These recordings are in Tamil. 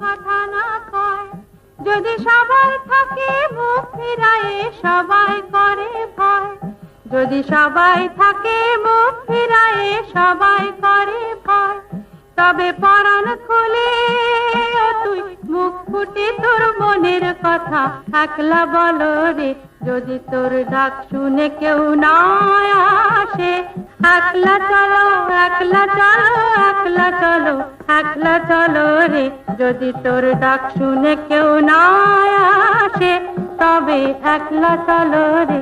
কথা না কয়, যদি সবাই থাকে মুখ ফিরায়ে সবাই করে ভয়, যদি সবাই থাকে মুখ ফিরায়ে সবাই করে ভয়, তবে পরাণ খুলে তুই মুখ ফুটে তোর মনের কথা একলা বলো রে, যদি তোর ডাক শুনে কেউ না আসে, একলা চলো একলা চলো একলা চলো একলা চলো রে, যদি তোর ডাক শুনে কেউ না আসে, তবে একলা চলো রে।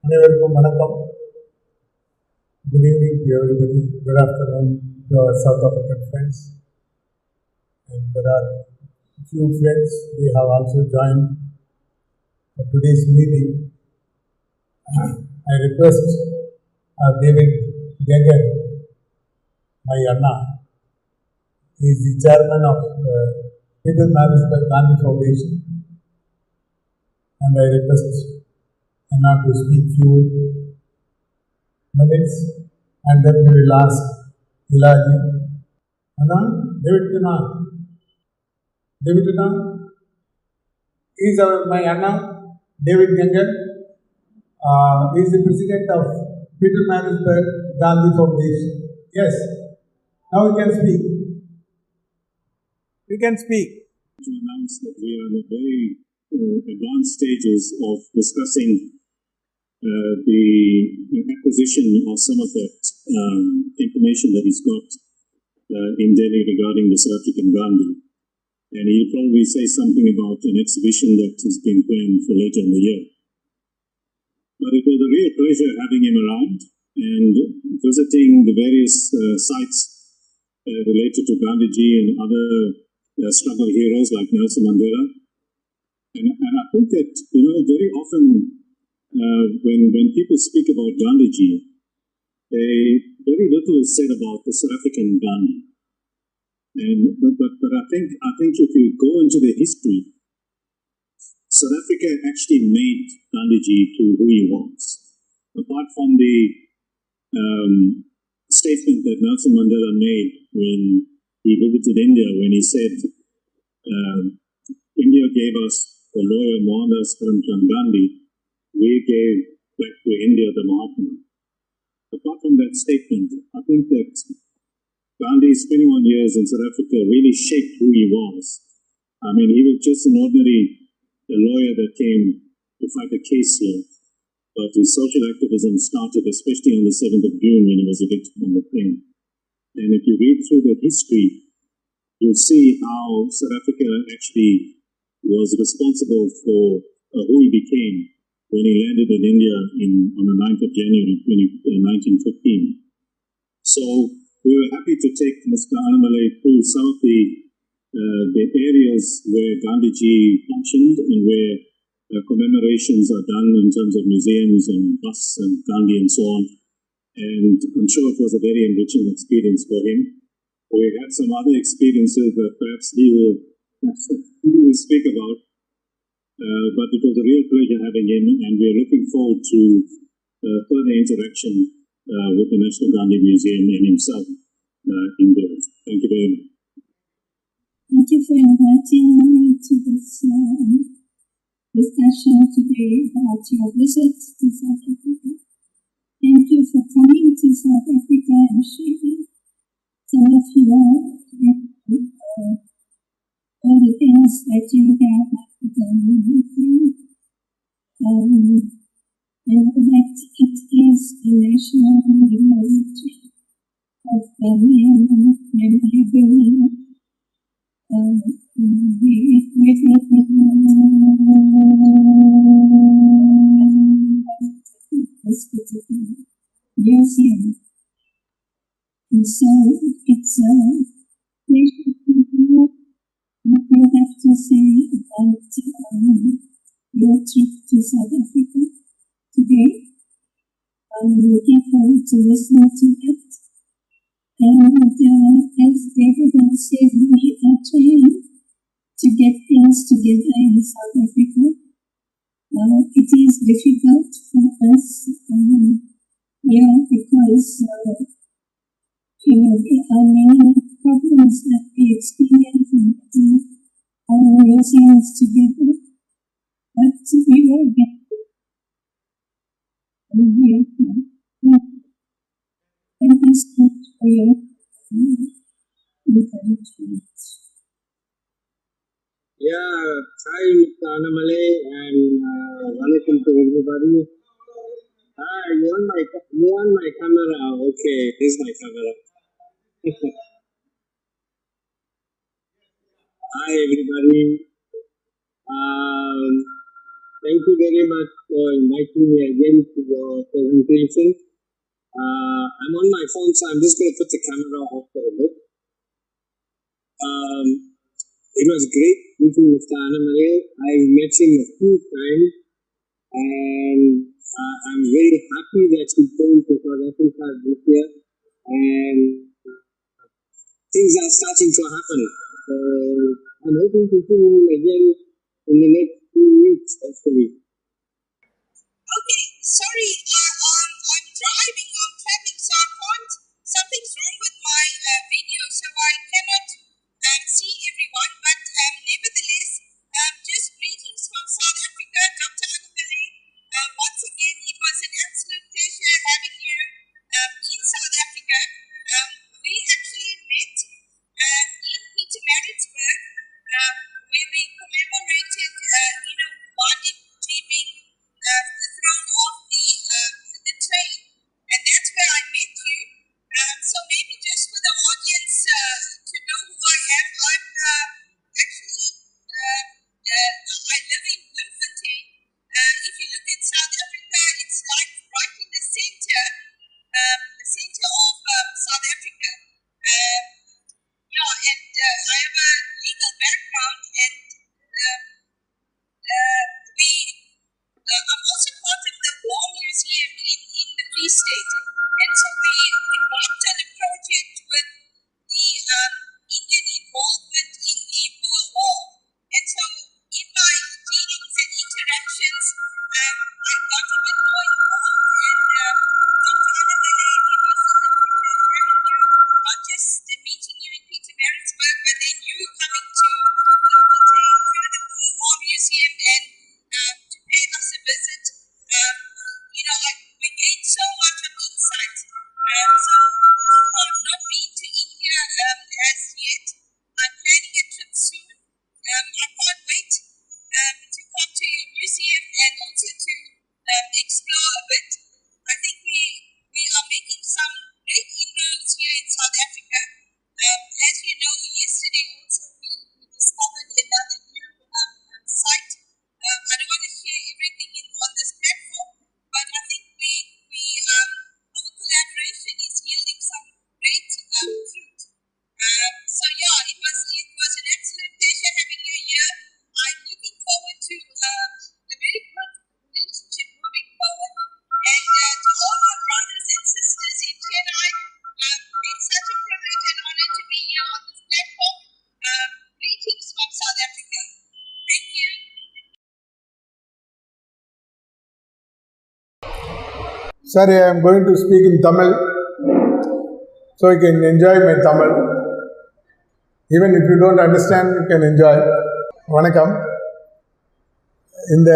அனைவருக்கும் வணக்கம். Good evening to everybody. Good afternoon to our South African friends. And there are few friends, they have also joined for today's meeting. I request David Geger, my Anna. He is the chairman of Peter Marisburg Gandhi Foundation. And I request Anna to speak few minutes, and then we will ask Ilaji. Anna, David Anna, he is my Anna, David Genger. He is the president of Peter Marisburg Gandhi Foundation. Yes, now you can speak. You can speak. To announce that we are in the very advanced stages of discussing the acquisition of some of that information that he's got in Delhi regarding the South African Gandhi. And he'll probably say something about an exhibition that has been planned for later in the year. But it was a real pleasure having him around and visiting the various sites related to Gandhiji and other struggle heroes like Nelson Mandela. And I think that, very often when people speak about Gandhiji, very little is said about the South African Gandhi. But I think if you go into the history, South Africa actually made Gandhiji to who he was. Apart from the statement that Nelson Mandela made when he visited India, when he said, India gave us the lawyer Mohandas Karamchand Gandhi, we gave back to India the Mahatma. Apart from that statement, I think that Gandhi's 21 years in South Africa really shaped who he was. I mean, he was just an ordinary lawyer that came to fight a case here, but his social activism started especially on the 7th of June when he was evicted from the plane. And if you read through the history, you'll see how South Africa actually was responsible for who he became when he landed in India on the 9th of January 1915. So we were happy to take Mr. Annamalai through some of the areas where Gandhiji functioned and where commemorations are done in terms of museums and busts and Gandhi and so on. And I'm sure it was a very enriching experience for him. We had some other experiences that perhaps he will speak about. But it was a real pleasure having him, and we are looking forward to further interaction with the National Gandhi Museum and himself in Delhi. Thank you very much. Thank you for inviting me to this discussion today about your visit to South Africa. Thank you for coming to South Africa and sharing some of your all the things that you have done with you. And that it is a national repository of Ghanaian memory building. This particular museum. And so it's a pleasure to know what you have to say about your trip to South Africa today. I'm looking forward to listening to it. And as David and said, we are trying to get things together in South Africa. It is difficult for us here because because there are many problems that we experience in our museums together, but we will get Thank you so much for your encouragement. Yeah, hi, Anamale, and welcome to everybody. Hi, you on my camera? Okay, this is my camera. Hi, everybody. Thank you very much for inviting me again to your presentation. I'm on my phone, so I'm just going to put the camera off for a bit. It was great meeting Mr. Anamale. I met him a few times, and I'm very happy that he came to South Africa this year, and things are starting to happen. I'm hoping to see him again in the next 2 weeks, hopefully. Okay, sorry, I'm driving, I'm traveling, so I can't, something's wrong with my video, so I cannot see everyone, but nevertheless, just greetings from South Africa, Dr. Anamale. Once again, it was an absolute pleasure having you in South Africa. We actually met in Pietermaritzburg, where we commemorated, Gandhi being thrown off the train, and that's where I met you. So maybe just for the audience to know who I am, I'm actually I live in Bloemfontein. If you look at South Africa, it's like right in the center of South Africa. Yeah, and I have a legal background, and I'm also part of the War Museum in the Free State, and so we embarked on a project with the Indian involvement in the Boer War. And so in my dealings and interactions, I got a bit more involved, and Dr. Anamale, it was a privilege having you, not just meeting you in Pietermaritzburg, but then you coming to Bloemfontein through the Boer War Museum and to pay us a visit. We gained so much of insight. So although I've not been to India as yet, I'm planning a trip soon. I can't wait to come to your museum and also to explore a bit. I think we are making some great inroads here in South Africa. As you know, yesterday also we discovered another new site. I don't want to share everything on this platform, but I think our collaboration is yielding some great fruit. So yeah, it was an absolute pleasure having you here. I'm looking forward to a very good relationship moving forward. And to all our brothers and sisters in Chennai, it's such a privilege and honor to be here on this platform. Greetings from South Africa. Thank you. Sorry, I am going to speak in Tamil, so you can enjoy my Tamil. Even if you don't understand, you can enjoy. வணக்கம். இந்த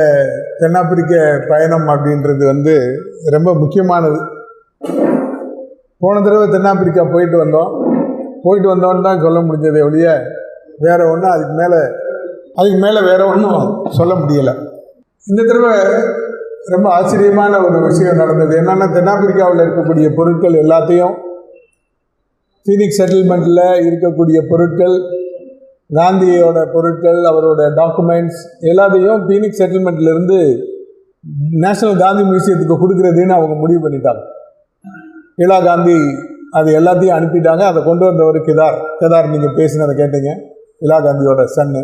தென்னாப்பிரிக்க பயணம் அப்படின்றது ரொம்ப முக்கியமானது. போன தடவை தென்னாப்பிரிக்கா போயிட்டு வந்தோன்னு தான் சொல்ல முடிஞ்சதே ஒழிய வேற ஒன்றும் அதுக்கு மேலே வேற ஒன்றும் சொல்ல முடியலை. இந்த தடவை ரொம்ப ஆச்சரியமான ஒரு விஷயம் நடந்தது. என்னென்னா, தென்னாப்பிரிக்காவில் இருக்கக்கூடிய பொருட்கள் எல்லாத்தையும், ஃபீனிக்ஸ் செட்டில்மெண்ட்டில் இருக்கக்கூடிய பொருட்கள், காந்தியோட பொருட்கள், அவரோட டாக்குமெண்ட்ஸ் எல்லாத்தையும் ஃபீனிக்ஸ் செட்டில்மெண்ட்லேருந்து நேஷனல் காந்தி மியூசியத்துக்கு கொடுக்குறதுன்னு அவங்க முடிவு பண்ணிட்டாங்க. இலா காந்தி அது எல்லாத்தையும் அனுப்பிட்டாங்க. அதை கொண்டு வந்தவர் கேதார் நீங்கள் பேசினதை கேட்டீங்க. இலா காந்தியோட சன்னு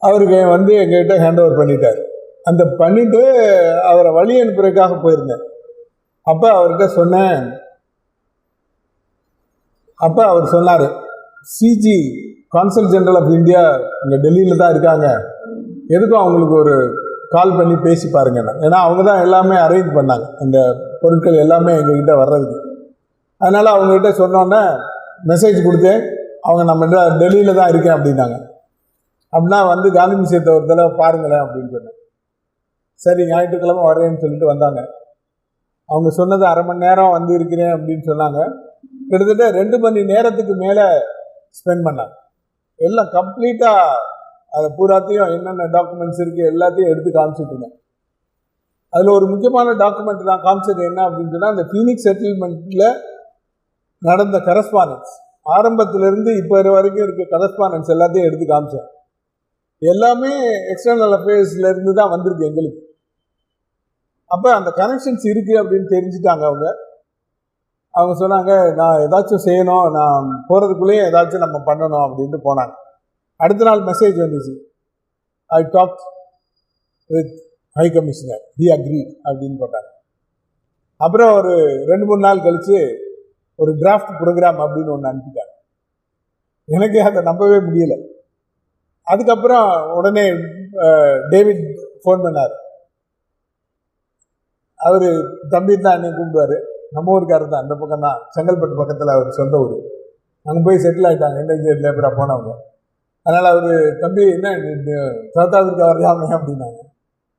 அவருக்கு எங்ககிட்ட ஹேண்ட் ஓவர் பண்ணிட்டார். அந்த பண்ணிவிட்டு அவரை வழி அனுப்புறதுக்காக போயிருந்தேன். அப்போ அவர்கிட்ட சொன்னேன். அப்போ அவர் சொன்னார், CG consul general of India இங்கே டெல்லியில் தான் இருக்காங்க, எதுக்கும் அவங்களுக்கு ஒரு கால் பண்ணி பேசி பாருங்கண்ணா. ஏன்னா அவங்க தான் எல்லாமே அரேஞ்ச் பண்ணாங்க இந்த பொருட்கள் எல்லாமே எங்ககிட்ட வர்றதுக்கு. அதனால் அவங்ககிட்ட சொன்னோன்னே மெசேஜ் கொடுத்தேன். அவங்க நம்ம டெல்லியில் தான் இருக்கேன் அப்படின்னாங்க. அப்படின்னா வந்து காந்தி மியூசியத்தை ஒரு தடவை பாருங்களேன் அப்படின்னு சொன்னேன். சரி ஞாயிற்றுக்கிழமை வரேன்னு சொல்லிட்டு வந்தாங்க. அவங்க சொன்னது 1/2 மணி நேரம் வந்து இருக்கிறேன் அப்படின்னு சொன்னாங்க. கிட்டத்தட்ட 2 மணி நேரத்துக்கு மேலே ஸ்பெண்ட் பண்ணாங்க. எல்லாம் கம்ப்ளீட்டாக அதை பூராத்தையும் என்னென்ன டாக்குமெண்ட்ஸ் இருக்குது எல்லாத்தையும் எடுத்து காமிச்சிட்டு இருந்தேன். அதில் ஒரு முக்கியமான டாக்குமெண்ட் நான் காமிச்சது என்ன அப்படின்னு சொன்னால், அந்த ஃபீனிக்ஸ் செட்டில்மெண்ட்டில் நடந்த கரஸ்பாண்டன்ஸ், ஆரம்பத்திலேருந்து இப்போ வரைக்கும் இருக்க கரஸ்பாண்டன்ஸ் எல்லாத்தையும் எடுத்து காமிச்சேன். எல்லாமே எக்ஸ்டர்னல் அஃபேர்ஸ்லேருந்து தான் வந்திருக்கு எங்களுக்கு. அப்போ அந்த கனெக்ஷன்ஸ் இருக்குது அப்படின்னு தெரிஞ்சுட்டாங்க அவங்க சொன்னாங்க, நான் ஏதாச்சும் செய்யணும், நான் போகிறதுக்குள்ளேயே ஏதாச்சும் நம்ம பண்ணணும் அப்படின்ட்டு போனாங்க. அடுத்த நாள் மெசேஜ் வந்துச்சு, I talk with high commissioner, he agree அப்படின்னு போட்டாங்க. அப்புறம் ஒரு 2-3 நாள் கழித்து ஒரு டிராஃப்ட் ப்ரோக்ராம் அப்படின்னு ஒன்று அனுப்பிட்டாங்க. எனக்கு அதை நம்பவே முடியலை. அதுக்கப்புறம் உடனே டேவிட் ஃபோன் பண்ணார். அவர் தம்பி தான் என்னை கூப்பிடுவார். நம்ம ஊருக்காரர் தான், அந்த பக்கம் தான், செங்கல்பட்டு பக்கத்தில் அவர் சொந்த ஊர். அங்கே போய் செட்டில் ஆகிட்டாங்க, இண்டிஜுவல் லேபராக போனவங்க. அதனால் அவர் தம்பி என்ன சவுத் ஆஃப்ரிக்கா வரலாமே அப்படின்னாங்க.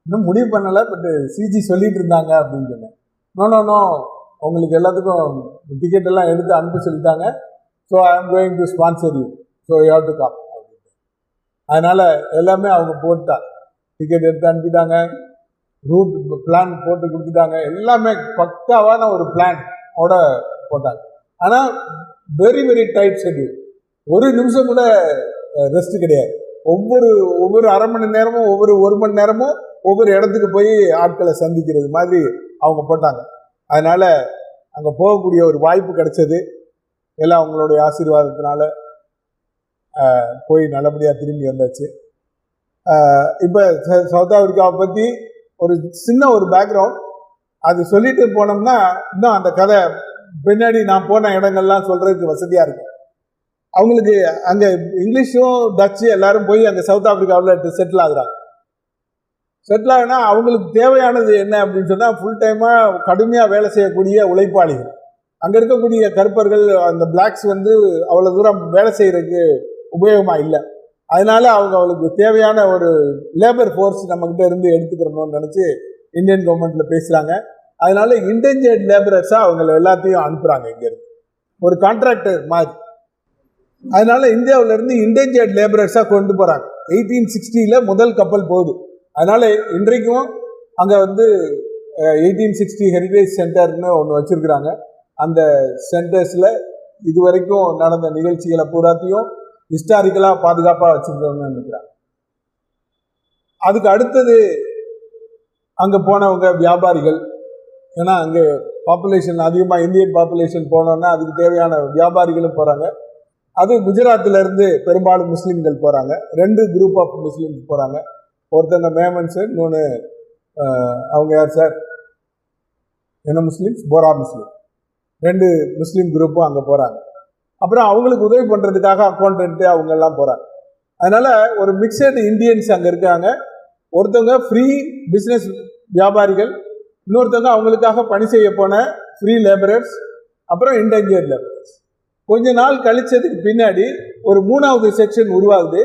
இன்னும் முடிவு பண்ணலை, பட்டு சிஜி சொல்லிட்டு இருந்தாங்க அப்படின்னு சொன்னேன். நோ உங்களுக்கு எல்லாத்துக்கும் டிக்கெட் எல்லாம் எடுத்து அனுப்பி சொல்லிட்டாங்க. So I am going to sponsor you, so you have to come அப்படின்னு. அதனால் எல்லாமே அவங்க போட்டாங்க, டிக்கெட் எடுத்து அனுப்பிட்டாங்க, ரூட் பிளான் போட்டு கொடுத்துட்டாங்க. எல்லாமே பக்காவான ஒரு பிளானோட போட்டாங்க. ஆனால் வெரி வெரி டைட் ஷெட்யூல். ஒரு நிமிஷம் கூட ரெஸ்ட் கிடையாது. ஒவ்வொரு 1/2 மணி நேரமும் 1 மணி நேரமும் ஒவ்வொரு இடத்துக்கு போய் ஆட்களை சந்திக்கிறது மாதிரி அவங்க போட்டாங்க. அதனால் அங்கே போகக்கூடிய ஒரு வாய்ப்பு கிடைச்சது. எல்லாம் அவங்களுடைய ஆசீர்வாதத்தினால போய் நல்லபடியாக திரும்பி வந்தாச்சு. இப்போ சவுத் ஆஃப்ரிக்காவை பற்றி ஒரு சின்ன ஒரு பேக்ரவுண்ட் அது சொல்லிட்டு போனோம்னா இன்னும் அந்த கதை பின்னாடி நான் போன இடங்கள்லாம் சொல்கிறதுக்கு வசதியாக இருக்கும். அவங்களுக்கு அங்கே இங்கிலீஷும் டச்சு எல்லாரும் போய் அங்கே சவுத் ஆஃப்ரிக்காவில் செட்டில் ஆகுறாங்க. செட்டில் ஆகுனா அவங்களுக்கு தேவையானது என்ன அப்படின்னு சொன்னால், ஃபுல் டைமாக கடுமையாக வேலை செய்யக்கூடிய உழைப்பாளிகள். அங்கே இருக்கக்கூடிய கருப்பர்கள், அந்த பிளாக்ஸ் வந்து அவ்வளோ தூரம் வேலை செய்கிறதுக்கு உபயோகமாக இல்லை. அதனால அவங்களுக்கு தேவையான ஒரு லேபர் ஃபோர்ஸ் நம்மக்கிட்ட இருந்து எடுத்துக்கிறணும்னு நினச்சி இந்தியன் கவர்மெண்ட்டில் பேசுகிறாங்க. அதனால இன்டென்ஜர்ட் லேபரர்ஸாக அவங்கள எல்லாத்தையும் அனுப்புகிறாங்க இங்கேருந்து, ஒரு கான்ட்ராக்டர் மாதிரி. அதனால இந்தியாவிலேருந்து இன்டென்ஜர்ட் லேபரர்ஸாக கொண்டு போகிறாங்க. 1860 முதல் கப்பல் போகுது. அதனால் இன்றைக்கும் அங்கே வந்து 1860 ஹெரிடேஜ் சென்டர்னு ஒன்று வச்சுருக்குறாங்க. அந்த சென்டர்ஸில் இதுவரைக்கும் நடந்த நிகழ்ச்சிகளை பூராத்தையும் ஹிஸ்டாரிக்கலாக பாதுகாப்பாக வச்சுருக்கோம்னு நினைக்கிறாங்க. அதுக்கு அடுத்தது அங்கே போனவங்க வியாபாரிகள். ஏன்னா அங்கே பாப்புலேஷன் அதிகமாக, இந்தியன் பாப்புலேஷன் போனோன்னா அதுக்கு தேவையான வியாபாரிகளும் போகிறாங்க. அது குஜராத்திலேருந்து பெரும்பாலும் முஸ்லீம்கள் போகிறாங்க. 2 குரூப் ஆஃப் முஸ்லீம்ஸ் போகிறாங்க. ஒருத்தங்க மேமன்ஸு, இன்னொன்று அவங்க யார் சார், என்ன முஸ்லீம்ஸ், போரா முஸ்லீம். 2 முஸ்லீம் குரூப்பும் அங்கே போகிறாங்க. அப்புறம் அவங்களுக்கு உதவி பண்ணுறதுக்காக அக்கௌண்டன்ட்டு அவங்கெல்லாம் போகிறாங்க. அதனால் ஒரு மிக்சடு இந்தியன்ஸ் அங்கே இருக்காங்க. ஒருத்தவங்க ஃப்ரீ பிஸ்னஸ் வியாபாரிகள், இன்னொருத்தவங்க அவங்களுக்காக பணி செய்ய போன ஃப்ரீ லேபரர்ஸ், அப்புறம் இன்டென்ஜர்ட் லேபரர்ஸ். கொஞ்ச நாள் கழிச்சதுக்கு பின்னாடி ஒரு 3வது செக்ஷன் உருவாகுது.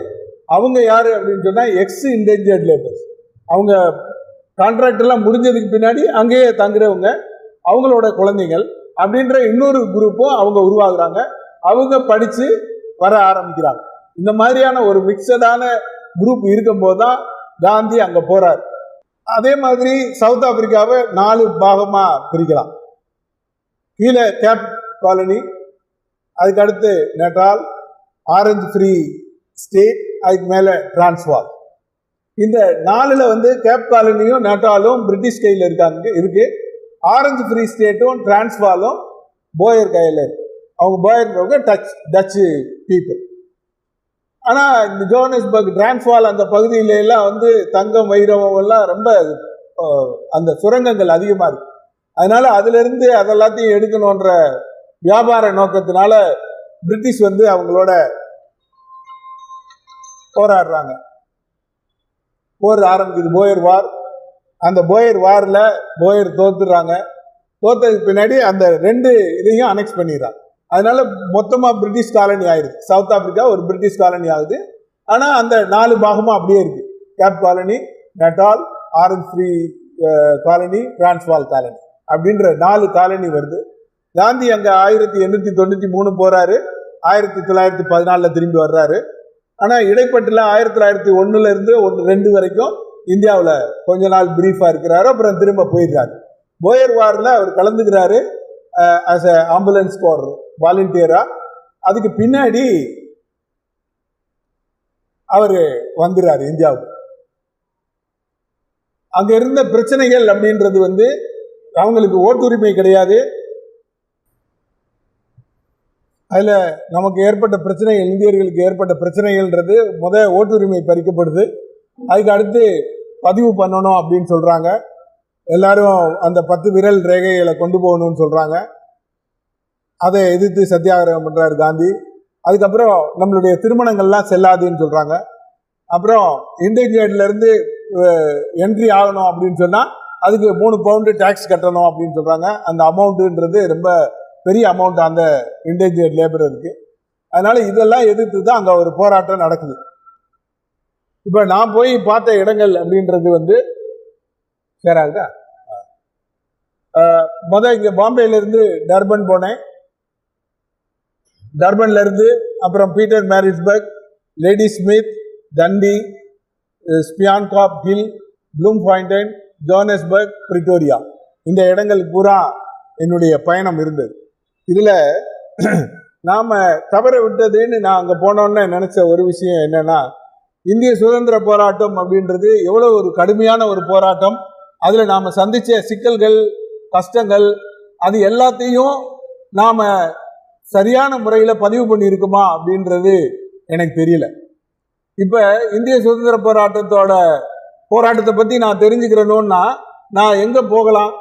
அவங்க யார் அப்படின்னு சொன்னால் எக்ஸ் இன்டென்ஜர்ட் லேபர்ஸ். அவங்க கான்ட்ராக்டெல்லாம் முடிஞ்சதுக்கு பின்னாடி அங்கேயே தங்குறவங்க, அவங்களோட குழந்தைகள் அப்படின்ற இன்னொரு குரூப்பும் அவங்க உருவாகுறாங்க. அவங்க படித்து வர ஆரம்பிக்கிறாங்க. இந்த மாதிரியான ஒரு மிக்சடான குரூப் இருக்கும்போது தான் காந்தி அங்கே போகிறார். அதே மாதிரி சவுத் ஆப்பிரிக்காவை 4 பாகமாக பிரிக்கலாம். கீழே கேப் காலனி, அதுக்கு அடுத்து நெட்டால், ஆரஞ்சு ஃப்ரீ ஸ்டேட், அதுக்கு மேலே டிரான்ஸ்வால். இந்த 4ல் வந்து கேப் காலனியும் நெட்டாலும் பிரிட்டிஷ் கையில் இருக்கு. ஆரஞ்சு ஃப்ரீ ஸ்டேட்டும் டிரான்ஸ்வாலும் போயர் கையில் இருக்கு. அவங்க போயர்ன்றவங்க டச்சு பீப்புள். ஆனால் இந்த ஜோஹானஸ்பர்க், டிரான்ஸ்வால் அந்த பகுதியில எல்லாம் வந்து தங்கம், வைரம் எல்லாம் ரொம்ப அந்த சுரங்கங்கள் அதிகமாக இருக்கு. அதனால அதிலிருந்து அதெல்லாத்தையும் எடுக்கணுன்ற வியாபார நோக்கத்தினால பிரிட்டிஷ் வந்து அவங்களோட போராடுறாங்க. போர் ஆரம்பிக்குது, போயர் வார். அந்த போயர் வாரில் போயர் தோத்துடுறாங்க. தோத்ததுக்கு பின்னாடி அந்த 2 இதையும் அனெக்ஸ் பண்ணிடுறாங்க. அதனால மொத்தமாக பிரிட்டிஷ் காலனி ஆயிடுது. சவுத் ஆப்பிரிக்கா ஒரு பிரிட்டிஷ் காலனி ஆகுது. ஆனால் அந்த 4 பாகமும் அப்படியே இருக்கு. Cape colony, Natal, orange free colony, Transvaal colony அப்படின்ற 4 காலனி வருது. காந்தி அங்கே 1893 போறாரு. 1914 திரும்பி வர்றாரு. ஆனால் இடைப்பட்டில் 1901 இருந்து 2 வரைக்கும் இந்தியாவில் கொஞ்ச நாள் பிரீஃபாக இருக்கிறாரு. அப்புறம் திரும்ப போயிடுறாரு. போயர் வாரில் அவர் கலந்துக்கிறாரு ஆஸ் அ ஆம்புலன்ஸ் ஃபார் வாலண்டியரா. அதுக்கு பின்னாடி அவர் வந்துடுறாரு இந்தியாவுக்கு. அங்க இருந்த பிரச்சனைகள் அப்படின்றது அவங்களுக்கு ஓட்டுரிமை கிடையாது. அதுல நமக்கு ஏற்பட்ட பிரச்சனைகள், இந்தியர்களுக்கு ஏற்பட்ட பிரச்சனைகள்ன்றது ஓட்டுரிமை பறிக்கப்படுது. அதுக்கு அடுத்து பதிவு பண்ணணும் அப்படின்னு சொல்றாங்க. எல்லாரும் அந்த 10 விரல் ரேகைகளை கொண்டு போகணும்னு சொல்றாங்க. அதை எதிர்த்து சத்தியாகிரகம் பண்றாரு காந்தி. அதுக்கப்புறம் நம்மளுடைய திருமணங்கள்லாம் செல்லாதுன்னு சொல்றாங்க. அப்புறம் இந்தியன் கேட்ல இருந்து என்ட்ரி ஆகணும் அப்படின்னு சொன்னா அதுக்கு 3 பவுண்டு டாக்ஸ் கட்டணும் அப்படின்னு சொல்றாங்க. அந்த அமௌண்ட்டுன்றது ரொம்ப பெரிய அமௌண்ட் அந்த இண்டேஞ்சர்ட் லேபருக்கு. அதனால இதெல்லாம் எதிர்த்து தான் அங்கே ஒரு போராட்டம் நடக்குது. இப்போ நான் போய் பார்த்த இடங்கள் அப்படின்றது சேராகுதா. இங்கே பாம்பேலேருந்து டர்பன் போனேன். டர்பன்ல இருந்து அப்புறம் பீட்டர் மேரிஸ்பர்க், லேடி ஸ்மித், தண்டி, ஸ்பியான்காப் ஹில், ப்ளூம் பாயிண்டன், ஜோனஸ்பர்க், பிரிட்டோரியா, இந்த இடங்கள் பூரா என்னுடைய பயணம் இருந்தது. இதில் நாம் தவற விட்டதுன்னு நான் அங்கே போனோன்னு நினச்ச ஒரு விஷயம் என்னென்னா, இந்திய சுதந்திர போராட்டம் அப்படின்றது எவ்வளோ ஒரு கடுமையான ஒரு போராட்டம். அதில் நாம் சந்தித்த சிக்கல்கள், கஷ்டங்கள், அது எல்லாத்தையும் நாம் சரியான முறையில் பதிவு பண்ணியிருக்குமா அப்படின்றது எனக்கு தெரியல. இப்போ இந்திய சுதந்திர போராட்டத்தை பற்றி நான் தெரிஞ்சுக்கிறேன்னா நான் எங்கே போகலாம்?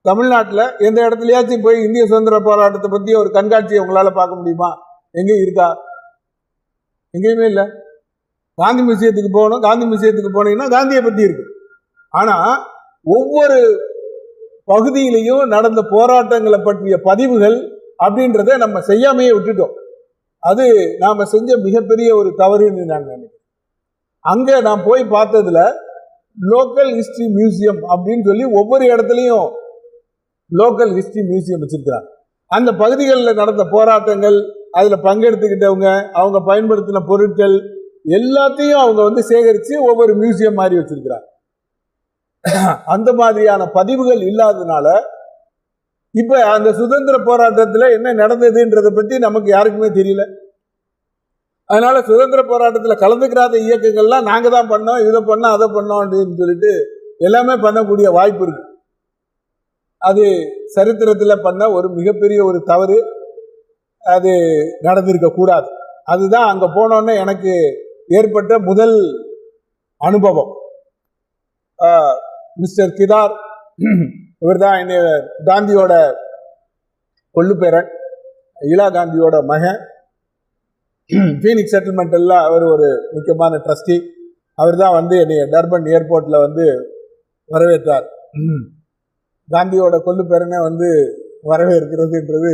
தமிழ்நாட்டில் எந்த இடத்துலையாச்சும் போய் இந்திய சுதந்திர போராட்டத்தை பற்றி ஒரு கண்காட்சியை உங்களால் பார்க்க முடியுமா? எங்கேயும் இருக்கா? எங்கேயுமே இல்லை. காந்தி மியூசியத்துக்கு போகணும். காந்தி மியூசியத்துக்கு போனீங்கன்னா காந்தியை பற்றி இருக்கு. ஆனால் ஒவ்வொரு பகுதியிலையும் நடந்த போராட்டங்களை பற்றிய பதிவுகள் அப்படின்றத நம்ம செய்யாமையே விட்டுட்டோம். அது நாம் செஞ்ச மிகப்பெரிய ஒரு தவறுன்னு நான் நினைக்கிறேன். அங்கே நான் போய் பார்த்ததுல லோக்கல் ஹிஸ்டரி மியூசியம் அப்படின்னு சொல்லி ஒவ்வொரு இடத்துலையும் லோக்கல் ஹிஸ்டரி மியூசியம் வச்சிருக்கிறாங்க. அந்த பகுதிகளில் நடந்த போராட்டங்கள், அதில் பங்கெடுத்துக்கிட்டவங்க, அவங்க பயன்படுத்தின பொருட்கள் எல்லாத்தையும் அவங்க சேகரித்து ஒவ்வொரு மியூசியம் மாதிரி வச்சிருக்கிறாங்க. அந்த மாதிரியான பதிவுகள் இல்லாததுனால இப்போ அந்த சுதந்திர போராட்டத்தில் என்ன நடந்ததுன்றதை பற்றி நமக்கு யாருக்குமே தெரியல. அதனால சுதந்திர போராட்டத்தில் கலந்துக்கிறாத இயக்கங்கள்லாம் நாங்கள் தான் பண்ணோம், இதை பண்ணோம், அதை பண்ணோம் அப்படின்னு சொல்லிட்டு எல்லாமே பண்ணக்கூடிய வாய்ப்பு இருக்கு. அது சரித்திரத்தில் பண்ண ஒரு மிகப்பெரிய ஒரு தவறு. அது நடந்திருக்க கூடாது. அதுதான் அங்கே போனோன்னே எனக்கு ஏற்பட்ட முதல் அனுபவம். மிஸ்டர் கிதார், இவர் தான் என்னை காந்தியோட கொள்ளுப்பேரன், இலா காந்தியோட மகன். ஃபீனிக்ஸ் செட்டில்மெண்ட்டில் அவர் ஒரு முக்கியமான ட்ரஸ்டி. அவர் தான் என்னை டர்பன் ஏர்போர்ட்டில் வரவேற்றார். காந்தியோட கொள்ளுப்பேரனை வரவேற்கிறதுன்றது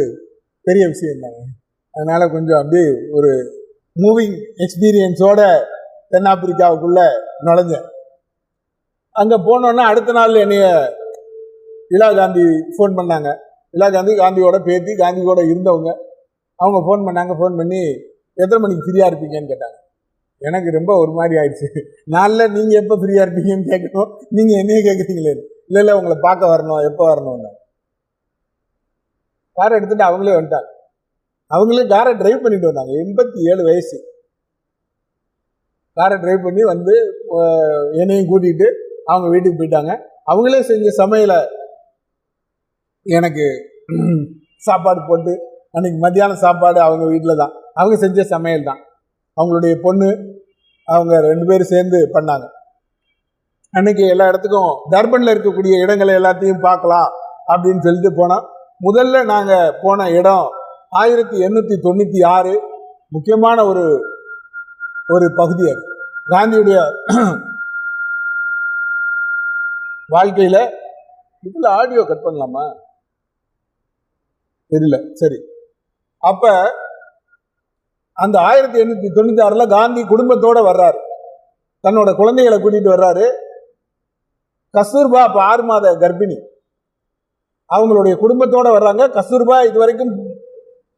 பெரிய விஷயம் தாங்க. அதனால கொஞ்சம் அப்படியே ஒரு மூவிங் எக்ஸ்பீரியன்ஸோட தென்னாப்பிரிக்காவுக்குள்ள நுழைஞ்சேன். அங்கே போனோன்னா அடுத்த நாள் என்னைய இலா காந்தி ஃபோன் பண்ணாங்க. இலா காந்தி காந்தியோட பேத்தி, காந்தியோட இருந்தவங்க. அவங்க ஃபோன் பண்ணாங்க. ஃபோன் பண்ணி எத்தனை மணிக்கு ஃப்ரீயாக இருப்பீங்கன்னு கேட்டாங்க. எனக்கு ரொம்ப ஒரு மாதிரி ஆயிடுச்சு. நாளில் நீங்கள் எப்போ ஃப்ரீயாக இருப்பீங்கன்னு கேட்கணும், நீங்கள் என்னையே கேட்குறீங்களே. இல்லை உங்களை பார்க்க வரணும், எப்போ வரணும்னு. காரை எடுத்துகிட்டு அவங்களே வந்துட்டாங்க. அவங்களே காரை டிரைவ் பண்ணிட்டு வந்தாங்க. 87 வயசு. காரை டிரைவ் பண்ணி என்னையும் கூட்டிகிட்டு அவங்க வீட்டுக்கு போயிட்டாங்க. அவங்களே செஞ்ச சமையலை எனக்கு சாப்பாடு போட்டு, அன்னைக்கு மத்தியானம் சாப்பாடு அவங்க வீட்டில் தான், அவங்க செஞ்ச சமையல் தான். அவங்களுடைய பொண்ணு, அவங்க 2 பேரும் சேர்ந்து பண்ணாங்க. அன்னைக்கு எல்லா இடத்துக்கும் டர்பனில் இருக்கக்கூடிய இடங்களை எல்லாத்தையும் பார்க்கலாம் அப்படின்னு சொல்லிட்டு போனோம். முதல்ல நாங்கள் போன இடம் 1896 முக்கியமான ஒரு பகுதி. அது காந்தியுடைய வாழ்க்கையில. இதுல ஆடியோ கட் பண்ணலாமா தெரியல. சரி, அப்ப அந்த 1896 காந்தி குடும்பத்தோட வர்றாரு, தன்னோட குழந்தைகளை கூட்டிட்டு வர்றாரு. கஸ்தூர்பா அப்ப 6 மாத கர்ப்பிணி, அவங்களுடைய குடும்பத்தோட வர்றாங்க. கஸ்தூர்பா இதுவரைக்கும்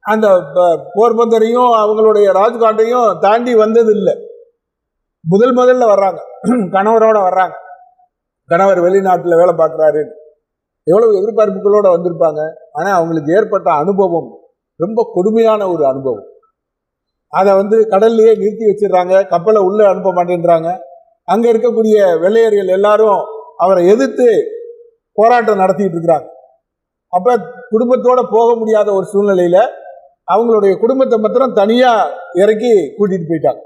அந்த போர்பந்தரையும் அவங்களுடைய ராஜ்காட்டையும் தாண்டி வந்தது இல்லை, முதல்ல வர்றாங்க. கணவரோட வர்றாங்க, கணவர் வெளிநாட்டுல வேலை பார்க்கிறாரு. எவ்வளவு எதிர்பார்ப்புகளோட வந்திருப்பாங்க. ஆனா அவங்களுக்கு ஏற்பட்ட அனுபவம் ரொம்ப கொடுமையான ஒரு அனுபவம். அதை கடல்லையே நிறுத்தி வச்சிடுறாங்க, கப்பலை உள்ள அனுப்ப மாட்டேன்றாங்க. அங்க இருக்கக்கூடிய வெள்ளையர்கள் எல்லாரும் அவரை எதிர்த்து போராட்டம் நடத்திட்டு இருக்கிறாங்க. அப்ப குடும்பத்தோட போக முடியாத ஒரு சூழ்நிலையில அவங்களுடைய குடும்பத்தை மாத்திரம் தனியா இறக்கி கூட்டிட்டு போயிட்டாங்க.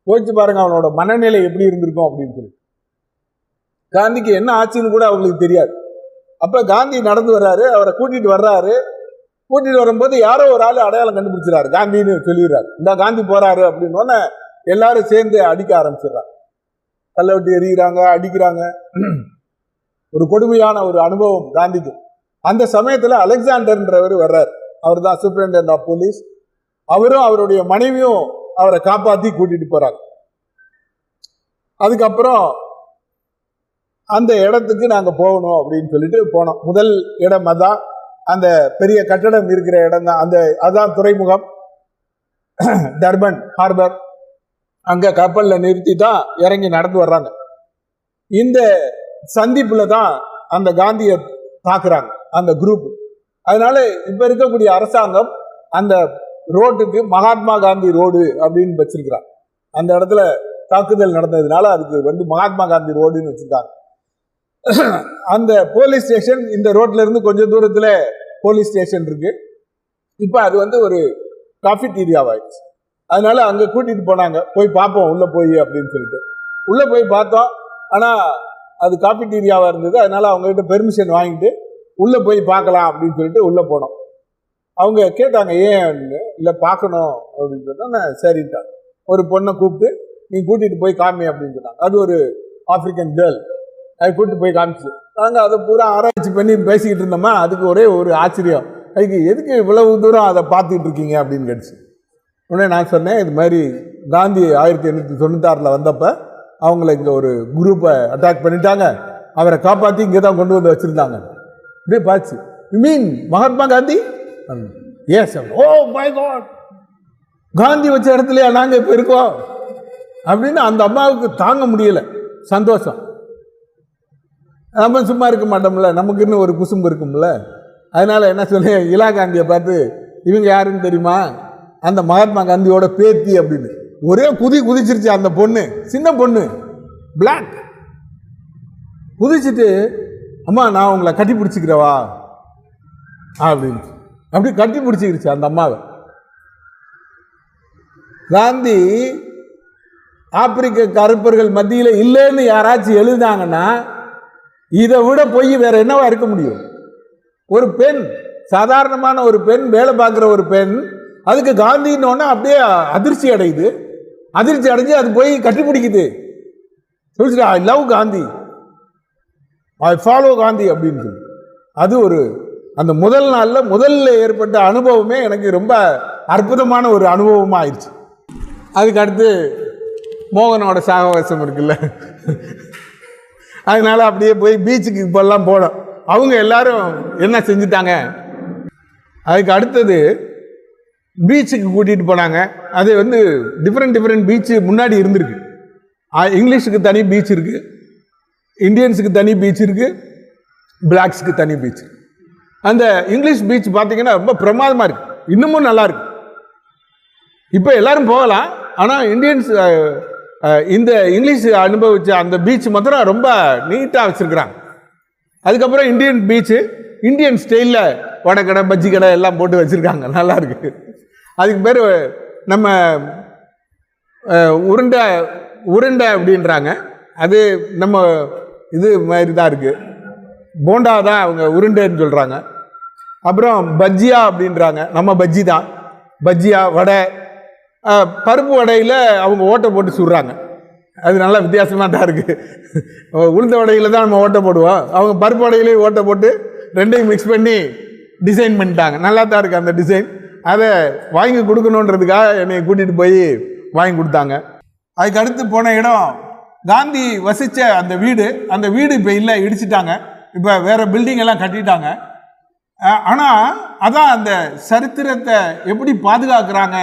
யோசிச்சு பாருங்க அவனோட மனநிலை எப்படி இருந்திருக்கும் அப்படின்னு சொல்லி. காந்திக்கு என்ன ஆச்சுன்னு கூட அவங்களுக்கு தெரியாது. அப்ப காந்தி நடந்து வர்றாரு, அவரை கூட்டிட்டு வர்றாரு. கூட்டிட்டு வரும்போது யாரோ ஒரு ஆள் அடையாளம் கண்டுபிடிச்சிடாரு, காந்தின்னு சொல்லிடுறாரு. இந்த காந்தி போறாரு அப்படின்னு எல்லாரும் சேர்ந்து அடிக்க ஆரம்பிச்சிடுறாங்க. கல்லை விட்டு எறிகிறாங்க, அடிக்கிறாங்க. ஒரு கொடுமையான ஒரு அனுபவம் காந்திக்கு. அந்த சமயத்துல அலெக்சாண்டர்ன்றவர் வர்றாரு, அவர் தான் சூப்பரிண்டென்டென்ட் ஆஃப் போலீஸ். அவரும் அவருடைய மனைவியும் அவரை காப்பாத்தி கூட்டிட்டு போறாங்க. அதுக்கப்புறம் அந்த இடத்துக்கு நாங்க போகணும் அப்படின்னு சொல்லிட்டு போனோம். முதல் இடம் அதான், அந்த பெரிய கட்டடம் இருக்கிற இடம் தான், அதான் துறைமுகம், டர்பன் ஹார்பர். அங்க கப்பல்ல நிறுத்தி தான் இறங்கி நடந்து வர்றாங்க. இந்த சந்திப்புல தான் அந்த காந்தியை தாக்குறாங்க அந்த குரூப். அதனால இப்ப இருக்கக்கூடிய அரசாங்கம் அந்த ரோட்டுக்கு மகாத்மா காந்தி ரோடு அப்படின்னு வச்சிருக்கிறாங்க. அந்த இடத்துல தாக்குதல் நடந்ததுனால அதுக்கு மகாத்மா காந்தி ரோடுன்னு வச்சிருக்காங்க. அந்த போலீஸ் ஸ்டேஷன் இந்த ரோட்ல இருந்து கொஞ்சம் தூரத்துல போலீஸ் ஸ்டேஷன் இருக்கு. இப்ப அது ஒரு காஃபிடீரியாவாயிடுச்சு. அதனால அங்க கூட்டிட்டு போனாங்க, போய் பார்ப்போம் உள்ள போய் அப்படின்னு சொல்லிட்டு. உள்ள போய் பார்த்தோம், ஆனா அது காஃபிடீரியாவா இருந்தது. அதனால அவங்க கிட்ட பெர்மிஷன் வாங்கிட்டு உள்ள போய் பார்க்கலாம் அப்படின்னு சொல்லிட்டு உள்ள போனோம். அவங்க கேட்டாங்க ஏன் இல்லை பார்க்கணும் அப்படின்னு சொன்னா சரிட்டாங்க. ஒரு பொண்ணை கூப்பிட்டு நீ கூட்டிட்டு போய் காமி அப்படின்னு சொன்னாங்க. அது ஒரு ஆப்பிரிக்கன் கேர்ள், அதை கூப்பிட்டு போய் காமிச்சு நாங்கள் அதை பூரா ஆராய்ச்சி பண்ணி பேசிக்கிட்டு இருந்தோமா. அதுக்கு ஒரே ஒரு ஆச்சரியம், அதுக்கு எதுக்கு இவ்வளவு தூரம் அதை பார்த்துக்கிட்டு இருக்கீங்க அப்படின்னு கேட்டுச்சு. உடனே நான் சொன்னேன், இது மாதிரி காந்தி 1896 வந்தப்ப அவங்கள இங்கே ஒரு குரூப்பை அட்டாக் பண்ணிட்டாங்க, அவரை காப்பாற்றி இங்கே தான் கொண்டு வந்து வச்சுருந்தாங்க. இப்படியே பார்த்து, you mean Mahatma Gandhi? Yes. Oh my God, Gandhi வச்ச இடத்துலயா நாங்கள் இப்போ இருக்கோம் அப்படின்னு அந்த அம்மாவுக்கு தாங்க முடியலை சந்தோஷம். நம்ம சும்மா இருக்க மாட்டோம்ல, நமக்குன்னு ஒரு குசும்பு இருக்கும்ல. அதனால என்ன சொல்லி இலா காந்தியை பார்த்து, இவங்க யாருன்னு தெரியுமா? அந்த மகாத்மா காந்தியோட பேத்தி அப்படின்னு ஒரே குதிச்சிருச்சு அந்த பொண்ணு, சின்ன பொண்ணு, பிளாக். குதிச்சுட்டு அம்மா நான் உங்களை கட்டி பிடிச்சிக்கிறவா அப்படின்னு அப்படி கட்டி பிடிச்சிக்கிருச்சு அந்த அம்மாவை. காந்தி ஆப்பிரிக்க கருப்பர்கள் மத்தியில் இல்லைன்னு யாராச்சும் எழுதினாங்கன்னா இதை விட போய் வேற என்னவா இருக்க முடியும்? ஒரு பெண், சாதாரணமான ஒரு பெண், வேலை பார்க்குற ஒரு பெண், அதுக்கு காந்தின்னு அப்படியே அதிர்ச்சி அடையுது. அதிர்ச்சி அடைஞ்சு அது போய் கட்டி பிடிக்குது, சொல்லிட்டு I love Gandhi, I follow Gandhi அப்படின்னு சொல்லி. அது அந்த முதல் நாளில் முதல்ல ஏற்பட்ட அனுபவமே எனக்கு ரொம்ப அற்புதமான ஒரு அனுபவமாக ஆயிடுச்சு. அதுக்கு அடுத்து மோகனோட சாகவாசம் இருக்குல்ல, அதனால அப்படியே போய் பீச்சுக்கு இப்பெல்லாம் போனோம். அவங்க எல்லாரும் என்ன செஞ்சுட்டாங்க, அதுக்கு அடுத்தது பீச்சுக்கு கூட்டிகிட்டு போனாங்க. அது டிஃப்ரெண்ட் பீச்சு முன்னாடி இருந்திருக்கு. இங்கிலீஷுக்கு தனி பீச் இருக்குது, இந்தியன்ஸுக்கு தனி பீச் இருக்குது, பிளாக்ஸுக்கு தனி பீச். அந்த இங்கிலீஷ் பீச் பார்த்தீங்கன்னா ரொம்ப பிரமாதமாக இருக்குது, இன்னமும் நல்லா இருக்கு. இப்போ எல்லாரும் போகலாம், ஆனால் இந்தியன்ஸ் இந்த இங்கிலீஷ் அனுபவிச்ச அந்த பீச் மாத்திரம் ரொம்ப நீட்டாக வச்சுருக்குறாங்க. அதுக்கப்புறம் இந்தியன் பீச்சு, இந்தியன் ஸ்டைலில் வடக்கடை பஜ்ஜி கடை எல்லாம் போட்டு வச்சுருக்காங்க, நல்லா இருக்கு. அதுக்கு பேர் நம்ம உருண்டை அப்படின்றாங்க. அது நம்ம இது மாதிரி தான் இருக்குது, போண்டா தான் அவங்க உருண்டைன்னு சொல்கிறாங்க. அப்புறம் பஜ்ஜியா அப்படின்றாங்க, நம்ம பஜ்ஜி தான். பஜ்ஜியா வடை, பருப்பு வடையில் அவங்க ஓட்டை போட்டு சுடுறாங்க. அது நல்லா வித்தியாசமாக தான் இருக்குது. உளுந்த வடையில் தான் நம்ம ஓட்டை போடுவோம், அவங்க பருப்பு வடையிலேயே ஓட்டை போட்டு ரெண்டையும் மிக்ஸ் பண்ணி டிசைன் பண்ணிட்டாங்க. நல்லா தான் இருக்குது அந்த டிசைன். அதை வாங்கி கொடுக்கணுன்றதுக்காக என்னை கூட்டிகிட்டு போய் வாங்கி கொடுத்தாங்க. அதுக்கு அடுத்து போன இடம் காந்தி வசித்த அந்த வீடு. அந்த வீடு இப்போ இல்லை, இடிச்சிட்டாங்க. இப்போ வேறு பில்டிங் எல்லாம் கட்டிட்டாங்க. ஆனால் அதான் அந்த சரித்திரத்தை எப்படி பாதுகாக்கிறாங்க,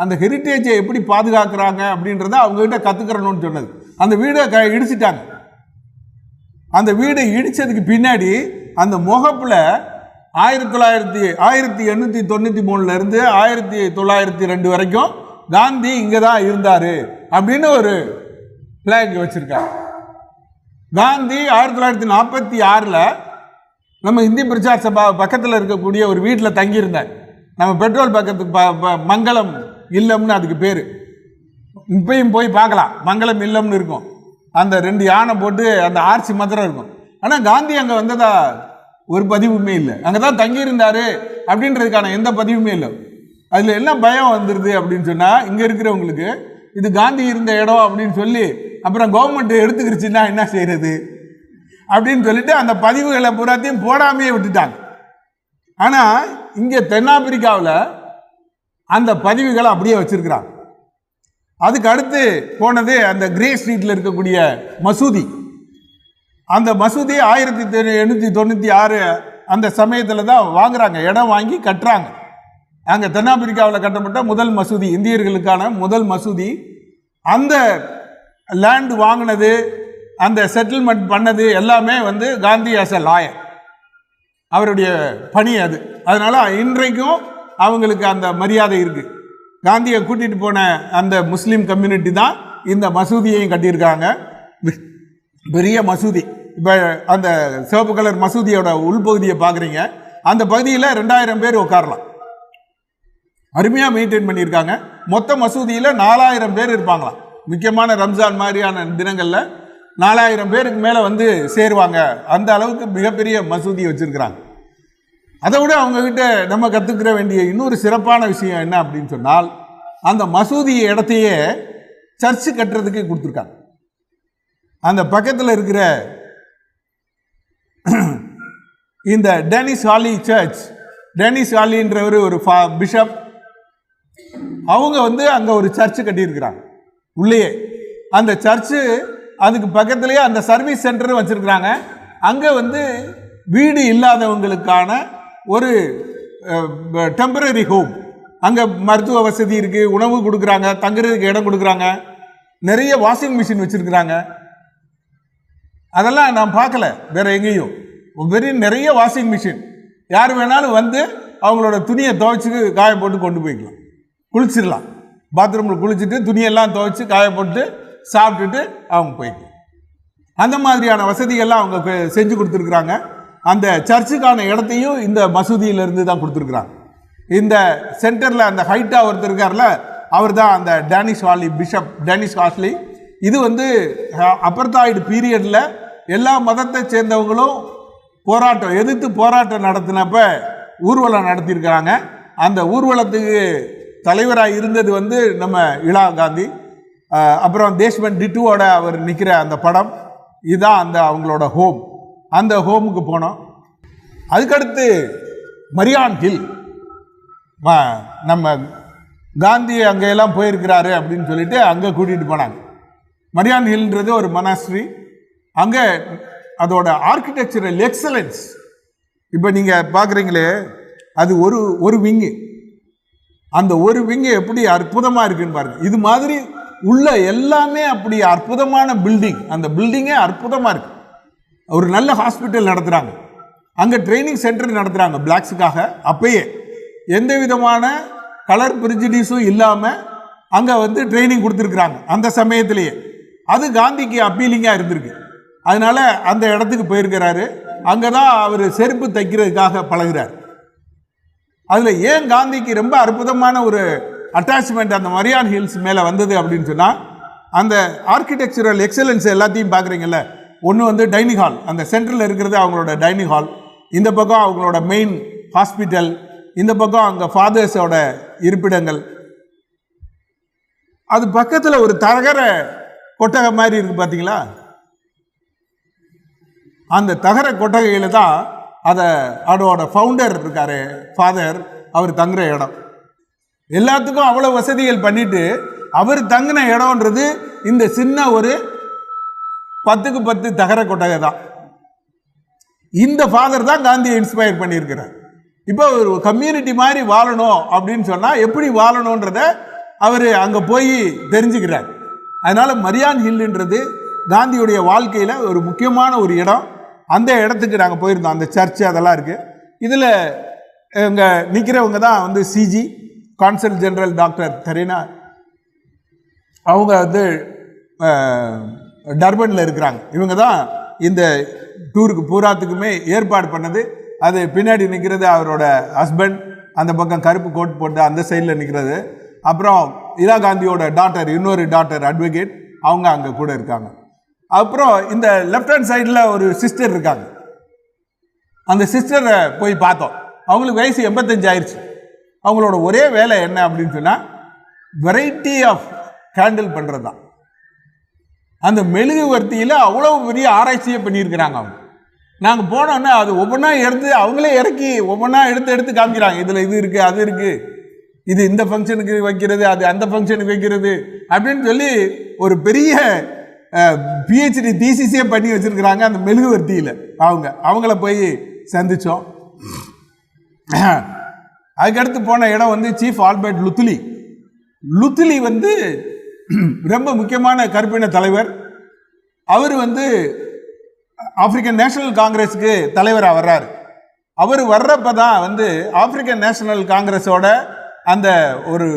அந்த ஹெரிட்டேஜை எப்படி பாதுகாக்கிறாங்க அப்படின்றத அவங்ககிட்ட கற்றுக்கிறணும்னு சொன்னது. அந்த வீடை இடிச்சிட்டாங்க. அந்த வீடை இடித்ததுக்கு பின்னாடி அந்த முகப்பில் 1893 1902 வரைக்கும் காந்தி இங்கே தான் இருந்தார் அப்படின்னு ஒரு பிளாக் வச்சுருக்காங்க. காந்தி 1946 நம்ம இந்திய பிரச்சார சபா பக்கத்தில் இருக்கக்கூடிய ஒரு வீட்டில் தங்கியிருந்தார். நம்ம பெட்ரோல் பக்கத்துக்கு மங்களம் இல்லம்னு அதுக்கு பேர். இப்பயும் போய் பார்க்கலாம், மங்களம் இல்லம்னு இருக்கும். அந்த 2 யானை போட்டு அந்த ஆர்ச்சி மாத்திரம் இருக்கும். ஆனால் காந்தி அங்கே வந்ததா ஒரு பதிவுமே இல்லை. அங்கே தான் தங்கியிருந்தார் அப்படின்றதுக்கான எந்த பதிவுமே இல்லை. அதில் என்ன பயம் வந்துடுது அப்படின்னு சொன்னால், இங்கே இருக்கிறவங்களுக்கு இது காந்தி இருந்த இடம் அப்படின்னு சொல்லி அப்புறம் கவர்மெண்ட் எடுத்துக்கிடுச்சுன்னா என்ன செய்கிறது அப்படின்னு சொல்லிட்டு அந்த பதிவுகளை பூராத்தையும் போடாமையே விட்டுட்டாங்க. ஆனால் இங்கே தென்னாப்பிரிக்காவில் அந்த பதிவுகளை அப்படியே வச்சிருக்கிறாங்க. அதுக்கு அடுத்து போனது அந்த கிரே ஸ்ட்ரீட்டில் இருக்கக்கூடிய மசூதி. அந்த மசூதி 1896 அந்த சமயத்தில் தான் வாங்குறாங்க, இடம் வாங்கி கட்டுறாங்க. அங்கே தென்னாப்பிரிக்காவில் கட்டப்பட்ட முதல் மசூதி, இந்தியர்களுக்கான முதல் மசூதி. அந்த லேண்டு வாங்கினது, அந்த செட்டில்மெண்ட் பண்ணது எல்லாமே வந்து காந்தி ஆஸ் எ லாயர், அவருடைய பணி அது. அதனால் இன்றைக்கும் அவங்களுக்கு அந்த மரியாதை இருக்குது. காந்தியை கூட்டிகிட்டு போன அந்த முஸ்லீம் கம்யூனிட்டி தான் இந்த மசூதியையும் கட்டியிருக்காங்க. பெரிய மசூதி. இப்போ அந்த சிவப்பு கலர் மசூதியோட உள்பகுதியை பார்க்குறீங்க. அந்த பகுதியில் 2000 பேர் உட்காரலாம். அருமையாக மெயின்டைன் பண்ணியிருக்காங்க. மொத்த மசூதியில் 4000 பேர் இருப்பாங்களாம். முக்கியமான ரம்ஜான் மாதிரியான தினங்களில் 4000 பேருக்கு மேலே வந்து சேருவாங்க. அந்த அளவுக்கு மிகப்பெரிய மசூதி வச்சுருக்கிறாங்க. அதை விட அவங்கக்கிட்ட நம்ம கற்றுக்கிற வேண்டிய இன்னொரு சிறப்பான விஷயம் என்ன அப்படின்னு சொன்னால், அந்த மசூதி இடத்தையே சர்ச்சு கட்டுறதுக்கு கொடுத்துருக்காங்க. அந்த பக்கத்தில் இருக்கிற இந்த டேனிஸ் ஹாலி சர்ச், டேனிஸ் ஹாலின்றவர் ஒரு பிஷப், அவங்க வந்து அங்கே ஒரு சர்ச்சு கட்டியிருக்கிறாங்க உள்ளேயே. அந்த சர்ச்சு அதுக்கு பக்கத்துலேயே அந்த சர்வீஸ் சென்டரும் வச்சுருக்குறாங்க. அங்கே வந்து வீடு இல்லாதவங்களுக்கான ஒரு டெம்பரரி ஹோம், அங்கே மருத்துவ வசதி இருக்குது, உணவு கொடுக்குறாங்க, தங்குறதுக்கு இடம் கொடுக்குறாங்க, நிறைய வாஷிங் மிஷின் வச்சுருக்குறாங்க. அதெல்லாம் நான் பார்க்கல வேறு எங்கேயும். நிறைய வாஷிங் மிஷின், யார் வேணாலும் வந்து அவங்களோட துணியை துவைச்சி காய போட்டு கொண்டு போய்க்கலாம், குளிச்சிடலாம். பாத்ரூமில் குளிச்சுட்டு துணியெல்லாம் துவைச்சி காய போட்டு சாப்பிட்டுட்டு அவங்க போய்க்கலாம். அந்த மாதிரியான வசதிகள்லாம் அவங்க செஞ்சு கொடுத்துருக்குறாங்க. அந்த சர்ச்சுக்கான இடத்தையும் இந்த மசூதியிலேருந்து தான் கொடுத்துருக்குறாங்க. இந்த சென்டரில் அந்த ஹைட்டாக ஒருத்தர் இருக்கார்ல, அவர் தான் அந்த டேனிஷ் ஹாலி பிஷப், டேனிஷ் ஹாஸ்லி. இது வந்து அபர்தாய்டு பீரியடில் எல்லா மதத்தை சேர்ந்தவங்களும் போராட்டம் எதிர்த்து போராட்டம் நடத்தினப்ப ஊர்வலம் நடத்தியிருக்கிறாங்க. அந்த ஊர்வலத்துக்கு தலைவராக இருந்தது வந்து நம்ம இலா காந்தி. அப்புறம் தேஷ்மன் டிட்டுவோட அவர் நிற்கிற அந்த படம், இதுதான் அந்த அவங்களோட ஹோம். அந்த ஹோமுக்கு போனோம். அதுக்கடுத்து மரியான் ஹில், நம்ம காந்தி அங்கெல்லாம் போயிருக்கிறாரு அப்படின்னு சொல்லிட்டு அங்கே கூட்டிகிட்டு போனாங்க. மரியான் ஹில்ன்றது ஒரு மனாஸ்ட்ரி. அங்கே அதோட ஆர்கிடெக்சரல் எக்ஸலன்ஸ், இப்போ நீங்கள் பார்க்குறீங்களே, அது ஒரு விங்கு. அந்த ஒரு விங்கு எப்படி அற்புதமாக இருக்குன்னு பாருங்கள். இது மாதிரி உள்ள எல்லாமே அப்படி அற்புதமான பில்டிங். அந்த பில்டிங்கே அற்புதமாக இருக்குது. ஒரு நல்ல ஹாஸ்பிட்டல் நடத்துகிறாங்க, அங்கே ட்ரைனிங் சென்டர் நடத்துகிறாங்க பிளாக்ஸுக்காக. அப்பயே எந்த விதமான கலர் ப்ரிஜிடிஸும் இல்லாமல் அங்கே வந்து ட்ரைனிங் கொடுத்துருக்குறாங்க அந்த சமயத்திலேயே. அது காந்திக்கு அப்பீலிங்காக இருந்திருக்கு. அதனால் அந்த இடத்துக்கு போயிருக்கிறாரு. அங்கே தான் அவர் செருப்பு தைக்கிறதுக்காக பழகிறார். அதில் ஏன் காந்திக்கு ரொம்ப அற்புதமான ஒரு அட்டாச்மெண்ட் அந்த மரியான் ஹில்ஸ் மேலே வந்தது அப்படின்னு சொன்னால், அந்த ஆர்கிடெக்சரல் எக்ஸலன்ஸ் எல்லாத்தையும் பார்க்குறீங்கல்ல. ஒன்று வந்து டைனிங் ஹால், அந்த சென்டரில் இருக்கிறது அவங்களோட டைனிங் ஹால். இந்த பக்கம் அவங்களோட மெயின் ஹாஸ்பிட்டல், இந்த பக்கம் அங்கே ஃபாதர்ஸோட இருப்பிடங்கள். அது பக்கத்தில் ஒரு தரகரை கொட்டகை மாதிரி இருக்கு பார்த்தீங்களா, அந்த தகர கொட்டகையில் தான் அதோட ஃபவுண்டர் இருக்காரு ஃபாதர், அவர் தங்குற இடம். எல்லாத்துக்கும் அவ்வளோ வசதிகள் பண்ணிட்டு அவர் தங்கின இடம்ன்றது இந்த சின்ன ஒரு 10க்கு 10 தகர கொட்டகை தான். இந்த ஃபாதர் தான் காந்தியை இன்ஸ்பயர் பண்ணியிருக்கிறார். இப்போ ஒரு கம்யூனிட்டி மாதிரி வாழணும் அப்படின்னு சொன்னால் எப்படி வாழணுன்றத அவர் அங்கே போய் தெரிஞ்சுக்கிறார். அதனால மரியான் ஹில்லுன்றது காந்தியுடைய வாழ்க்கையில் ஒரு முக்கியமான ஒரு இடம். அந்த இடத்துக்கு நாங்கள் போயிருந்தோம். அந்த சர்ச்சு அதெல்லாம் இருக்குது. இதில் இங்கே நிற்கிறவங்க தான் வந்து சிஜி கான்சல் ஜெனரல் டாக்டர் தரீனா. அவங்க வந்து டர்பனில் இருக்கிறாங்க. இவங்க தான் இந்த டூருக்கு பூராத்துக்குமே ஏற்பாடு பண்ணது. அது பின்னாடி நிற்கிறது அவரோட ஹஸ்பண்ட், அந்த பக்கம் கருப்பு கோட் போட்டு அந்த சைடில் நிற்கிறது. அப்புறம் இந்திரா காந்தியோட டாக்டர், இன்னொரு டாக்டர் அட்வொகேட், அவங்க அங்கே கூட இருக்காங்க. அப்புறம் இந்த லெஃப்ட் ஹேண்ட் சைடில் ஒரு சிஸ்டர் இருக்காங்க. அந்த சிஸ்டரை போய் பார்த்தோம். அவங்களுக்கு வயசு 85 ஆயிடுச்சு. அவங்களோட ஒரே வேலை என்ன அப்படின்னு சொன்னால் வெரைட்டி ஆஃப் கேண்டில் பண்ணுறது தான். அந்த மெழுகுவர்த்தியில் அவ்வளோ பெரிய ஆராய்ச்சியை பண்ணியிருக்கிறாங்க அவங்க. நாங்கள் போனோன்னா அது ஒவ்வொன்றா எடுத்து அவங்களே இறக்கி ஒவ்வொன்றா எடுத்து காமிக்கிறாங்க. இதில் இது இருக்குது, அது இருக்குது, இது இந்த ஃபங்க்ஷனுக்கு வைக்கிறது, அது அந்த ஃபங்க்ஷனுக்கு வைக்கிறது அப்படின்னு சொல்லி ஒரு பெரிய பிஹெச்டி தீசிஸே பண்ணி வச்சுருக்கிறாங்க அந்த மெழுகுவர்த்தியில். அவங்கள போய் சந்தித்தோம். அதுக்கடுத்து போன இடம் வந்து சீஃப் ஆல்பர்ட் லுத்லி. லுத்லி வந்து ரொம்ப முக்கியமான கருப்பின தலைவர். அவர் வந்து ஆப்பிரிக்கன் நேஷனல் காங்கிரஸுக்கு தலைவராக வர்றாரு. அவர் வர்றப்ப தான் வந்து ஆப்பிரிக்கன் நேஷனல் காங்கிரஸோட அந்த ஒரு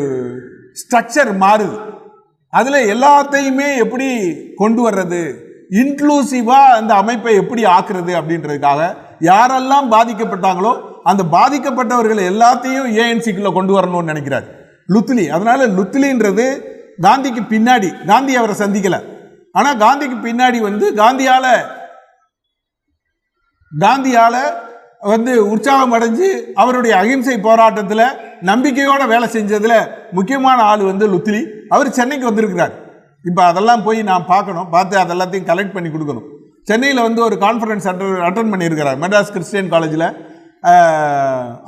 ஸ்ட்ரக்சர் மாறுது. அதில் எல்லாத்தையுமே எப்படி கொண்டு வர்றது, இன்க்ளூசிவாக அந்த அமைப்பை எப்படி ஆக்குறது அப்படின்றதுக்காக யாரெல்லாம் பாதிக்கப்பட்டாங்களோ அந்த பாதிக்கப்பட்டவர்கள் எல்லாத்தையும் ஏஎன்சிக்குள்ளே கொண்டு வரணும்னு நினைக்கிறார் லுத்லி. அதனால லுத்லின்றது காந்திக்கு பின்னாடி, காந்தி அவரை சந்திக்கலை, ஆனால் காந்திக்கு பின்னாடி வந்து காந்தியால் வந்து உற்சாகம் அடைஞ்சு அவருடைய அகிம்சை போராட்டத்தில் நம்பிக்கையோட வேலை செஞ்சதில் முக்கியமான ஆள் வந்து லுத்லி. அவர் சென்னைக்கு வந்திருக்கிறார். இப்போ அதெல்லாம் போய் நான் பார்க்கணும், பார்த்து அதெல்லாத்தையும் கலெக்ட் பண்ணி கொடுக்கணும். சென்னையில் வந்து ஒரு கான்ஃபரன்ஸ் அட்டன் பண்ணியிருக்கிறார் மெட்ராஸ் கிறிஸ்டியன் காலேஜில்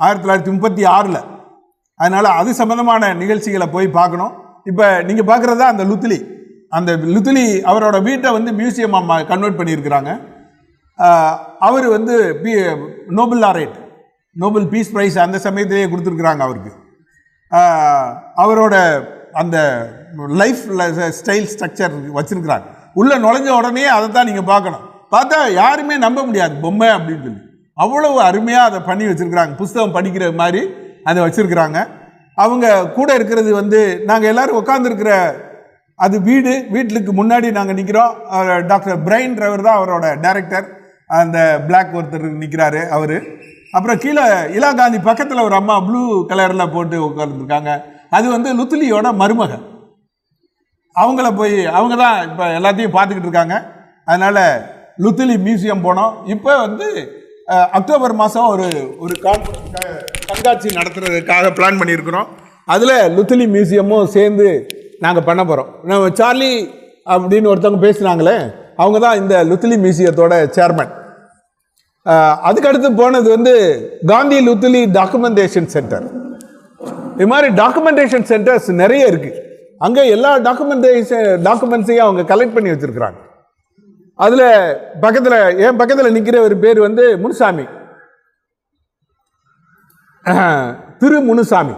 1936. அதனால் அது சம்மந்தமான நிகழ்ச்சிகளை போய் பார்க்கணும். இப்போ நீங்கள் பார்க்குறது தான் அந்த லுத்லி. அந்த லுத்லி அவரோட வீட்டை வந்து மியூசியமாக கன்வெர்ட் பண்ணியிருக்கிறாங்க. அவர் வந்து Nobel laureate, Nobel peace prize அந்த சமயத்திலேயே கொடுத்துருக்குறாங்க அவருக்கு. அவரோட அந்த லைஃப் ஸ்டைல் ஸ்ட்ரக்சர் வச்சுருக்கிறாங்க. உள்ளே நுழைஞ்ச உடனே அதை தான் நீங்கள் பார்க்கணும். பார்த்தா யாருமே நம்ப முடியாது பொம்மை அப்படின்னு சொல்லி அவ்வளவு அருமையாக அதை பண்ணி வச்சுருக்குறாங்க. புஸ்தகம் படிக்கிற மாதிரி அதை வச்சுருக்குறாங்க. அவங்க கூட இருக்கிறது வந்து நாங்கள் எல்லோரும் உட்காந்துருக்கிற அது வீட்டுக்கு முன்னாடி நாங்கள் நிற்கிறோம். டாக்டர் பிரைன் டிரைவர் தான் அவரோட டைரக்டர். அந்த பிளாக் ஒருத்தர் நிற்கிறாரு அவர். அப்புறம் கீழே இலா காந்தி பக்கத்தில் ஒரு அம்மா ப்ளூ கலரில் போட்டு உட்காந்துருக்காங்க. அது வந்து லுத்லியோட மருமகன். அவங்க தான் இப்போ எல்லாத்தையும் பார்த்துக்கிட்டு இருக்காங்க. அதனால் லுத்லி மியூசியம் போனோம். இப்போ வந்து அக்டோபர் மாதம் ஒரு கண்காட்சி நடத்துறதுக்காக பிளான் பண்ணியிருக்கிறோம். அதில் லுத்லி மியூசியமும் சேர்ந்து நாங்கள் பண்ண போகிறோம். நம்ம சார்லி அப்படின்னு ஒருத்தவங்க பேசுனாங்களே, அவங்க தான் இந்த லுத்லி மியூசியத்தோட சேர்மன். அதுக்கடுத்து போனது வந்து காந்தி லுத்லி டாக்குமெண்டேஷன் சென்டர். இது மாதிரி டாக்குமெண்டேஷன் சென்டர்ஸ் நிறைய இருக்குது. அங்கே எல்லா டாக்குமெண்ட்ஸையும் அவங்க கலெக்ட் பண்ணி வச்சுருக்குறாங்க. அதில் என் பக்கத்தில் நிற்கிற ஒரு பேர் வந்து முனுசாமி, திரு முனுசாமி.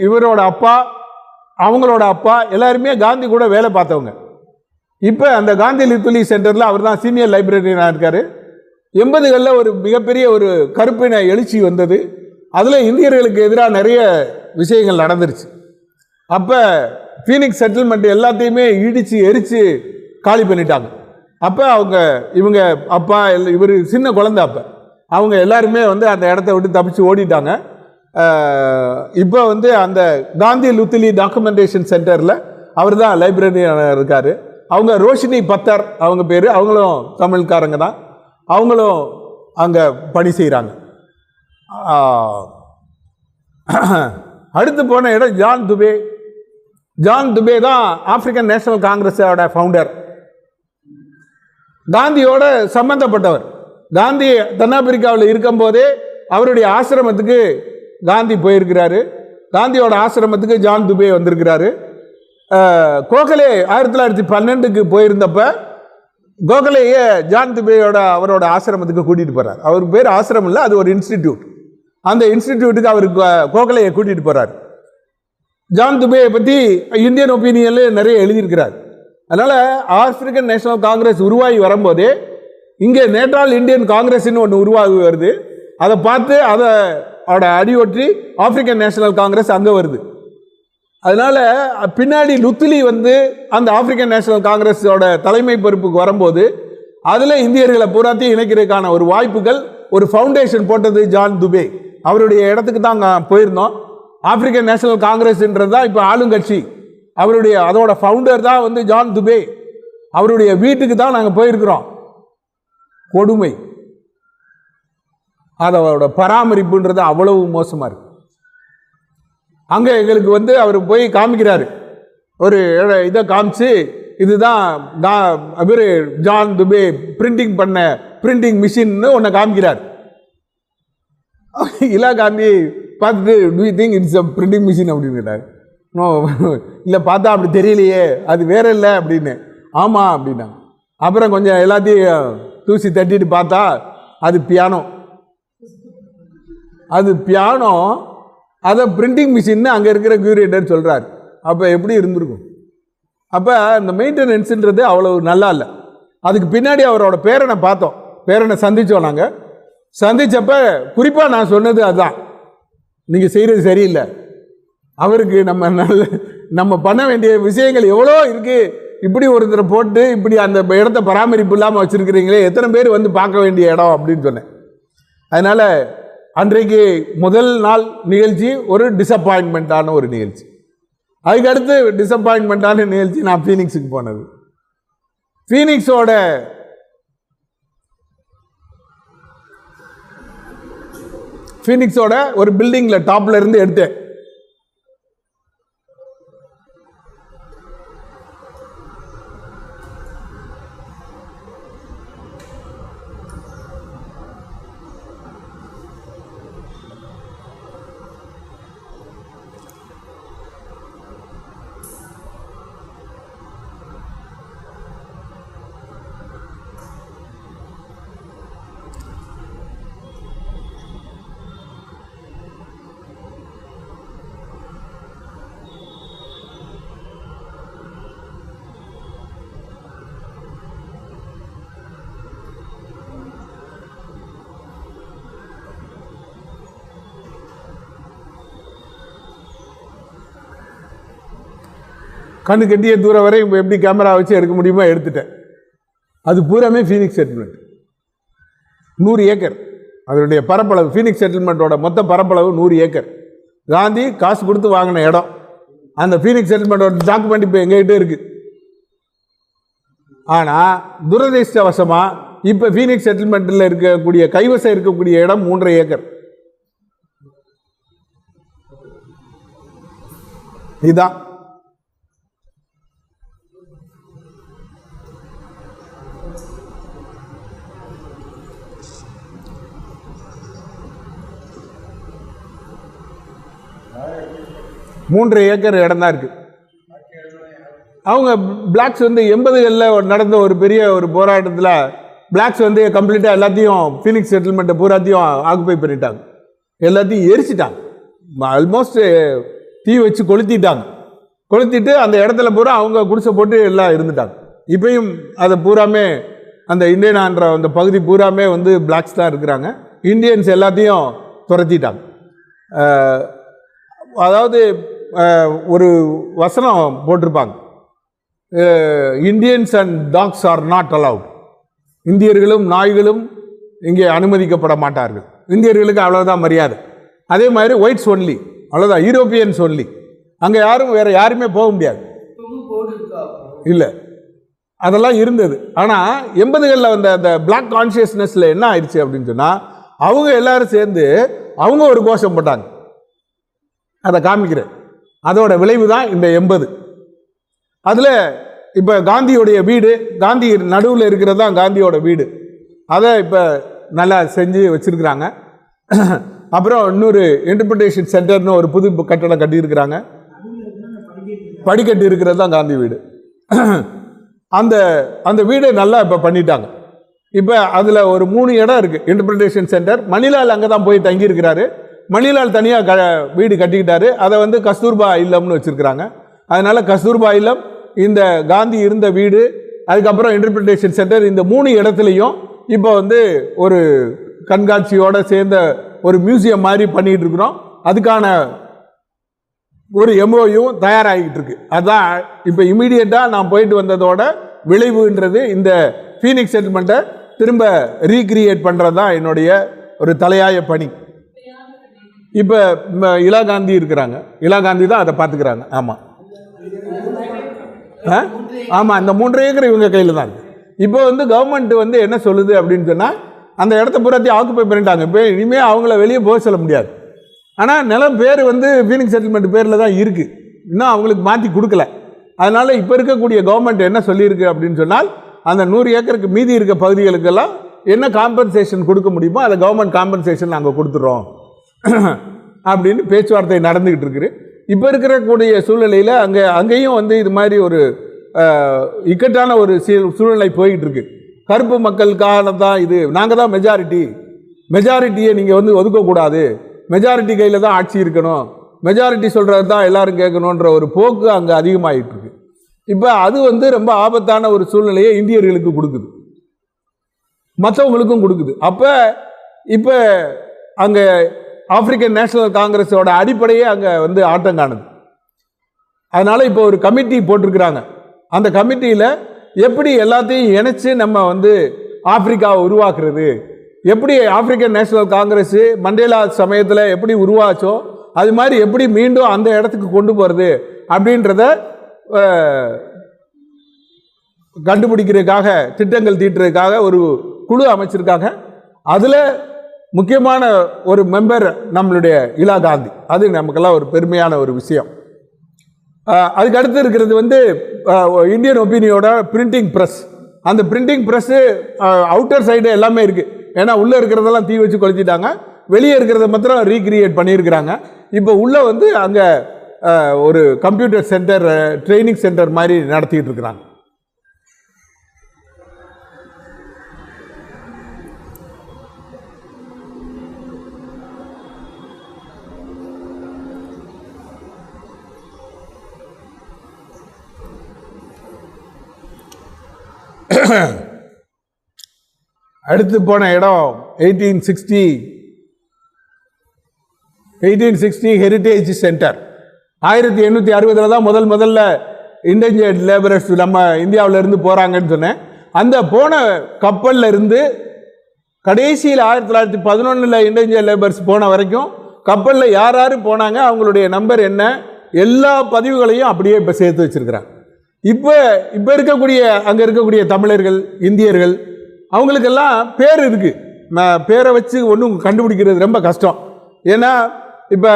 இவரோட அப்பா, அவங்களோட அப்பா எல்லாருமே காந்தி கூட வேலை பார்த்தவங்க. இப்போ அந்த காந்தி லுத்லி சென்டரில் அவர் தான் சீனியர் லைப்ரரியனாக இருக்கார். 80களில் ஒரு மிகப்பெரிய ஒரு கருப்பின எழுச்சி வந்தது. அதில் இந்தியர்களுக்கு எதிராக நிறைய விஷயங்கள் நடந்துருச்சு. அப்போ ஃபீனிக்ஸ் செட்டில்மெண்ட் எல்லாத்தையுமே இடித்து எரித்து காலி பண்ணிட்டாங்க. அப்போ இவங்க அப்பா இவர் சின்ன குழந்தை, அப்போ அவங்க எல்லாருமே வந்து அந்த இடத்த விட்டு தப்பிச்சு ஓடிட்டாங்க. இப்போ வந்து அந்த காந்தி லுத்லி டாக்குமெண்டேஷன் சென்டரில் அவர் தான் லைப்ரரியனாக இருக்கார். அவங்க ரோஷினி பத்தர் அவங்க பேர், அவங்களும் தமிழ்காரங்க தான். அவங்களும் அங்கே பணி செய்கிறாங்க. அடுத்து போன இடம் ஜான் துபே. ஜான் துபே தான் ஆப்பிரிக்கன் நேஷனல் காங்கிரஸோட ஃபவுண்டர். காந்தியோட சம்பந்தப்பட்டவர். காந்தி தென்னாப்பிரிக்காவில் இருக்கும்போதே அவருடைய ஆசிரமத்துக்கு காந்தி போயிருக்கிறாரு. காந்தியோட ஆசிரமத்துக்கு ஜான் துபே வந்திருக்கிறாரு. கோகலே 1912க்கு போயிருந்தப்ப கோகலேயே ஜான் துபேயோட அவரோட ஆசிரமத்துக்கு கூட்டிகிட்டு போகிறார். அவருக்கு பேர் ஆசிரமம் இல்லை, அது ஒரு இன்ஸ்டிடியூட். அந்த இன்ஸ்டிடியூட்டுக்கு அவருக்கு கோகலேயை கூட்டிகிட்டு போகிறார். ஜான் துபேயை பற்றி இந்தியன் ஒப்பீனியனில் நிறைய எழுதியிருக்கிறார். அதனால் ஆப்பிரிக்கன் நேஷனல் காங்கிரஸ் உருவாகி வரும்போதே இங்கே நேட்டால் இந்தியன் காங்கிரஸ்ன்னு ஒன்று உருவாகி வருது. அதை பார்த்து அதோட அடியொற்றி ஆப்பிரிக்கன் நேஷனல் காங்கிரஸ் அங்கே வருது. அதனால் பின்னாடி லுத்லி அந்த ஆப்பிரிக்கன் நேஷனல் காங்கிரஸோட தலைமை பொறுப்புக்கு வரும்போது அதில் இந்தியர்களை பூராத்தையும் இணைக்கிறதுக்கான ஒரு வாய்ப்புகள், ஒரு ஃபவுண்டேஷன் போட்டது ஜான் துபே. அவருடைய இடத்துக்கு தான் அங்கே போயிருந்தோம். ஆப்பிரிக்கன் நேஷனல் காங்கிரஸ்ன்றது தான் இப்போ ஆளுங்கட்சி. அதோட ஃபவுண்டர் தான் ஜான் துபே. அவருடைய வீட்டுக்கு தான் நாங்கள் போயிருக்கிறோம். கொடுமை, அதோட பராமரிப்புன்றது அவ்வளவு மோசமாக இருக்கு. அங்கே எங்களுக்கு அவர் போய் காமிக்கிறாரு, ஒரு இதை காமிச்சு, இதுதான் அவர் ஜான் துபே பிரிண்டிங் பண்ண பிரிண்டிங் மிஷின்னு ஒன்றை காமிக்கிறார். இலா காந்தி பார்த்துட்டு, do you think it's a printing machine அப்படின்னு கேட்டார். நோ, இல்லை பார்த்தா அப்படி தெரியலையே, அது வேற இல்லை அப்படின்னு. ஆமாம் அப்படின்னா. அப்புறம் கொஞ்சம் எல்லாத்தையும் தூசி தட்டிட்டு பார்த்தா அது பியானோ. அதை பிரிண்டிங் மிஷின்னு அங்கே இருக்கிற கியூரேட்டர் சொல்கிறார். அப்போ எப்படி இருந்திருக்கும்? அப்போ இந்த மெயின்டெனன்ஸுன்றது அவ்வளவு நல்லா இல்லை. அதுக்கு பின்னாடி அவரோட பேரனை பார்த்தோம், பேரனை சந்தித்தோம். நாங்கள் சந்தித்தப்ப குறிப்பாக நான் சொன்னது அதுதான், நீங்கள் செய்கிறது சரியில்லை. அவருக்கு நம்ம பண்ண வேண்டிய விஷயங்கள் எவ்வளோ இருக்குது. இப்படி ஒருத்தரை போட்டு இப்படி அந்த இடத்த பராமரிப்பு இல்லாமல் வச்சுருக்கிறீங்களே, எத்தனை பேர் பார்க்க வேண்டிய இடம் அப்படின்னு சொன்னேன். அதனால் அன்றைக்கு முதல் நாள் நிகழ்ச்சி ஒரு டிசப்பாயின்மெண்ட்டான ஒரு நிகழ்ச்சி. அதுக்கடுத்து டிசப்பாயின்மெண்ட்டான நிகழ்ச்சி நான் ஃபீனிக்ஸுக்கு போனது. ஃபீனிக்ஸோட ஒரு பில்டிங்கில் டாப்ல இருந்து எடுத்தேன். கண்ணு கட்டிய தூரம் வரை எப்படி கேமரா வச்சு எடுக்க முடியுமோ எடுத்துட்டேன். அது பூராமே ஃபீனிக்ஸ் செட்டில்மெண்ட், 100 ஏக்கர். அதனுடைய பரப்பளவு, ஃபீனிக்ஸ் செட்டில்மெண்ட்டோட மொத்த பரப்பளவு 100 ஏக்கர். காந்தி காசு கொடுத்து வாங்கின இடம். அந்த ஃபீனிக்ஸ் செட்டில்மெண்ட்டோட டாக்குமெண்ட் இப்போ எங்ககிட்ட இருக்குது. ஆனால் துரதிர்ஷ்டவசமாக இப்போ ஃபீனிக்ஸ் செட்டில்மெண்ட்டில் இருக்கக்கூடிய கைவசம் இருக்கக்கூடிய இடம் 3.5 ஏக்கர். இதுதான் மூன்று ஏக்கர் இடம் தான் இருக்குது. அவங்க பிளாக்ஸ் 80களில் நடந்த ஒரு பெரிய ஒரு போராட்டத்தில் பிளாக்ஸ் கம்ப்ளீட்டாக எல்லாத்தையும் ஃபீனிக்ஸ் செட்டில்மெண்ட்டை பூராத்தையும் ஆக்குப்பை பண்ணிட்டாங்க. எல்லாத்தையும் எரிச்சிட்டாங்க. ஆல்மோஸ்ட் தீ வச்சு கொளுத்திட்டு அந்த இடத்துல பூரா அவங்க குடிசை போட்டு எல்லாம் இருந்துட்டாங்க. இப்பயும் அதை பூராமே அந்த இந்தியனான்ற அந்த பகுதி பூராமே பிளாக்ஸ் தான் இருக்கிறாங்க. இந்தியன்ஸ் எல்லாத்தையும் துரத்திட்டாங்க. அதாவது ஒரு வசனம் போட்டிருப்பாங்க, Indians and dogs are not allowed. இந்தியர்களும் நாய்களும் இங்கே அனுமதிக்கப்பட மாட்டார்கள். இந்தியர்களுக்கு அவ்வளோதான் மரியாதை. அதே மாதிரி ஒயிட்ஸ் ஒன்லி, அவ்வளோதான், யூரோப்பியன்ஸ் ஒன்லி. அங்கே வேறு யாருமே போக முடியாது. இல்லை, அதெல்லாம் இருந்தது. ஆனால் 80களில் அந்த பிளாக் கான்சியஸ்னஸில் என்ன ஆயிடுச்சு அப்படின்னு சொன்னால், அவங்க எல்லாரும் சேர்ந்து அவங்க ஒரு கோஷம் போட்டாங்க. அதை காமிக்கிறேன். அதோட விளைவு தான் இந்த 80. அதில் இப்போ காந்தியோடைய வீடு, காந்தி நடுவில் இருக்கிறது தான் காந்தியோட வீடு, அதை இப்போ நல்லா செஞ்சு வச்சுருக்குறாங்க. அப்புறம் இன்னொரு இன்டர்பிரிட்டேஷன் சென்டர்னு ஒரு புது கட்டடம் கட்டியிருக்கிறாங்க. படிக்கட்டு இருக்கிறது தான் காந்தி வீடு. அந்த அந்த வீடு நல்லா இப்போ பண்ணிட்டாங்க. இப்போ அதில் ஒரு 3 இடம் இருக்குது இன்டர்பிரிட்டேஷன் சென்டர். மணிலால் அங்கே தான் போய் தங்கியிருக்கிறாரு. மணிலால் தனியாக வீடு கட்டிக்கிட்டாரு. அதை வந்து கஸ்தூர்பா இல்லம்னு வச்சுருக்கிறாங்க. அதனால் கஸ்தூர்பா இல்லம், இந்த காந்தி இருந்த வீடு, அதுக்கப்புறம் இன்டர்பிரிட்டேஷன் சென்டர், இந்த 3 இடத்துலையும் இப்போ வந்து ஒரு கண்காட்சியோடு சேர்ந்த ஒரு மியூசியம் மாதிரி பண்ணிகிட்டு இருக்கிறோம். அதுக்கான ஒரு எம்ஓயும் தயாராகிட்டு இருக்கு. அதுதான் இப்போ இமீடியட்டாக நான் போயிட்டு வந்ததோட விளைவுன்றது. இந்த ஃபீனிக்ஸ் செட்டில்மெண்ட்டை திரும்ப ரீக்ரியேட் பண்ணுறது தான் என்னுடைய ஒரு தலையாய பணி. இப்போ இலா காந்தி இருக்கிறாங்க, இலா காந்தி தான் அதை பார்த்துக்கிறாங்க. ஆமாம் ஆமாம், இந்த 3 ஏக்கர் இவங்க கையில் தான் இருக்குது. இப்போ வந்து கவர்மெண்ட் வந்து என்ன சொல்லுது அப்படின்னு சொன்னால், அந்த இடத்த பூராத்தையும் ஆக்குப்பை பண்ணிட்டாங்க. இப்போ இனிமேல் அவங்கள வெளியே போக சொல்ல முடியாது. ஆனால் நிலம் பேர் வந்து ஃபீனிக்ஸ் செட்டில்மெண்ட் பேரில் தான் இருக்குது, இன்னும் அவங்களுக்கு மாற்றி கொடுக்கல. அதனால் இப்போ இருக்கக்கூடிய கவர்மெண்ட் என்ன சொல்லியிருக்கு அப்படின்னு சொன்னால், அந்த 100 ஏக்கருக்கு மீதி இருக்க பகுதிகளுக்கெல்லாம் என்ன காம்பன்சேஷன் கொடுக்க முடியுமோ அதை கவர்மெண்ட் காம்பன்சேஷன் நாங்கள் கொடுத்துட்றோம் அப்படின்னு பேச்சுவார்த்தை நடந்துக்கிட்டு இருக்குது. இப்போ இருக்கக்கூடிய சூழ்நிலையில் அங்கேயும் வந்து இது மாதிரி ஒரு இக்கட்டான ஒரு சூழ்நிலை போய்கிட்டு இருக்கு. கருப்பு மக்களுக்காக தான் இது, நாங்கள் தான் மெஜாரிட்டியை நீங்கள் வந்து ஒதுக்கக்கூடாது, மெஜாரிட்டி கையில் தான் ஆட்சி இருக்கணும், மெஜாரிட்டி சொல்கிறது தான் எல்லாரும் கேட்கணுன்ற ஒரு போக்கு அங்கே அதிகமாகிட்டு இருக்கு. இப்போ அது வந்து ரொம்ப ஆபத்தான ஒரு சூழ்நிலையை இந்தியர்களுக்கு கொடுக்குது, மற்றவங்களுக்கும் கொடுக்குது. அப்போ இப்போ அங்கே ஆப்பிரிக்கன் நேஷனல் காங்கிரஸோட அடிப்படையே அங்கே வந்து ஆட்டம் காணுது. அதனால் இப்போ ஒரு கமிட்டி போட்டிருக்கிறாங்க. அந்த கமிட்டியில் எப்படி எல்லாத்தையும் இணைச்சு நம்ம வந்து ஆப்பிரிக்காவை உருவாக்குறது, எப்படி ஆப்பிரிக்கன் நேஷனல் காங்கிரஸ் மண்டேலா சமயத்தில் எப்படி உருவாச்சோ அது மாதிரி எப்படி மீண்டும் அந்த இடத்துக்கு கொண்டு போகிறது அப்படின்றத கண்டுபிடிக்கிறதுக்காக, திட்டங்கள் தீட்டுறதுக்காக ஒரு குழு அமைச்சிருக்காங்க. அதில் முக்கியமான ஒரு மெம்பர் நம்மளுடைய இலா காந்தி. அது நமக்கெல்லாம் ஒரு பெருமையான ஒரு விஷயம். அதுக்கு அடுத்து இருக்கிறது வந்து இந்தியன் ஒப்பீனியோட பிரிண்டிங் ப்ரெஸ். அந்த பிரிண்டிங் ப்ரெஸ்ஸு அவுட்டர் சைடு எல்லாமே இருக்குது. ஏன்னா உள்ளே இருக்கிறதெல்லாம் தீ வச்சு கொளுத்திட்டாங்க, வெளியே இருக்கிறத மாத்திரம் ரீக்ரியேட் பண்ணியிருக்கிறாங்க. இப்போ உள்ளே வந்து அங்கே ஒரு கம்ப்யூட்டர் சென்டர், ட்ரைனிங் சென்டர் மாதிரி நடத்திட்டு இருக்கிறாங்க. அடுத்து போன இடம் 1860 ஹெரிட்டேஜ் சென்டர். 1860 தான் முதல்ல இண்டேஞ்சர்ட் லேபரர்ஸ் நம்ம இந்தியாவில் இருந்து போகிறாங்கன்னு சொன்னேன். அந்த போன கப்பலில் இருந்து கடைசியில் 1911 இண்டேஞ்சர்ட் லேபர்ஸ் போன வரைக்கும் கப்பலில் யார் யார் போனாங்க, அவங்களுடைய நம்பர் என்ன, எல்லா பதிவுகளையும் அப்படியே இப்போ சேர்த்து வச்சுருக்கிறாங்க. இப்போ இருக்கக்கூடிய அங்கே இருக்கக்கூடிய தமிழர்கள், இந்தியர்கள், அவங்களுக்கெல்லாம் பேர் இருக்குது. பேரை வச்சு ஒன்றும் கண்டுபிடிக்கிறது ரொம்ப கஷ்டம். ஏன்னா இப்போ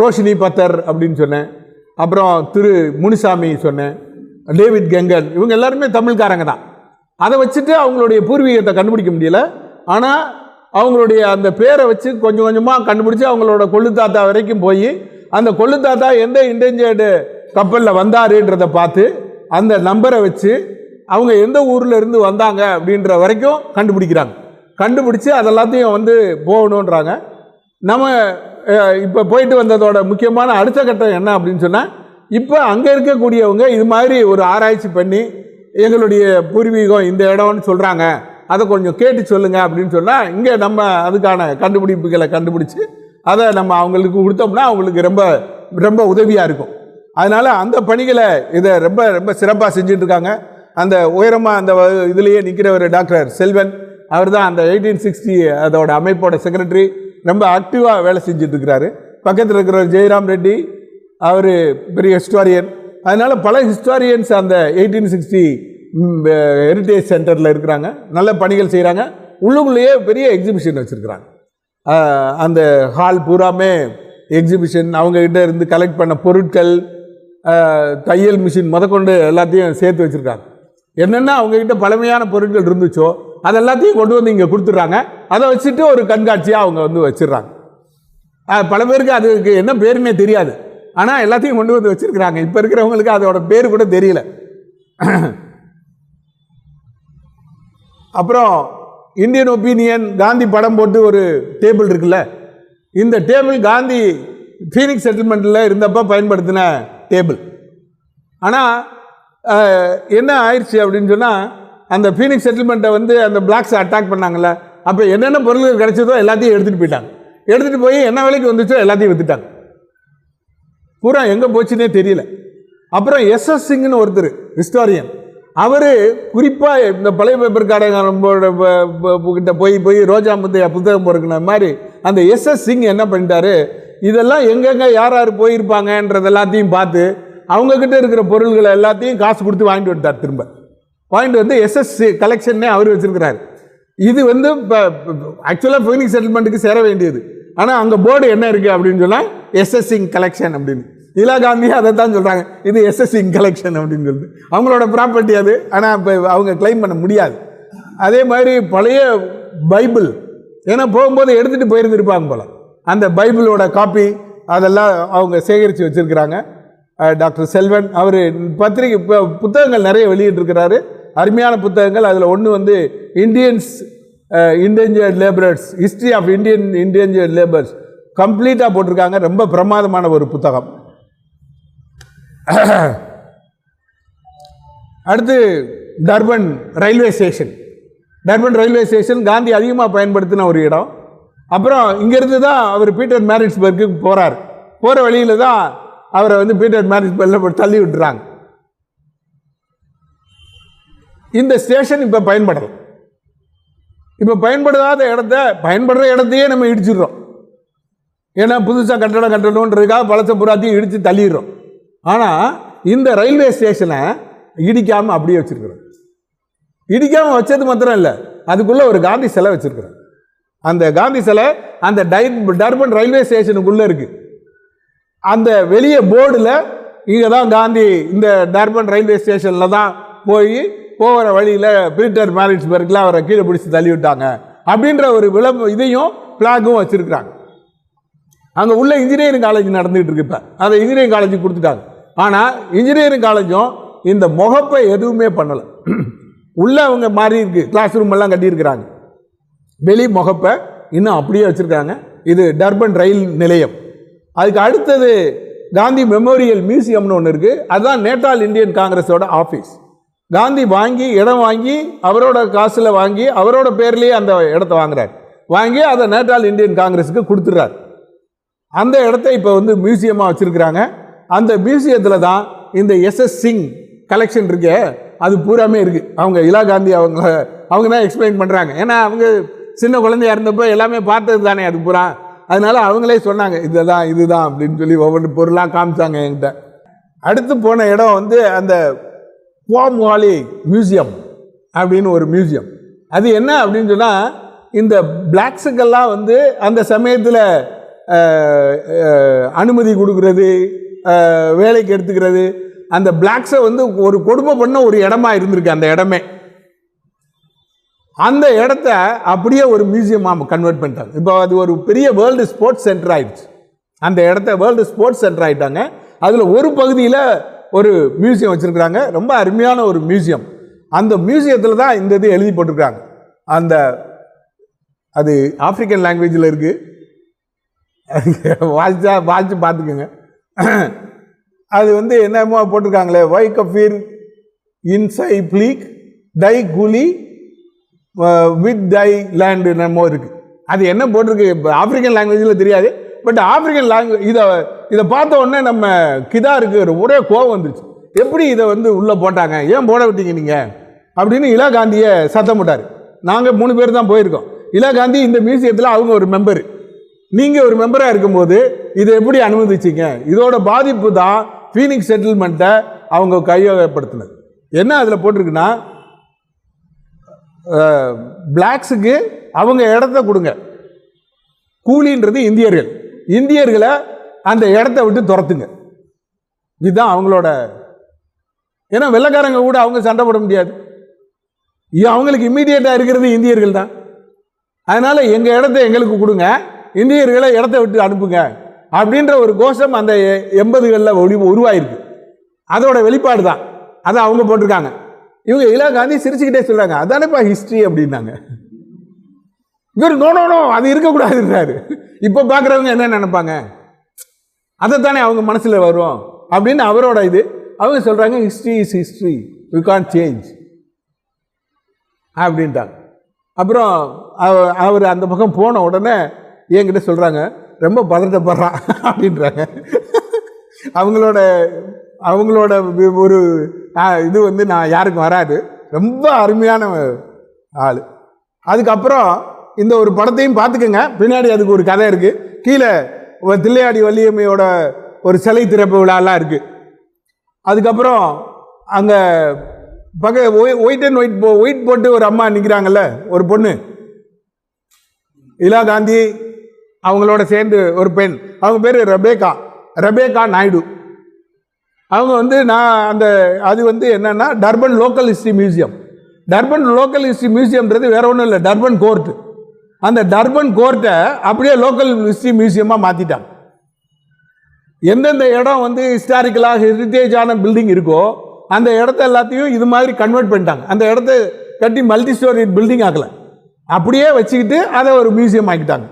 ரோஷினி பத்தர் அப்படின்னு சொன்னேன், அப்புறம் திரு முனிசாமி சொன்னேன், டேவிட் கெங்கன், இவங்க எல்லாருமே தமிழ்காரங்க தான். அதை வச்சுட்டு அவங்களுடைய பூர்வீகத்தை கண்டுபிடிக்க முடியல. ஆனால் அவங்களுடைய அந்த பேரை வச்சு கொஞ்சம் கொஞ்சமாக கண்டுபிடிச்சி அவங்களோட கொள்ளுத்தாத்தா வரைக்கும் போய் அந்த கொள்ளுத்தாத்தா எந்த இண்டேஞ்சர்டு கப்பலில் வந்தாருன்றதை பார்த்து அந்த நம்பரை வச்சு அவங்க எந்த ஊரில் இருந்து வந்தாங்க அப்படின்ற வரைக்கும் கண்டுபிடிச்சி அதெல்லாத்தையும் வந்து போகணுன்றாங்க. நம்ம இப்போ போயிட்டு வந்ததோட முக்கியமான அடுத்த கட்டம் என்ன அப்படின்னு சொன்னால், இப்போ அங்கே இருக்கக்கூடியவங்க இது மாதிரி ஒரு ஆராய்ச்சி பண்ணி எங்களுடைய பூர்வீகம் இந்த இடம்னு சொல்கிறாங்க, அதை கொஞ்சம் கேட்டு சொல்லுங்கள் அப்படின்னு சொன்னால், இங்கே நம்ம அதுக்கான கண்டுபிடிப்புகளை கண்டுபிடிச்சி அதை நம்ம அவங்களுக்கு கொடுத்தோம்னா அவங்களுக்கு ரொம்ப ரொம்ப உதவியாக இருக்கும். அதனால் அந்த பணிகளை இதை ரொம்ப ரொம்ப சிறப்பாக செஞ்சிட்ருக்காங்க. அந்த உயரமாக அந்த இதுலேயே நிற்கிறவர் டாக்டர் செல்வன், அவர் தான் அந்த 1860 அதோட அமைப்போட செக்ரட்டரி, ரொம்ப ஆக்டிவாக வேலை செஞ்சிட்ருக்கிறாரு. பக்கத்தில் இருக்கிற ஜெயராம் ரெட்டி, அவர் பெரிய ஹிஸ்டாரியன். அதனால் பல ஹிஸ்டாரியன்ஸ் அந்த 1860 ஹெரிட்டேஜ் சென்டரில் இருக்கிறாங்க, நல்ல பணிகள் செய்கிறாங்க. உள்ளுக்குள்ளேயே பெரிய எக்ஸிபிஷன் வச்சுருக்கிறாங்க. அந்த ஹால் பூராமே எக்ஸிபிஷன், அவங்ககிட்ட இருந்து கலெக்ட் பண்ண பொருட்கள், தையல் மிஷின் முதற்கொண்டு எல்லாத்தையும் சேர்த்து வச்சுருக்காங்க. என்னென்ன அவங்கக்கிட்ட பழமையான பொருட்கள் இருந்துச்சோ அதெல்லாத்தையும் கொண்டு வந்து இங்கே கொடுத்துட்றாங்க. அதை வச்சுட்டு ஒரு கண்காட்சியாக அவங்க வந்து வச்சிடுறாங்க. பல பேருக்கு அதுக்கு என்ன பேருன்னே தெரியாது, ஆனால் எல்லாத்தையும் கொண்டு வந்து வச்சுருக்குறாங்க. இப்போ இருக்கிறவங்களுக்கு அதோட பேர் கூட தெரியல. அப்புறம் இந்தியன் ஒப்பீனியன் காந்தி படம் போட்டு ஒரு டேபிள் இருக்குல்ல, இந்த டேபிள் காந்தி ஃபீனிக்ஸ் செட்டில்மெண்ட்டில் இருந்தப்போ பயன்படுத்தின டேபிள். ஆனால் என்ன ஆயிடுச்சு அப்படின்னு சொன்னால், அந்த ஃபீனிக்ஸ் செட்டில்மெண்ட்டை வந்து அந்த பிளாக்ஸை அட்டாக் பண்ணாங்கல்ல, அப்போ என்னென்ன பொருள்கள் கிடைச்சதோ எல்லாத்தையும் எடுத்துகிட்டு போயிட்டாங்க. எடுத்துகிட்டு போய் என்ன விலைக்கு வந்துச்சோ எல்லாத்தையும் விற்றுட்டாங்க. பூரா எங்கே போச்சுன்னே தெரியல. அப்புறம் எஸ்எஸ் சிங்னு ஒருத்தர் ஹிஸ்டாரியன், அவர் குறிப்பாக இந்த பழைய பேப்பர் கடைகிட்ட போய் ரோஜா முத்தையா புத்தகம் பொறுக்கின மாதிரி அந்த எஸ்எஸ் சிங் என்ன பண்ணிட்டாரு, இதெல்லாம் எங்கெங்கே யார் யார் போயிருப்பாங்கன்றது எல்லாத்தையும் பார்த்து அவங்கக்கிட்ட இருக்கிற பொருள்களை எல்லாத்தையும் காசு கொடுத்து வாங்கிட்டு வந்துட்டார். திரும்ப வாங்கிட்டு வந்து எஸ்எஸ் கலெக்ஷன்னே அவர் வச்சுருக்கிறார். இது வந்து இப்போ ஆக்சுவலாக ஃபீனிக்ஸ் செட்டில்மெண்ட்டுக்கு சேர வேண்டியது. ஆனால் அங்கே போர்டு என்ன இருக்குது அப்படின்னு சொன்னால் எஸ்எஸ் சிங் கலெக்ஷன் அப்படின்னு. இலா காந்தி அதை தான் சொல்கிறாங்க, இது எஸ்எஸ் சிங் கலெக்ஷன் அப்படின்னு சொல்லிட்டு. அவங்களோட ப்ராப்பர்ட்டி அது, ஆனால் இப்போ அவங்க கிளைம் பண்ண முடியாது. அதே மாதிரி பழைய பைபிள், ஏன்னா போகும்போது எடுத்துகிட்டு போயிருந்துருப்பாங்க போல், அந்த பைபிளோட காப்பி அதெல்லாம் அவங்க சேகரித்து வச்சுருக்கிறாங்க. டாக்டர் செல்வன் அவர் பத்திரிகை புத்தகங்கள் நிறைய வெளியிட்டிருக்கிறாரு, அருமையான புத்தகங்கள். அதில் ஒன்று வந்து Indians indentured labourers, history of Indian indentured labours கம்ப்ளீட்டாக போட்டிருக்காங்க. ரொம்ப பிரமாதமான ஒரு புத்தகம். அடுத்து Durban railway station. Durban railway station Gandhi அதிகமாக பயன்படுத்தின ஒரு இடம். அப்புறம் இங்கேருந்து தான் அவர் பீட்டர் மேரிட்ஸ்பர்க்கு போகிறார். போகிற வழியில் தான் அவரை வந்து பீட்டர் மேரிட்ஸ்பர்கில் தள்ளி விட்டுறாங்க. இந்த ஸ்டேஷன் இப்போ பயன்படலை. இப்போ பயன்படாத பயன்படுற இடத்தையே நம்ம இடிச்சிடுறோம். ஏன்னா புதுசாக கட்டணுன்றதுக்காக பழச புறாத்தையும் இடித்து தள்ளிடுறோம். ஆனால் இந்த ரயில்வே ஸ்டேஷனை இடிக்காமல் அப்படியே வச்சுருக்குறோம். இடிக்காமல் வச்சது மாத்திரம் இல்லை, அதுக்குள்ளே ஒரு காந்தி சிலை வச்சுருக்குறோம். அந்த காந்தி சிலை அந்த டர்பன் ரயில்வே ஸ்டேஷனுக்குள்ளே இருக்குது. அந்த வெளியே போர்டில் இங்கே தான் காந்தி இந்த டர்பன் ரயில்வே ஸ்டேஷனில் தான் போகிற வழியில் பீட்டர் மேரிட்ஸ்பர்க்கில் அவரை கீழே பிடிச்சி தள்ளி விட்டாங்க அப்படின்ற ஒரு இதையும் ஃப்ளாகும் வச்சுருக்குறாங்க. அங்கே உள்ள இன்ஜினியரிங் காலேஜ் நடந்துகிட்டு இருக்கு. இப்போ அதை இன்ஜினியரிங் காலேஜுக்கு கொடுத்துட்டாங்க. ஆனால் இன்ஜினியரிங் காலேஜும் இந்த முகப்பை எதுவுமே பண்ணலை. உள்ளே அவங்க மாறி இருக்கு, கிளாஸ் ரூம் எல்லாம் கட்டியிருக்கிறாங்க. வெளி முகப்பை இன்னும் அப்படியே வச்சுருக்காங்க. இது டர்பன் ரயில் நிலையம். அதுக்கு அடுத்தது காந்தி மெமோரியல் மியூசியம்னு ஒன்று இருக்குது. அதுதான் நேட்டால் இந்தியன் காங்கிரஸோட ஆஃபீஸ். காந்தி இடம் வாங்கி அவரோட காசில் வாங்கி அவரோட பேர்லேயே அந்த இடத்த வாங்கி அதை நேட்டால் இந்தியன் காங்கிரஸுக்கு கொடுத்துட்றாரு. அந்த இடத்த இப்போ வந்து மியூசியமாக வச்சுருக்கிறாங்க. அந்த மியூசியத்தில் தான் இந்த எஸ்எஸ் சிங் கலெக்ஷன் இருக்கே, அது பூராமே இருக்குது. அவங்க இலா காந்தி அவங்க தான் எக்ஸ்பிளைன் பண்ணுறாங்க. ஏன்னா அவங்க சின்ன குழந்தையா இருந்தப்போ எல்லாமே பார்த்தது தானே அது பூரா. அதனால அவங்களே சொன்னாங்க இதுதான் அப்படின்னு சொல்லி ஒவ்வொரு பொருளாக காமிச்சாங்க என்கிட்ட. அடுத்து போன இடம் வந்து அந்த குவாம்வாலி மியூசியம் அப்படின்னு ஒரு மியூசியம். அது என்ன அப்படின்னு சொன்னால், இந்த பிளாக்ஸுக்கெல்லாம் வந்து அந்த சமயத்தில் அனுமதி கொடுக்கறது, வேலைக்கு எடுத்துக்கிறது, அந்த பிளாக்ஸை வந்து ஒரு கொடுமை பண்ண ஒரு இடமா இருந்திருக்கு. அந்த இடமே அந்த இடத்த அப்படியே ஒரு மியூசியமாக கன்வெர்ட் பண்ணிட்டாங்க. இப்போ அது ஒரு பெரிய வேர்ல்டு ஸ்போர்ட்ஸ் சென்டர் ஆயிடுச்சு. அந்த இடத்த வேர்ல்டு ஸ்போர்ட்ஸ் சென்டர் ஆகிட்டாங்க. அதில் ஒரு பகுதியில் ஒரு மியூசியம் வச்சுருக்குறாங்க. ரொம்ப அருமையான ஒரு மியூசியம். அந்த மியூசியத்தில் தான் இந்த இது எழுதி போட்டிருக்காங்க. அது ஆப்பிரிக்கன் லாங்குவேஜில் இருக்குது. வாசித்து பார்த்துக்குங்க. அது வந்து என்னமோ போட்டிருக்காங்களே, வை கஃபீர் இன்சை பிளீக் டை கூலி வித் டை லேண்டு என்னமோ இருக்குது. அது என்ன போட்டிருக்கு ஆப்பிரிக்கன் லாங்குவேஜில் தெரியாது. பட் ஆப்பிரிக்கன் லாங்குவேஜ் இதை பார்த்த உடனே நம்ம கிதாருக்கு ஒரே கோபம் வந்துருச்சு. எப்படி இதை வந்து உள்ளே போட்டாங்க, ஏன் போட விட்டீங்க நீங்கள் அப்படின்னு இலா காந்தியை சத்தம் போட்டார். நாங்கள் 3 பேர் தான் போயிருக்கோம். இலா காந்தி இந்த மியூசியத்தில் அவங்க ஒரு மெம்பரு, நீங்கள் ஒரு மெம்பராக இருக்கும்போது இதை எப்படி அனுமதிச்சிங்க? இதோட பாதிப்பு தான் ஃபீனிக்ஸ் செட்டில்மெண்ட்டை அவங்க கையகப்படுத்தினது. என்ன அதில் போட்டிருக்குன்னா, பிளாக்ஸுக்கு அவங்க இடத்த கொடுங்க, கூலின்றது இந்தியர்களை அந்த இடத்த விட்டு துரத்துங்க. இதுதான் அவங்களோட. ஏன்னா வெள்ளைக்காரங்க கூட அவங்க சண்டை போட முடியாது. அவங்களுக்கு இம்மீடியட்டாக இருக்கிறது இந்தியர்கள் தான். அதனால் எங்கள் இடத்த எங்களுக்கு கொடுங்க, இந்தியர்களை இடத்த விட்டு அனுப்புங்க அப்படின்ற ஒரு கோஷம் அந்த 80களில் உருவாயிருக்கு. அதோட வெளிப்பாடு தான் அதை அவங்க போட்டிருக்காங்க. இவங்க இலா காந்தி சிரிச்சுக்கிட்டே சொல்கிறாங்க, அதானேப்பா ஹிஸ்ட்ரி அப்படின்னாங்க. இவர் நோ அது இருக்கக்கூடாதுன்றாரு. இப்போ பார்க்குறவங்க என்ன நினைப்பாங்க, அதைத்தானே அவங்க மனசில் வரும் அப்படின்னு அவரோட இது. அவங்க சொல்கிறாங்க history is history, you can't change அப்படின்ட்டாங்க. அப்புறம் அவர் அந்த பக்கம் போன உடனே என்கிட்ட சொல்கிறாங்க, ரொம்ப பதட்டப்படுறான் அப்படின்றாங்க. அவங்களோட ஒரு இது வந்து நான் யாருக்கும் வராது, ரொம்ப அருமையான ஆள். அதுக்கப்புறம் இந்த ஒரு படத்தையும் பார்த்துக்கோங்க, பின்னாடி அதுக்கு ஒரு கதை இருக்குது. கீழே தில்லையாடி வள்ளியம்மையோட ஒரு சிலை திறப்பு விழாலாம் இருக்குது. அதுக்கப்புறம் அங்கே ஒயிட் போட்டு ஒரு அம்மா நிற்கிறாங்கல்ல, ஒரு பொண்ணு, இலா காந்தி அவங்களோட சேர்ந்து ஒரு பெண், அவங்க பேர் ரெபேக்கா நாயுடு. அவங்க வந்து அது வந்து என்னன்னா Durban local history museum. Durban local history மியூசியம்ன்றது வேற ஒன்றும் இல்லை, டர்பன் கோர்ட். அந்த டர்பன் கோர்ட்டை அப்படியே லோக்கல் ஹிஸ்ட்ரி மியூசியமாக மாற்றிட்டாங்க. எந்தெந்த இடம் வந்து ஹிஸ்டாரிக்கலாக ஹெரிட்டேஜான பில்டிங் இருக்கோ அந்த இடத்த எல்லாத்தையும் இது மாதிரி கன்வெர்ட் பண்ணிட்டாங்க. அந்த இடத்த கட்டி மல்டி ஸ்டோரி பில்டிங் ஆக்கலை, அப்படியே வச்சுக்கிட்டு அதை ஒரு மியூசியம் ஆக்கிட்டாங்க.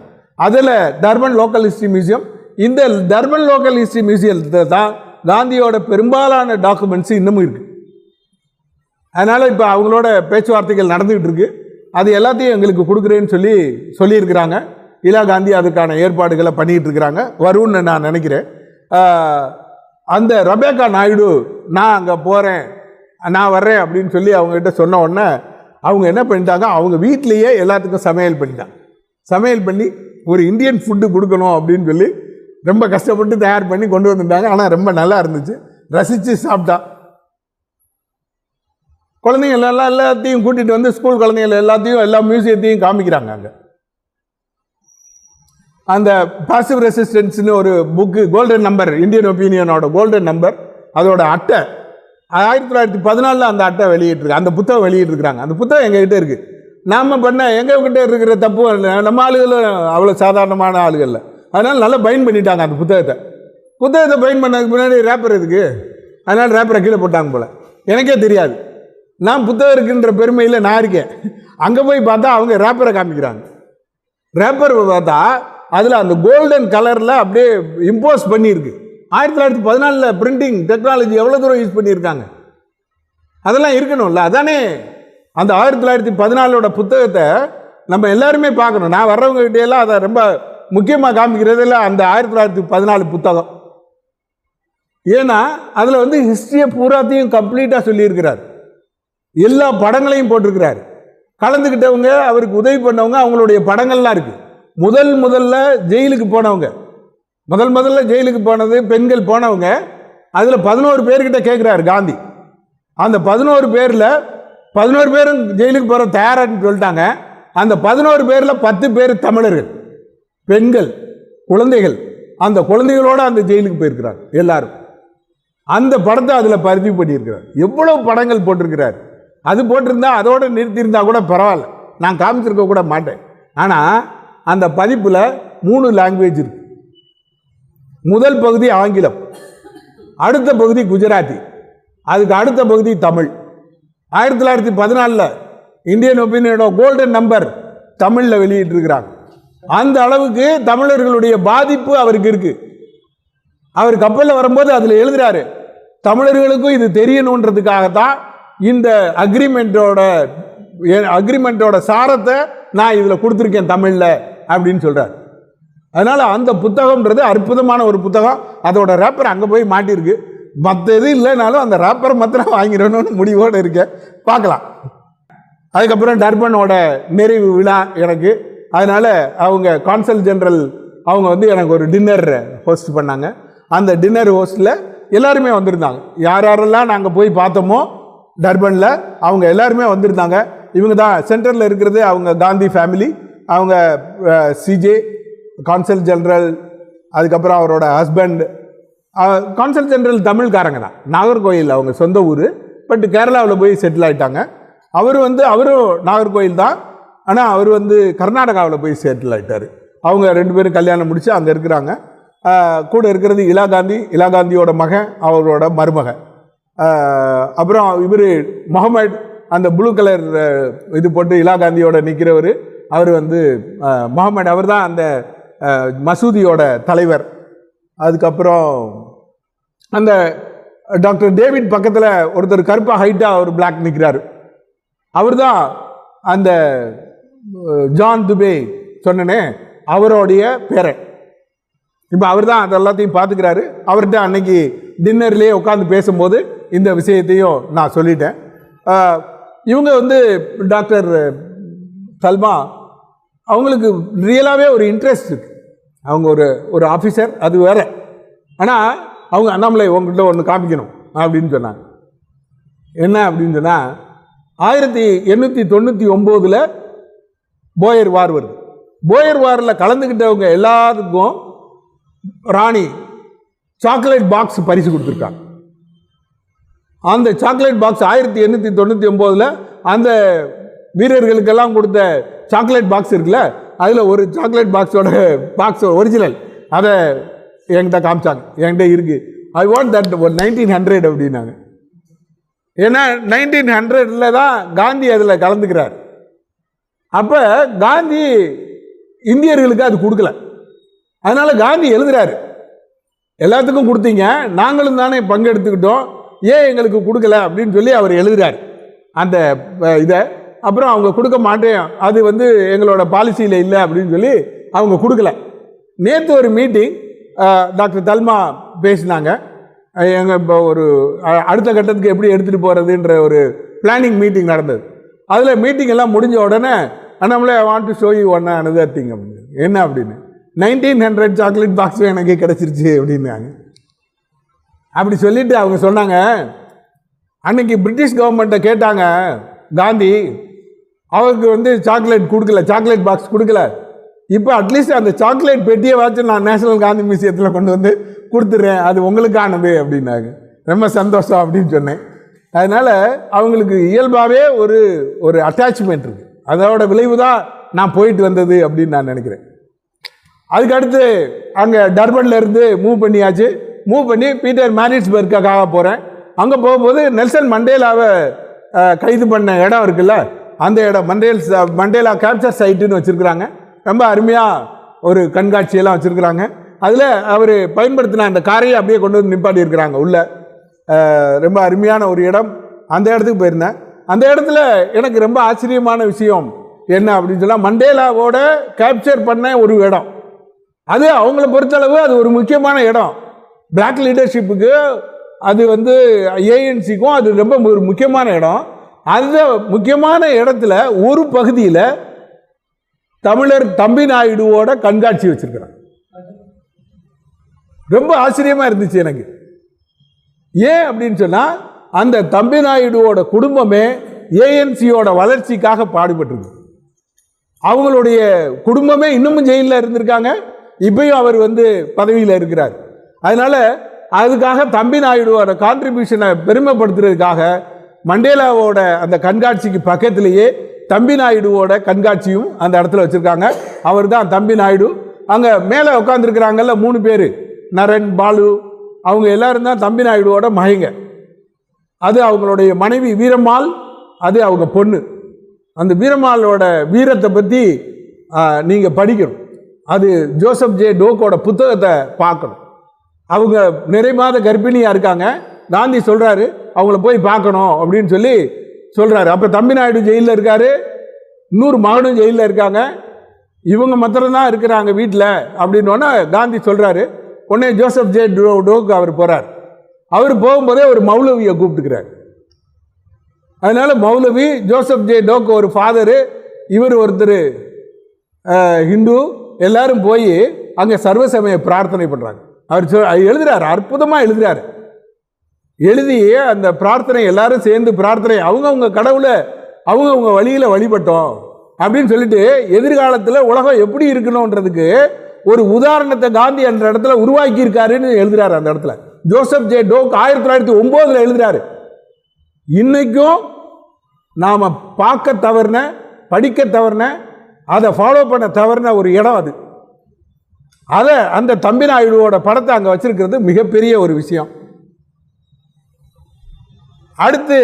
அதில் டர்பன் லோக்கல் ஹிஸ்ட்ரி மியூசியம். இந்த டர்பன் லோக்கல் ஹிஸ்ட்ரி மியூசியத்தில் தான் காந்தியோட பெரும்பாலான டாக்குமெண்ட்ஸ் இன்னமும் இருக்குது. அதனால் இப்போ அவங்களோட பேச்சுவார்த்தைகள் நடந்துக்கிட்டு இருக்கு. அது எல்லாத்தையும் எங்களுக்கு கொடுக்குறேன்னு சொல்லியிருக்கிறாங்க. இலா காந்தி அதுக்கான ஏற்பாடுகளை பண்ணிகிட்டு இருக்கிறாங்க, வரும்னு நான் நினைக்கிறேன். அந்த ரெபேக்கா நாயுடு நான் அங்கே போகிறேன், நான் வர்றேன் அப்படின்னு சொல்லி அவங்ககிட்ட சொன்ன உடனே அவங்க என்ன பண்ணிட்டாங்க, அவங்க வீட்டிலையே எல்லாத்துக்கும் சமையல் பண்ணிட்டாங்க. சமையல் பண்ணி ஒரு இந்தியன் ஃபுட்டு கொடுக்கணும் அப்படின்னு சொல்லி ரொம்ப கஷ்டப்பட்டு தயார் பண்ணி கொண்டு வந்துட்டாங்க. ஆனால் ரொம்ப நல்லா இருந்துச்சு, ரசித்து சாப்பிட்டா. குழந்தைங்க எல்லாத்தையும் கூட்டிகிட்டு வந்து ஸ்கூல் குழந்தைகள் எல்லாத்தையும் எல்லா மியூசியத்தையும் காமிக்கிறாங்க. அங்கே அந்த பாசிவ் ரெசிஸ்டன்ஸ்னு ஒரு புக்கு, கோல்டன் நம்பர், இந்தியன் ஒப்பீனியனோட கோல்டன் நம்பர், அதோட அட்டை 1914 அந்த அட்டை வெளியிட்டிருக்கு, அந்த புத்தகம் வெளியிட்டிருக்கிறாங்க. அந்த புத்தகம் எங்ககிட்ட இருக்குது. நாம் எங்ககிட்ட இருக்கிற தப்பு நம்ம ஆளுகளும் அவ்வளோ சாதாரணமான ஆளுகளில், அதனால் நல்லா பைன் பண்ணிட்டாங்க அந்த புத்தகத்தை பைன் பண்ணதுக்கு முன்னாடி ரேப்பர் இருக்குது, அதனால் ரேப்பரை கீழே போட்டாங்க போல். எனக்கே தெரியாது, நான் புத்தகம் இருக்குன்ற பெருமையில் நான் இருக்கேன். அங்கே போய் பார்த்தா அவங்க ரேப்பரை காமிக்கிறாங்க. ரேப்பர் பார்த்தா அதில் அந்த கோல்டன் கலரில் அப்படியே இம்போஸ் பண்ணியிருக்கு. 1914 பிரிண்டிங் டெக்னாலஜி எவ்வளோ தூரம் யூஸ் பண்ணியிருக்காங்க, அதெல்லாம் இருக்கணும்ல. அதானே அந்த 1914 புத்தகத்தை நம்ம எல்லாருமே பார்க்கணும். நான் வர்றவங்ககிட்டையெல்லாம் அதை ரொம்ப முக்கியமாக காமிக்கிறதில்ல அந்த 1914 புத்தகம். ஏன்னா அதில் வந்து ஹிஸ்ட்ரியை பூராத்தையும் கம்ப்ளீட்டாக சொல்லியிருக்கிறார், எல்லா படங்களையும் போட்டிருக்கிறார். கலந்துக்கிட்டவங்க, அவருக்கு உதவி பண்ணவங்க, அவங்களுடைய படங்கள்லாம் இருக்குது. முதல்ல ஜெயிலுக்கு போனவங்க, முதல்ல ஜெயிலுக்கு போனது பெண்கள் போனவங்க, அதில் 11 பேர்கிட்ட கேட்குறாரு காந்தி. அந்த 11 பேரில் 11 பேரும் ஜெயிலுக்கு போகிற தயாரான்னு சொல்லிட்டாங்க. அந்த 11 பேரில் 10 பேர் தமிழர்கள், பெண்கள், குழந்தைகள். அந்த குழந்தைகளோடு அந்த ஜெயிலுக்கு போயிருக்கிறார் எல்லாரும். அந்த படத்தை அதில் பதிவு பண்ணியிருக்கிறார். எவ்வளவு படங்கள் போட்டிருக்கிறார். அது போட்டிருந்தா அதோடு நிறுத்தியிருந்தா கூட பரவாயில்ல, நான் காமிச்சிருக்க கூட மாட்டேன். ஆனால் அந்த பதிப்பில் 3 லாங்குவேஜ் இருக்கு. முதல் பகுதி ஆங்கிலம், அடுத்த பகுதி குஜராத்தி, அதுக்கு அடுத்த பகுதி தமிழ். 1914 இந்தியன் ஒப்பீனியனோட கோல்டன் நம்பர் தமிழில் வெளியிட்டிருக்கிறாங்க. அந்த அளவுக்கு தமிழர்களுடைய பாதிப்பு அவருக்கு இருக்கு. அவர் கப்பலில் வரும்போது அதில் எழுதுறாரு, தமிழர்களுக்கும் இது தெரியணுன்றதுக்காகத்தான் இந்த அக்ரிமெண்ட்டோட சாரத்தை நான் இதில் கொடுத்துருக்கேன் தமிழில் அப்படின்னு சொல்கிறார். அதனால் அந்த புத்தகம்ன்றது அற்புதமான ஒரு புத்தகம். அதோட ரேப்பர் அங்கே போய் மாட்டியிருக்கு. மற்ற எது இல்லைனாலும் அந்த ரேப்பர் மாத்திரம் வாங்கிடணும்னு முடிவோடு இருக்கேன், பார்க்கலாம். அதுக்கப்புறம் டர்பனோட நிறைவு விழா எனக்கு. அதனால் அவங்க கான்சல் ஜெனரல் அவங்க வந்து எனக்கு ஒரு டின்னர் ஹோஸ்ட் பண்ணாங்க. அந்த டின்னர் ஹோஸ்ட்டில் எல்லாருமே வந்திருந்தாங்க. யாரெல்லாம் நாங்கள் போய் பார்த்தோமோ டர்பனில் அவங்க எல்லாருமே வந்திருந்தாங்க. இவங்க தான் சென்டரில் இருக்கிறது, அவங்க காந்தி ஃபேமிலி, அவங்க சிஜே கான்சல் ஜெனரல், அதுக்கப்புறம் அவரோட ஹஸ்பண்ட், கான்சல் ஜெனரல் தமிழ்காரங்க தான், நாகர்கோயில் அவங்க சொந்த ஊர், பட் கேரளாவில் போய் செட்டில் ஆகிட்டாங்க. அவரும் நாகர்கோயில் தான், ஆனால் அவர் கர்நாடகாவில் போய் செட்டில் ஆகிட்டார். அவங்க 2 பேரும் கல்யாணம் முடித்து அங்கே இருக்கிறாங்க. கூட இருக்கிறது இலா காந்தியோட மகன், அவரோட மருமகன். அப்புறம் இவர் முகமது, அந்த ப்ளூ கலர் இது போட்டு இலா காந்தியோட நிற்கிறவர், அவர் முகமது, அவர் தான் அந்த மசூதியோட தலைவர். அதுக்கப்புறம் அந்த டாக்டர் டேவிட் பக்கத்தில் ஒருத்தர் கருப்பாக ஹைட்டாக ஒரு பிளாக் நிற்கிறார், அவர் தான் அந்த ஜான் துபே சொன்னனே அவருடைய பேரன். இப்போ அவர் தான் அதெல்லாத்தையும் பார்த்துக்கிறாரு. அவர்கிட்ட அன்னைக்கு டின்னர்லேயே உட்காந்து பேசும்போது இந்த விஷயத்தையும் நான் சொல்லிட்டேன். இவங்க டாக்டர் தல்மா, அவங்களுக்கு ரியலாகவே ஒரு இன்ட்ரெஸ்ட் இருக்குது. அவங்க ஒரு ஆஃபீஸர், அது வேறு. ஆனால் அவங்க அண்ணாமலை உங்கள்கிட்ட ஒன்று காமிக்கணும் அப்படின்னு சொன்னாங்க. என்ன அப்படின்னு சொன்னால், 1899 போயர் வார் வருது. போயர் வாரில் கலந்துக்கிட்டவங்க எல்லாத்துக்கும் ராணி சாக்லேட் பாக்ஸ் பரிசு கொடுத்துருக்காங்க. அந்த சாக்லேட் பாக்ஸ் 1899 அந்த வீரர்களுக்கெல்லாம் கொடுத்த சாக்லேட் பாக்ஸ் இருக்குல்ல, அதில் ஒரு சாக்லேட் பாக்ஸ் ஒரிஜினல், அதை என்கிட்ட காமிச்சாங்க. என்கிட்ட இருக்குது. ஐ வாண்ட் தட் 1900 அப்படின்னாங்க. ஏன்னா 1900 தான் காந்தி அதில் கலந்துக்கிறார். அப்போ காந்தி இந்தியர்களுக்கு அது கொடுக்கல. அதனால் காந்தி எழுதுறாரு, எல்லாத்துக்கும் கொடுத்தீங்க, நாங்களும் தானே பங்கெடுத்துக்கிட்டோம், ஏன் எங்களுக்கு கொடுக்கல அப்படின்னு சொல்லி அவர் எழுதுறாரு அந்த இதை. அப்புறம் அவங்க கொடுக்க மாட்டேன், அது எங்களோட பாலிசியில் இல்லை அப்படின்னு சொல்லி அவங்க கொடுக்கல. நேற்று ஒரு மீட்டிங் டாக்டர் தல்மா பேசினாங்க. எங்கள் இப்போ ஒரு அடுத்த கட்டத்துக்கு எப்படி எடுத்துகிட்டு போகிறதுன்ற ஒரு பிளானிங் மீட்டிங் நடந்தது. அதில் மீட்டிங் எல்லாம் முடிஞ்ச உடனே நம்மளே want to show you one another thing அப்படின்னு. என்ன அப்படின்னு, 1900 சாக்லேட் பாக்ஸும் எனக்கு கிடச்சிருச்சு அப்படின்னாங்க. அப்படி சொல்லிவிட்டு அவங்க சொன்னாங்க, அன்னைக்கு பிரிட்டிஷ் கவர்மெண்ட்டை கேட்டாங்க காந்தி, அவருக்கு சாக்லேட் கொடுக்கல, சாக்லேட் பாக்ஸ் கொடுக்கல. இப்போ அட்லீஸ்ட் அந்த சாக்லேட் பெட்டியை வச்சு நான் நேஷனல் காந்தி மியூசியத்தில் கொண்டு கொடுத்துட்றேன், அது உங்களுக்கானது அப்படின்னாங்க. ரொம்ப சந்தோஷம் அப்படின்னு சொன்னேன். அதனால் அவங்களுக்கு இயல்பாகவே ஒரு அட்டாச்மெண்ட் இருக்குது. அதோட விளைவு தான் நான் போயிட்டு வந்தது அப்படின்னு நான் நினைக்கிறேன். அதுக்கடுத்து அங்கே டர்பன்லேருந்து மூவ் பண்ணி பீட்டர் மாரிட்ஸ்பர்க்காக போகிறேன். அங்கே போகும்போது நெல்சன் மண்டேலாவை கைது பண்ண இடம் இருக்குல்ல, அந்த இடம் மண்டேலா கேப்சர் சைட்டுன்னு வச்சுருக்குறாங்க. ரொம்ப அருமையாக ஒரு கண்காட்சியெல்லாம் வச்சுருக்குறாங்க. அதில் அவர் பயன்படுத்தின அந்த காரையை அப்படியே கொண்டு நிப்பாட்டி இருக்கிறாங்க உள்ள. ரொம்ப அருமையான ஒரு இடம். அந்த இடத்துக்கு போயிருந்தேன். அந்த இடத்துல எனக்கு ரொம்ப ஆச்சரியமான விஷயம் என்ன அப்படின்னு சொன்னால், மண்டேலாவோட கேப்சர் பண்ண ஒரு இடம் அது. அவங்கள பொறுத்தளவு அது ஒரு முக்கியமான இடம். பிளாக் லீடர்ஷிப்புக்கு அது ஏஎன்சிக்கும் அது ரொம்ப ஒரு முக்கியமான இடம். அந்த முக்கியமான இடத்துல ஒரு பகுதியில் தமிழர் தம்பி நாயுடுவோட கண்காட்சி வச்சிருக்கிறாங்க. ரொம்ப ஆச்சரியமாக இருந்துச்சு எனக்கு. ஏன் அப்படின்னு சொன்னால், அந்த தம்பி நாயுடுவோட குடும்பமே ஏஎன்சியோட வளர்ச்சிக்காக பாடுபட்டிருக்கு. அவங்களுடைய குடும்பமே இன்னமும் ஜெயிலில் இருந்திருக்காங்க, இப்பயும் அவர் பதவியில் இருக்கிறார். அதனால் அதுக்காக தம்பி நாயுடுவோட கான்ட்ரிபியூஷனை பெருமைப்படுத்துறதுக்காக மண்டேலாவோட அந்த கண்காட்சிக்கு பக்கத்திலேயே தம்பி நாயுடுவோட கண்காட்சியும் அந்த இடத்துல வச்சுருக்காங்க. அவர் தான் தம்பி நாயுடு. அங்கே மேலே உட்காந்துருக்கிறாங்கல்ல 3 பேர், நரன், பாலு, அவங்க எல்லாரும் தான் தம்பி நாயுடுவோட மகைங்க. அது அவங்களுடைய மனைவி வீரம்மாள், அது அவங்க பொண்ணு. அந்த வீரம்மாளோட வீரத்தை பற்றி நீங்கள் படிக்கணும். அது ஜோசப் ஜே டோக்கோட புத்தகத்தை பார்க்கணும். அவங்க நிறைமாத கர்ப்பிணியாக இருக்காங்க. காந்தி சொல்கிறாரு அவங்கள போய் பார்க்கணும் அப்படின்னு சொல்லி சொல்கிறாரு. அப்போ தம்பி நாயுடு ஜெயிலில் இருக்கார், இன்னொரு மகனும் ஜெயிலில் இருக்காங்க, இவங்க மாத்திரம்தான் இருக்கிறாங்க வீட்டில் அப்படின்னோடனே காந்தி சொல்கிறாரு. உடனே ஜோசப் ஜே டோக்கு அவர் போகிறார். அவர் போகும்போதே ஒரு மௌலவியை கூப்பிட்டுக்கிறார். அதனால் மௌலவி ஜோசப் ஜே டோக்கு ஒரு ஃபாதரு, இவர் ஒருத்தர் ஹிந்து, எல்லாரும் போய் அங்கே சர்வசமய பிரார்த்தனை பண்ணுறாங்க. அவர் எழுதுறாரு, அற்புதமாக எழுதுறாரு. எழுதி அந்த பிரார்த்தனை எல்லாரும் சேர்ந்து பிரார்த்தனை அவங்கவுங்க கடவுளை அவங்கவுங்க வழியில் வழிபட்டோம் அப்படின்னு சொல்லிட்டு எதிர்காலத்தில் உலகம் எப்படி இருக்கணுன்றதுக்கு ஒரு உதாரணத்தை காந்தி அந்த இடத்துல உருவாக்கி இருக்காருன்னு எழுதுறாரு அந்த இடத்துல. ஜோசப் ஜே டோக் 1909 எழுதுறாரு. இன்னைக்கும் நாம் பார்க்க தவறுன, படிக்க தவறுன, அதை ஃபாலோ பண்ண தவறுன ஒரு இடம் அது. அதை அந்த தம்பி நாயுடுவோட படத்தை அங்கே வச்சிருக்கிறது மிகப்பெரிய ஒரு விஷயம். அடுத்து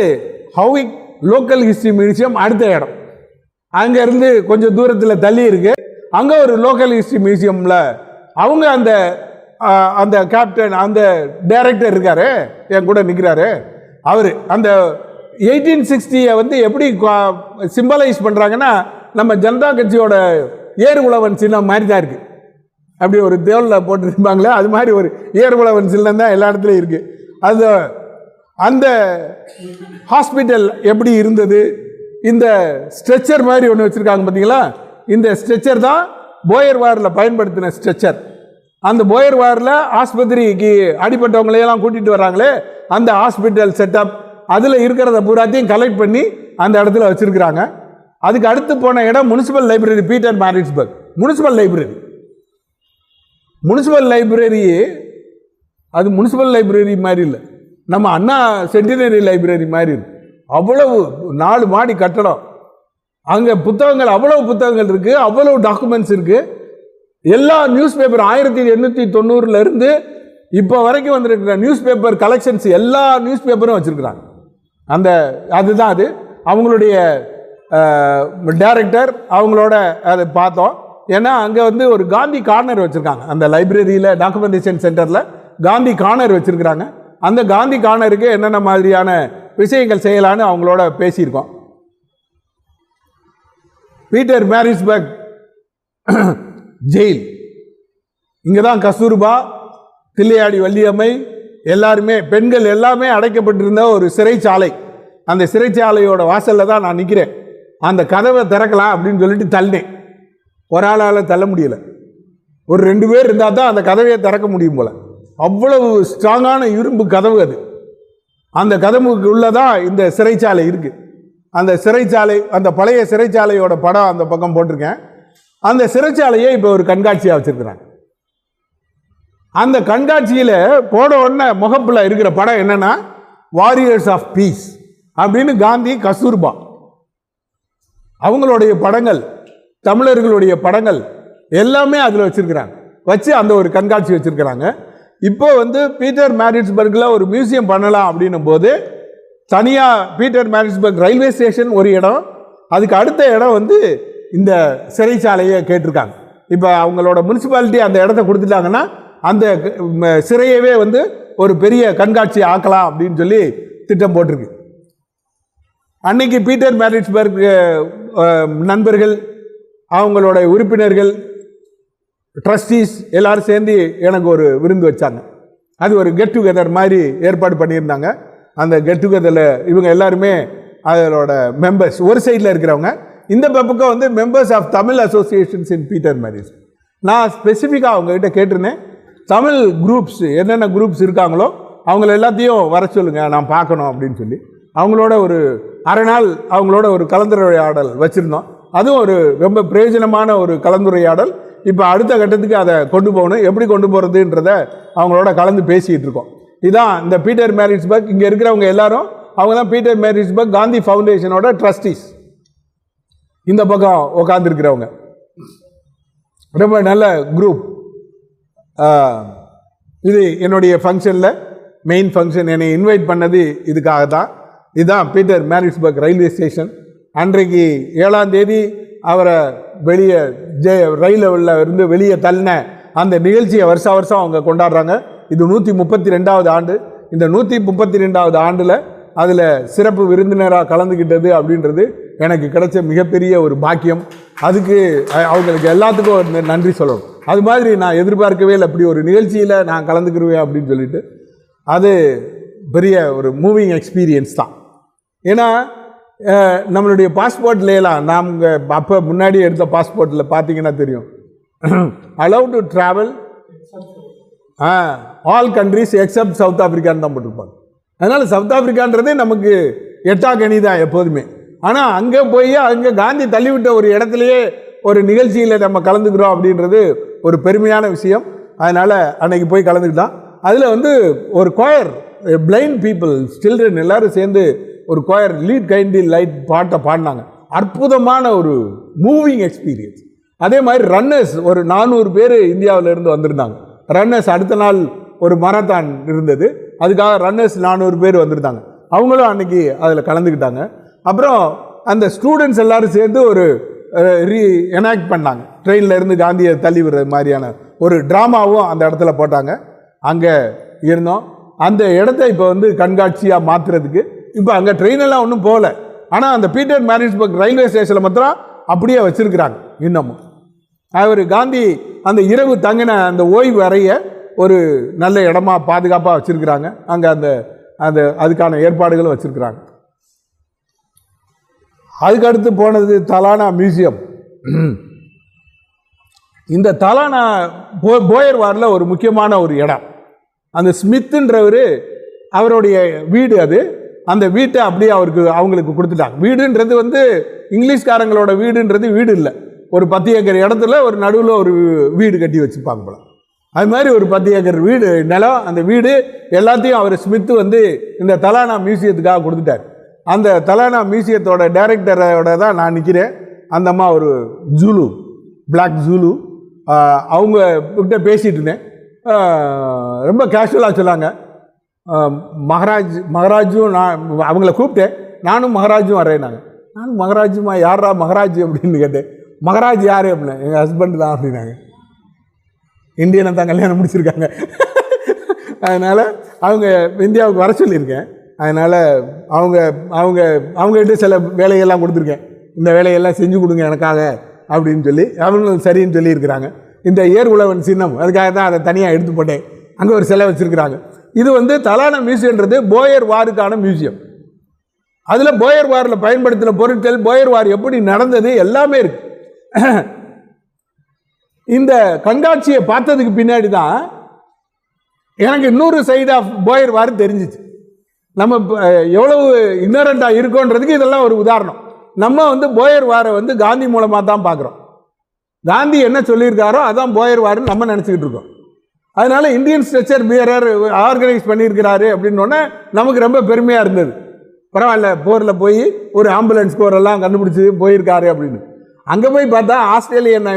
ஹவுவிக் லோக்கல் ஹிஸ்ட்ரி மியூசியம் அடுத்த இடம். அங்கேருந்து கொஞ்சம் தூரத்தில் தள்ளி இருக்கு. அங்கே ஒரு லோக்கல் ஹிஸ்ட்ரி மியூசியமில் அவங்க அந்த கேப்டன், அந்த டைரக்டர் இருக்காரு, என் கூட நிற்கிறாரு. அவர் அந்த 1860 வந்து எப்படி சிம்பலைஸ் பண்ணுறாங்கன்னா, நம்ம ஜனதா கட்சியோட ஏர் உழவன் சின்னம் மாதிரி தான் இருக்குது. அப்படி ஒரு தேவலில் போட்டுருப்பாங்களே, அது மாதிரி ஒரு ஏர் உழவன் சின்னம் தான் எல்லா இடத்துலையும் இருக்குது. அது அந்த ஹாஸ்பிட்டல் எப்படி இருந்தது, இந்த ஸ்ட்ரெச்சர் மாதிரி ஒன்று வச்சுருக்காங்க பார்த்தீங்களா, இந்த ஸ்ட்ரெச்சர் தான் போயர் வாரில் பயன்படுத்தின ஸ்ட்ரெச்சர். அந்த போயர் வாரில் ஆஸ்பத்திரிக்கு அடிப்பட்டவங்களையெல்லாம் கூட்டிகிட்டு வர்றாங்களே, அந்த ஹாஸ்பிட்டல் செட்டப் அதில் இருக்கிறத பூராத்தையும் கலெக்ட் பண்ணி அந்த இடத்துல வச்சுருக்கிறாங்க. அதுக்கு அடுத்து போன இடம் municipal library, Peter Maritzburg municipal library. Municipal library அது முனிசிபல் லைப்ரரி மாதிரி இல்லை, நம்ம அண்ணா சென்டினரி லைப்ரரி மாதிரி இருக்கு. அவ்வளவு 4 மாடி கட்டடம். அங்கே புத்தகங்கள், அவ்வளவு புத்தகங்கள் இருக்குது, அவ்வளவு டாக்குமெண்ட்ஸ் இருக்குது. எல்லா நியூஸ் பேப்பர் 1890 இப்போ வரைக்கும் வந்திருக்கிற நியூஸ் பேப்பர் கலெக்ஷன்ஸ் எல்லா நியூஸ் பேப்பரும் வச்சுருக்குறாங்க. அதுதான் அது அவங்களுடைய டைரக்டர். அவங்களோட அதை பார்த்தோம். ஏன்னா அங்கே வந்து ஒரு காந்தி கார்னர் வச்சுருக்காங்க. அந்த லைப்ரரியில், டாக்குமெண்டேஷன் சென்டரில் காந்தி கார்னர் வச்சுருக்குறாங்க. அந்த காந்தி கார்னருக்கு என்னென்ன மாதிரியான விஷயங்கள் செய்யலான்னு அவங்களோட பேசியிருக்கோம். பீட்டர் மாரிட்ஸ்பர்க் ஜெயில், இங்கே தான் கஸ்தூர்பா, தில்லையாடி வள்ளியம்மை எல்லாருமே, பெண்கள் எல்லாமே அடைக்கப்பட்டிருந்த ஒரு சிறைச்சாலை. அந்த சிறைச்சாலையோட வாசலில் தான் நான் நிற்கிறேன். அந்த கதவை திறக்கலாம் அப்படின்னு சொல்லிட்டு தள்ளினேன். ஒரு ஆளால் தள்ள முடியலை. ஒரு 2 பேர் இருந்தால் தான் அந்த கதவையை திறக்க முடியும் போல். அவ்வளவு ஸ்ட்ராங்கான இரும்பு கதவு அது. அந்த கதவுக்கு உள்ளதான் இந்த சிறைச்சாலை இருக்குது. அந்த சிறைச்சாலை, அந்த பழைய சிறைச்சாலையோட படம் அந்த பக்கம் போட்டிருக்கேன். அந்த சிறைச்சாலையை இப்போ ஒரு கண்காட்சியாக வச்சுருக்குறாங்க. அந்த கண்காட்சியில் போட உடனே முகப்பில் இருக்கிற படம் என்னென்னா, வாரியர்ஸ் ஆஃப் பீஸ் அப்படின்னு காந்தி, கஸ்தூர்பா அவங்களுடைய படங்கள், தமிழர்களுடைய படங்கள் எல்லாமே அதில் வச்சுருக்கிறாங்க. வச்சு அந்த ஒரு கண்காட்சி வச்சுருக்கிறாங்க. இப்போ வந்து பீட்டர் மாரிட்ஸ்பர்க்கில் ஒரு மியூசியம் பண்ணலாம் அப்படின்னும் போது, தனியாக பீட்டர் மாரிட்ஸ்பர்க் ரயில்வே ஸ்டேஷன் ஒரு இடம், அதுக்கு அடுத்த இடம் வந்து இந்த சிறைச்சாலையை கேட்டிருக்காங்க. இப்போ அவங்களோட முனிசிபாலிட்டி அந்த இடத்த கொடுத்துட்டாங்கன்னா அந்த சிறையவே வந்து ஒரு பெரிய கண்காட்சி ஆக்கலாம் அப்படின்னு சொல்லி திட்டம் போட்டிருக்கு. அன்னைக்கு பீட்டர் மாரிட்ஸ்பர்க் நண்பர்கள், அவங்களோட உறுப்பினர்கள், ட்ரஸ்டீஸ் எல்லாரும் சேர்ந்து எனக்கு ஒரு விருந்து வச்சாங்க. அது ஒரு கெட் டுகெதர் மாதிரி ஏற்பாடு பண்ணியிருந்தாங்க. அந்த கெட் டுகெதரில் இவங்க எல்லாருமே அதோட மெம்பர்ஸ், ஒரு சைடில் இருக்கிறவங்க, இந்த பக்கம் வந்து members of Tamil associations in Peter Maritzburg. நான் ஸ்பெசிஃபிக்காக அவங்ககிட்ட கேட்டிருந்தேன், தமிழ் குரூப்ஸ் என்னென்ன குரூப்ஸ் இருக்காங்களோ அவங்கள எல்லாத்தையும் வர சொல்லுங்கள், நான் பார்க்கணும் அப்படின்னு சொல்லி அவங்களோட ஒரு அரை நாள் அவங்களோட ஒரு கலந்துரையாடல் வச்சுருந்தோம். அதுவும் ஒரு ரொம்ப பிரயோஜனமான ஒரு கலந்துரையாடல். இப்போ அடுத்த கட்டத்துக்கு அதை கொண்டு போகணும், எப்படி கொண்டு போகிறதுன்றத அவங்களோட கலந்து பேசிகிட்டு இருக்கோம். இதுதான் இந்த பீட்டர் மாரிட்ஸ்பர்க். இங்கே இருக்கிறவங்க எல்லாரும் அவங்க தான் பீட்டர் மாரிட்ஸ்பர்க் காந்தி ஃபவுண்டேஷனோட ட்ரஸ்டீஸ். இந்த பக்கம் உட்காந்துருக்கிறவங்க ரொம்ப நல்ல குரூப். இது என்னுடைய ஃபங்க்ஷனில் மெயின் ஃபங்க்ஷன், என்னை இன்வைட் பண்ணது இதுக்காக தான். இதுதான் பீட்டர் மாரிட்ஸ்பர்க் ரயில்வே ஸ்டேஷன். அன்றைக்கு 7ஆம் தேதி அவரை வெளியே ரயிலில் இருந்து வெளியே தள்ளின அந்த நிகழ்ச்சியை வருஷம் அவங்க கொண்டாடுறாங்க. இது 132வது ஆண்டு. இந்த 132வது ஆண்டில் அதில் சிறப்பு விருந்தினராக கலந்துக்கிட்டது அப்படின்றது எனக்கு கிடைச்ச மிகப்பெரிய ஒரு பாக்கியம். அதுக்கு அவங்களுக்கு எல்லாத்துக்கும் நன்றி சொல்லணும். அது மாதிரி நான் எதிர்பார்க்கவே இல்லை, அப்படி ஒரு நிகழ்ச்சியில் நான் கலந்துக்கிடுவேன் அப்படின்னு சொல்லிட்டு. அது பெரிய ஒரு மூவிங் எக்ஸ்பீரியன்ஸ் தான். ஏன்னா நம்மளுடைய பாஸ்போர்ட்லாம் நாங்கள் அப்போ முன்னாடி எடுத்த பாஸ்போர்ட்டில் பார்த்தீங்கன்னா தெரியும், allowed to travel all countries except south ஆஃப்ரிக்கான்னு தான் போட்டிருப்பாங்க. அதனால் சவுத் ஆஃப்ரிக்கான்றதே நமக்கு எட்டாக்கணி தான் எப்போதுமே. ஆனால் அங்கே போய் அங்கே காந்தி தள்ளிவிட்ட ஒரு இடத்துலையே ஒரு நிகழ்ச்சியில் நம்ம கலந்துக்கிறோம் அப்படின்றது ஒரு பெருமையான விஷயம். அதனால் அன்னைக்கு போய் கலந்துக்கிட்டான். அதில் வந்து ஒரு கொயர், பிளைண்ட் பீப்புள், சில்ட்ரன் எல்லாரும் சேர்ந்து ஒரு கொயர் லீட் கைண்டி லைட் பாட்டை பாடினாங்க. அற்புதமான ஒரு மூவிங் எக்ஸ்பீரியன்ஸ். அதே மாதிரி ரன்னர்ஸ் ஒரு 400 பேர் இந்தியாவிலேருந்து வந்திருந்தாங்க. ரன்னர்ஸ் அடுத்த நாள் ஒரு மராத்தான் இருந்தது, அதுக்காக ரன்னர்ஸ் 400 பேர் வந்திருந்தாங்க. அவங்களும் அன்னைக்கு அதில் கலந்துக்கிட்டாங்க. அப்புறம் அந்த ஸ்டூடெண்ட்ஸ் எல்லாரும் சேர்ந்து ஒரு எனாக்ட் பண்ணாங்க. ட்ரெயினில் இருந்து காந்தியை தள்ளி விடுற மாதிரியான ஒரு ட்ராமாவும் அந்த இடத்துல போட்டாங்க. அங்கே இருந்தோம். அந்த இடத்த இப்போ வந்து கண்காட்சியாக மாற்றுறதுக்கு இப்போ அங்கே ட்ரெயினெல்லாம் ஒன்றும் போகல. ஆனால் அந்த பீட்டர் மாரிட்ஸ்பர்க் ரயில்வே ஸ்டேஷனில் மாத்திரம் அப்படியே வச்சுருக்கிறாங்க இன்னமும். அவர் காந்தி அந்த இரவு தங்கின அந்த ஓய்வு அறைய ஒரு நல்ல இடமா பாதுகாப்பாக வச்சுருக்கிறாங்க. அங்கே அதுக்கான ஏற்பாடுகளும் வச்சுருக்கிறாங்க. அதுக்கடுத்து போனது தலானா மியூசியம். இந்த தலானா போயர்வாரில் ஒரு முக்கியமான ஒரு இடம். அந்த ஸ்மித்துன்றவர் அவருடைய வீடு அது. அந்த வீட்டை அப்படியே அவங்களுக்கு கொடுத்துட்டாங்க. வீடுன்றது வந்து இங்கிலீஷ்காரங்களோட வீடுன்றது வீடு இல்லை, ஒரு 10 ஏக்கர் இடத்துல ஒரு நடுவில் ஒரு வீடு கட்டி வச்சுப்பாங்க போல. அது மாதிரி ஒரு 10 ஏக்கர் வீடு நிலம், அந்த வீடு எல்லாத்தையும் அவர் ஸ்மித்து வந்து இந்த தலானா மியூசியத்துக்காக கொடுத்துட்டார். அந்த தலானா மியூசியத்தோட டைரக்டரோட தான் நான் நிற்கிறேன். அந்த அம்மா ஒரு ஜூலு, பிளாக் ஜூலு, அவங்க கிட்ட பேசிகிட்டு இருந்தேன். ரொம்ப கேஷுவலாக சொன்னாங்க. மகராஜும் நான் அவங்கள கூப்பிட்டேன். நானும் மகராஜும் வரேன். நானும் மகராஜுமா, யாரா மகராஜ் அப்படின்னு கேட்டேன். மகராஜ் யார் அப்படின்னா, எங்கள் ஹஸ்பண்ட் தான் அப்படின்னாங்க. இந்தியனை தான் கல்யாணம் முடிச்சிருக்காங்க. அதனால் அவங்க இந்தியாவுக்கு வர சொல்லியிருக்கேன். அதனால் அவங்ககிட்ட சில வேலையெல்லாம் கொடுத்துருக்கேன். இந்த வேலையெல்லாம் செஞ்சு கொடுங்க எனக்காக அப்படின்னு சொல்லி அவங்களும் சரின்னு சொல்லியிருக்கிறாங்க. இந்த ஏர் உழவன் சின்னம் அதுக்காக தான் அதை தனியாக எடுத்து போட்டேன். அங்கே ஒரு சிலை வச்சுருக்கிறாங்க. இது வந்து தலானா மியூசியம்ன்றது போயர் வாருக்கான மியூசியம். அதில் போயர் வாரில் பயன்படுத்தின பொருட்கள், போயர் வார் எப்படி நடந்தது எல்லாமே இருக்கு. இந்த கண்காட்சியை பார்த்ததுக்கு பின்னாடி தான் எனக்கு இன்னொரு சைடு ஆஃப் போயர் வார் தெரிஞ்சிச்சு. நம்ம எவ்வளவு இன்னரண்டாக இருக்கோன்றதுக்கு இதெல்லாம் ஒரு உதாரணம். நம்ம வந்து போயர் வாரை வந்து காந்தி மூலமாக தான் பார்க்குறோம். காந்தி என்ன சொல்லியிருக்காரோ அதான் போயர் வாருன்னு நம்ம நினச்சிக்கிட்டு இருக்கோம். அதனால இந்தியன் ஸ்ட்ரெச்சர் பியரர் ஆர்கனைஸ் பண்ணியிருக்கிறாரு அப்படின்னோடனே நமக்கு ரொம்ப பெருமையாக இருந்தது. பரவாயில்ல, போரில் போய் ஒரு ஆம்புலன்ஸ் கோரெல்லாம் கண்டுபிடிச்சி போயிருக்காரு அப்படின்னு. அங்கே போய் பார்த்தா ஆஸ்திரேலியன்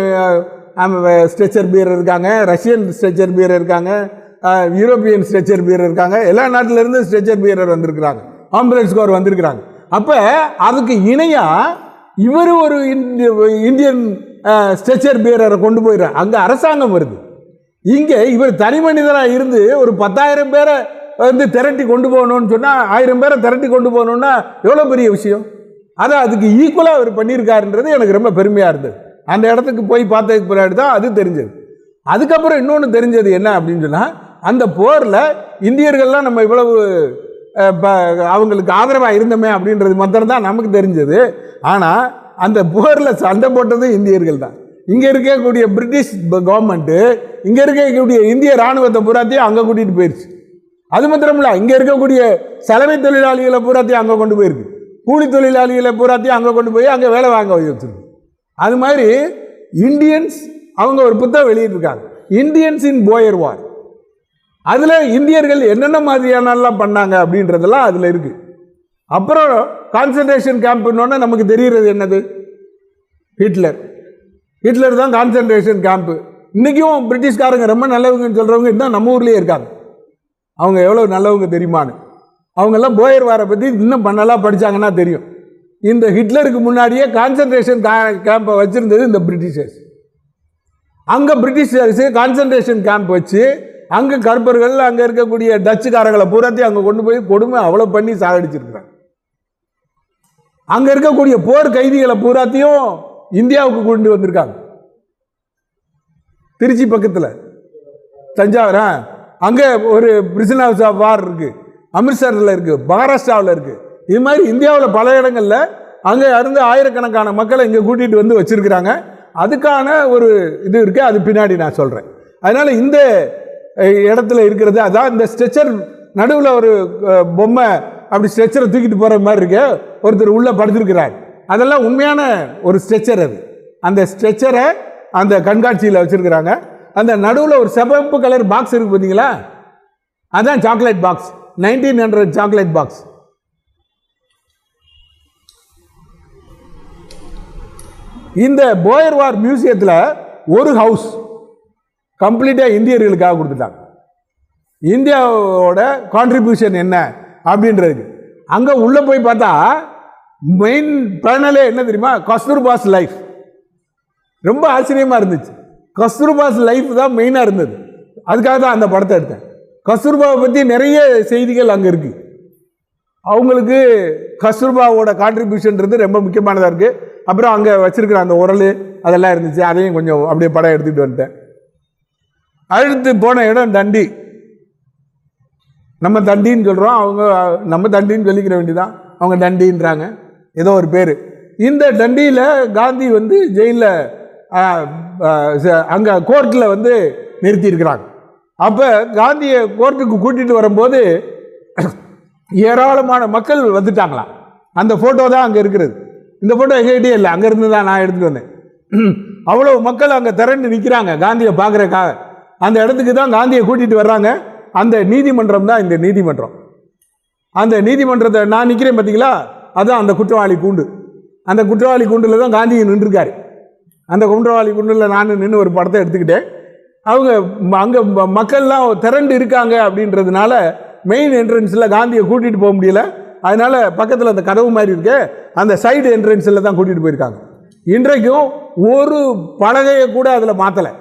ஸ்ட்ரெச்சர் பியரர் இருக்காங்க, ரஷ்யன் ஸ்ட்ரெச்சர் பியரர் இருக்காங்க, யூரோப்பியன் ஸ்ட்ரெச்சர் பியரர் இருக்காங்க, எல்லா நாட்டிலேருந்து ஸ்ட்ரெச்சர் பியரர் வந்திருக்கிறாங்க, ஆம்புலன்ஸ் கோர் வந்திருக்கிறாங்க. அப்போ அதுக்கு இணையாக இவர் ஒரு இந்தியன் ஸ்ட்ரெச்சர் பியரரை கொண்டு போயிடுறார். அங்கே அரசாங்கம் வருது. இங்கே இவர் தனி மனிதராக இருந்து ஒரு 10,000 பேரை வந்து திரட்டி கொண்டு போகணும்னு சொன்னால், 1000 பேரை திரட்டி கொண்டு போகணுன்னா எவ்வளோ பெரிய விஷயம். அதை அதுக்கு ஈக்குவலாக அவர் பண்ணியிருக்காருன்றது எனக்கு ரொம்ப பெருமையாக இருந்தது. அந்த இடத்துக்கு போய் பார்த்ததுக்கு பின்னாடி தான் அது தெரிஞ்சது. அதுக்கப்புறம் இன்னொன்று தெரிஞ்சது என்ன அப்படின்னு சொன்னால், அந்த போரில் இந்தியர்கள்லாம் நம்ம இவ்வளவு அவங்களுக்கு ஆதரவாக இருந்தோமே அப்படின்றது மாத்திரம் தான் நமக்கு தெரிஞ்சது. ஆனால் அந்த போரில் சண்டை போட்டது இந்தியர்கள் தான். இங்கே இருக்கக்கூடிய பிரிட்டிஷ் கவர்மெண்ட்டு இங்கே இருக்கக்கூடிய இந்திய இராணுவத்தை பூராத்தையும் அங்கே கூட்டிகிட்டு போயிடுச்சு. அது மாத்திரமில்ல, இங்கே இருக்கக்கூடிய சலவை தொழிலாளிகளை பூராத்தையும் அங்கே கொண்டு போயிருக்கு, கூலி தொழிலாளிகளை பூராத்தையும் அங்கே கொண்டு போய் அங்கே வேலை வாங்க வச்சுருக்கு. அது மாதிரி இந்தியன்ஸ் அவங்க ஒரு புத்தகம் வெளியிட்டிருக்காங்க, இந்தியன்ஸ் இன் போயர் வார். அதில் இந்தியர்கள் என்னென்ன மாதிரியானலாம் பண்ணாங்க அப்படின்றதெல்லாம் அதில் இருக்குது. அப்புறம் கான்சன்ட்ரேஷன் கேம்ப்னோடனே நமக்கு தெரிகிறது என்னது, ஹிட்லர் தான் கான்சன்ட்ரேஷன் கேம்ப்பு. இன்றைக்கும் பிரிட்டிஷ்காரங்க ரொம்ப நல்லவங்கன்னு சொல்கிறவங்க இன்னும் நம்ம ஊர்லேயே இருக்காங்க. அவங்க எவ்வளோ நல்லவங்க தெரியுமான்னு. அவங்கெல்லாம் போயர் வாரை பற்றி இன்னும் பண்ணலாம் படித்தாங்கன்னா தெரியும். இந்த ஹிட்லருக்கு முன்னாடியே கான்சன்ட்ரேஷன் கேம்பை வச்சுருந்தது இந்த பிரிட்டிஷர்ஸ். அங்கே பிரிட்டிஷர்ஸு கான்சன்ட்ரேஷன் கேம்ப் வச்சு அங்கே கருப்பர்கள், அங்கே இருக்கக்கூடிய டச்சுக்காரங்களை பூராத்தையும் அங்கே கொண்டு போய் கொடுமை அவ்வளோ பண்ணி சாகடிச்சிருக்கிறாங்க. அங்கே இருக்கக்கூடிய போர் கைதிகளை பூராத்தையும் இந்தியாவுக்கு கொண்டு வந்திருக்காங்க. திருச்சி பக்கத்தில் தஞ்சாவூர், அங்கே ஒரு பிரிசன் ஹவுஸ் ஆஃப் வார் இருக்குது, அமிர்த்சரில் இருக்குது, மகாராஷ்டிராவில் இருக்குது. இது மாதிரி இந்தியாவில் பல இடங்களில் அங்கே இருந்து ஆயிரக்கணக்கான மக்களை இங்கே கூட்டிகிட்டு வந்து வச்சுருக்கிறாங்க. அதுக்கான ஒரு இது இருக்குது, அது பின்னாடி நான் சொல்கிறேன். அதனால் இந்த இடத்துல இருக்கிறது அதான் இந்த ஸ்ட்ரெச்சர் நடுவில் ஒரு பொம்மை அப்படி ஸ்ட்ரெச்சரை தூக்கிட்டு போகிற மாதிரி இருக்கு, ஒருத்தர் உள்ளே படுத்திருக்கிறார். அதெல்லாம் உண்மையான ஒரு ஸ்ட்ரெச்சர். அது அந்த ஸ்ட்ரெச்சரை அந்த கண்காட்சியில் வச்சுருக்கிறாங்க. அந்த நடுவில் ஒரு சிவப்பு கலர் பாக்ஸ் இருக்குது பார்த்தீங்களா, அதான் சாக்லேட் பாக்ஸ், 1900 சாக்லேட் பாக்ஸ். இந்த போயர்வார் மியூசியத்தில் ஒரு ஹவுஸ் கம்ப்ளீட்டாக இந்தியர்களுக்காக கொடுத்துட்டாங்க. இந்தியாவோட கான்ட்ரிபியூஷன் என்ன அப்படின்றதுக்கு. அங்கே உள்ளே போய் பார்த்தா மெயின் பேனலே என்ன தெரியுமா? கஸ்தூர்பாஸ் லைஃப். ரொம்ப ஆச்சரியமாக இருந்துச்சு. கஸ்தூர்பாஸ் லைஃப் தான் மெயினாக இருந்தது. அதுக்காக தான் அந்த படத்தை எடுத்தேன். கஸ்தூர்பாவை பற்றி நிறைய செய்திகள் அங்கே இருக்குது. அவங்களுக்கு கஸ்தூர்பாவோட கான்ட்ரிபியூஷன்றது ரொம்ப முக்கியமானதாக இருக்குது. அப்புறம் அங்கே வச்சிருக்கிற அந்த உரல் அதெல்லாம் இருந்துச்சு. அதையும் கொஞ்சம் அப்படியே படம் எடுத்துகிட்டு வந்துட்டேன். அடுத்து போன இடம் தண்டி. நம்ம தண்டின்னு சொல்கிறோம், அவங்க நம்ம தண்டின்னு சொல்லிக்கிற வேண்டியதான். அவங்க தண்டின்றாங்க, ஏதோ ஒரு பேர். இந்த தண்டியில் காந்தி வந்து ஜெயிலில் அங்கே கோர்ட்டில் வந்து நிறுத்தியிருக்கிறாங்க. அப்போ காந்தியை கோர்ட்டுக்கு கூட்டிகிட்டு வரும்போது ஏராளமான மக்கள் வந்துட்டாங்களாம். அந்த ஃபோட்டோ தான் அங்கே இருக்கிறது. இந்த ஃபோட்டோ எங்ககிட்டே இல்லை, அங்கேருந்து தான் நான் எடுத்துகிட்டு வந்தேன். அவ்வளோ மக்கள் அங்கே திரண்டு நிற்கிறாங்க காந்தியை பார்க்குறக்காக. அந்த இடத்துக்கு தான் காந்தியை கூட்டிகிட்டு வர்றாங்க. அந்த நீதிமன்றம் தான் இந்த நீதிமன்றம். அந்த நீதிமன்றத்தை நான் நிற்கிறேன் பார்த்தீங்களா, அதுதான் அந்த குற்றவாளி கூண்டு. அந்த குற்றவாளி கூண்டில் தான் காந்தி நின்றுருக்காரு. அந்த குற்றவாளி கூண்டில் நான் நின்று ஒரு படத்தை எடுத்துக்கிட்டேன். அவங்க அங்கே மக்கள்லாம் திரண்டு இருக்காங்க அப்படின்றதுனால மெயின் என்ட்ரன்ஸில் காந்தியை கூட்டிகிட்டு போக முடியல. அதனால் பக்கத்தில் அந்த கதவு மாதிரி இருக்கு, அந்த சைடு என்ட்ரன்ஸில் தான் கூட்டிகிட்டு போயிருக்காங்க. இன்றைக்கும் ஒரு பலகையை கூட அதில் மாற்றலை.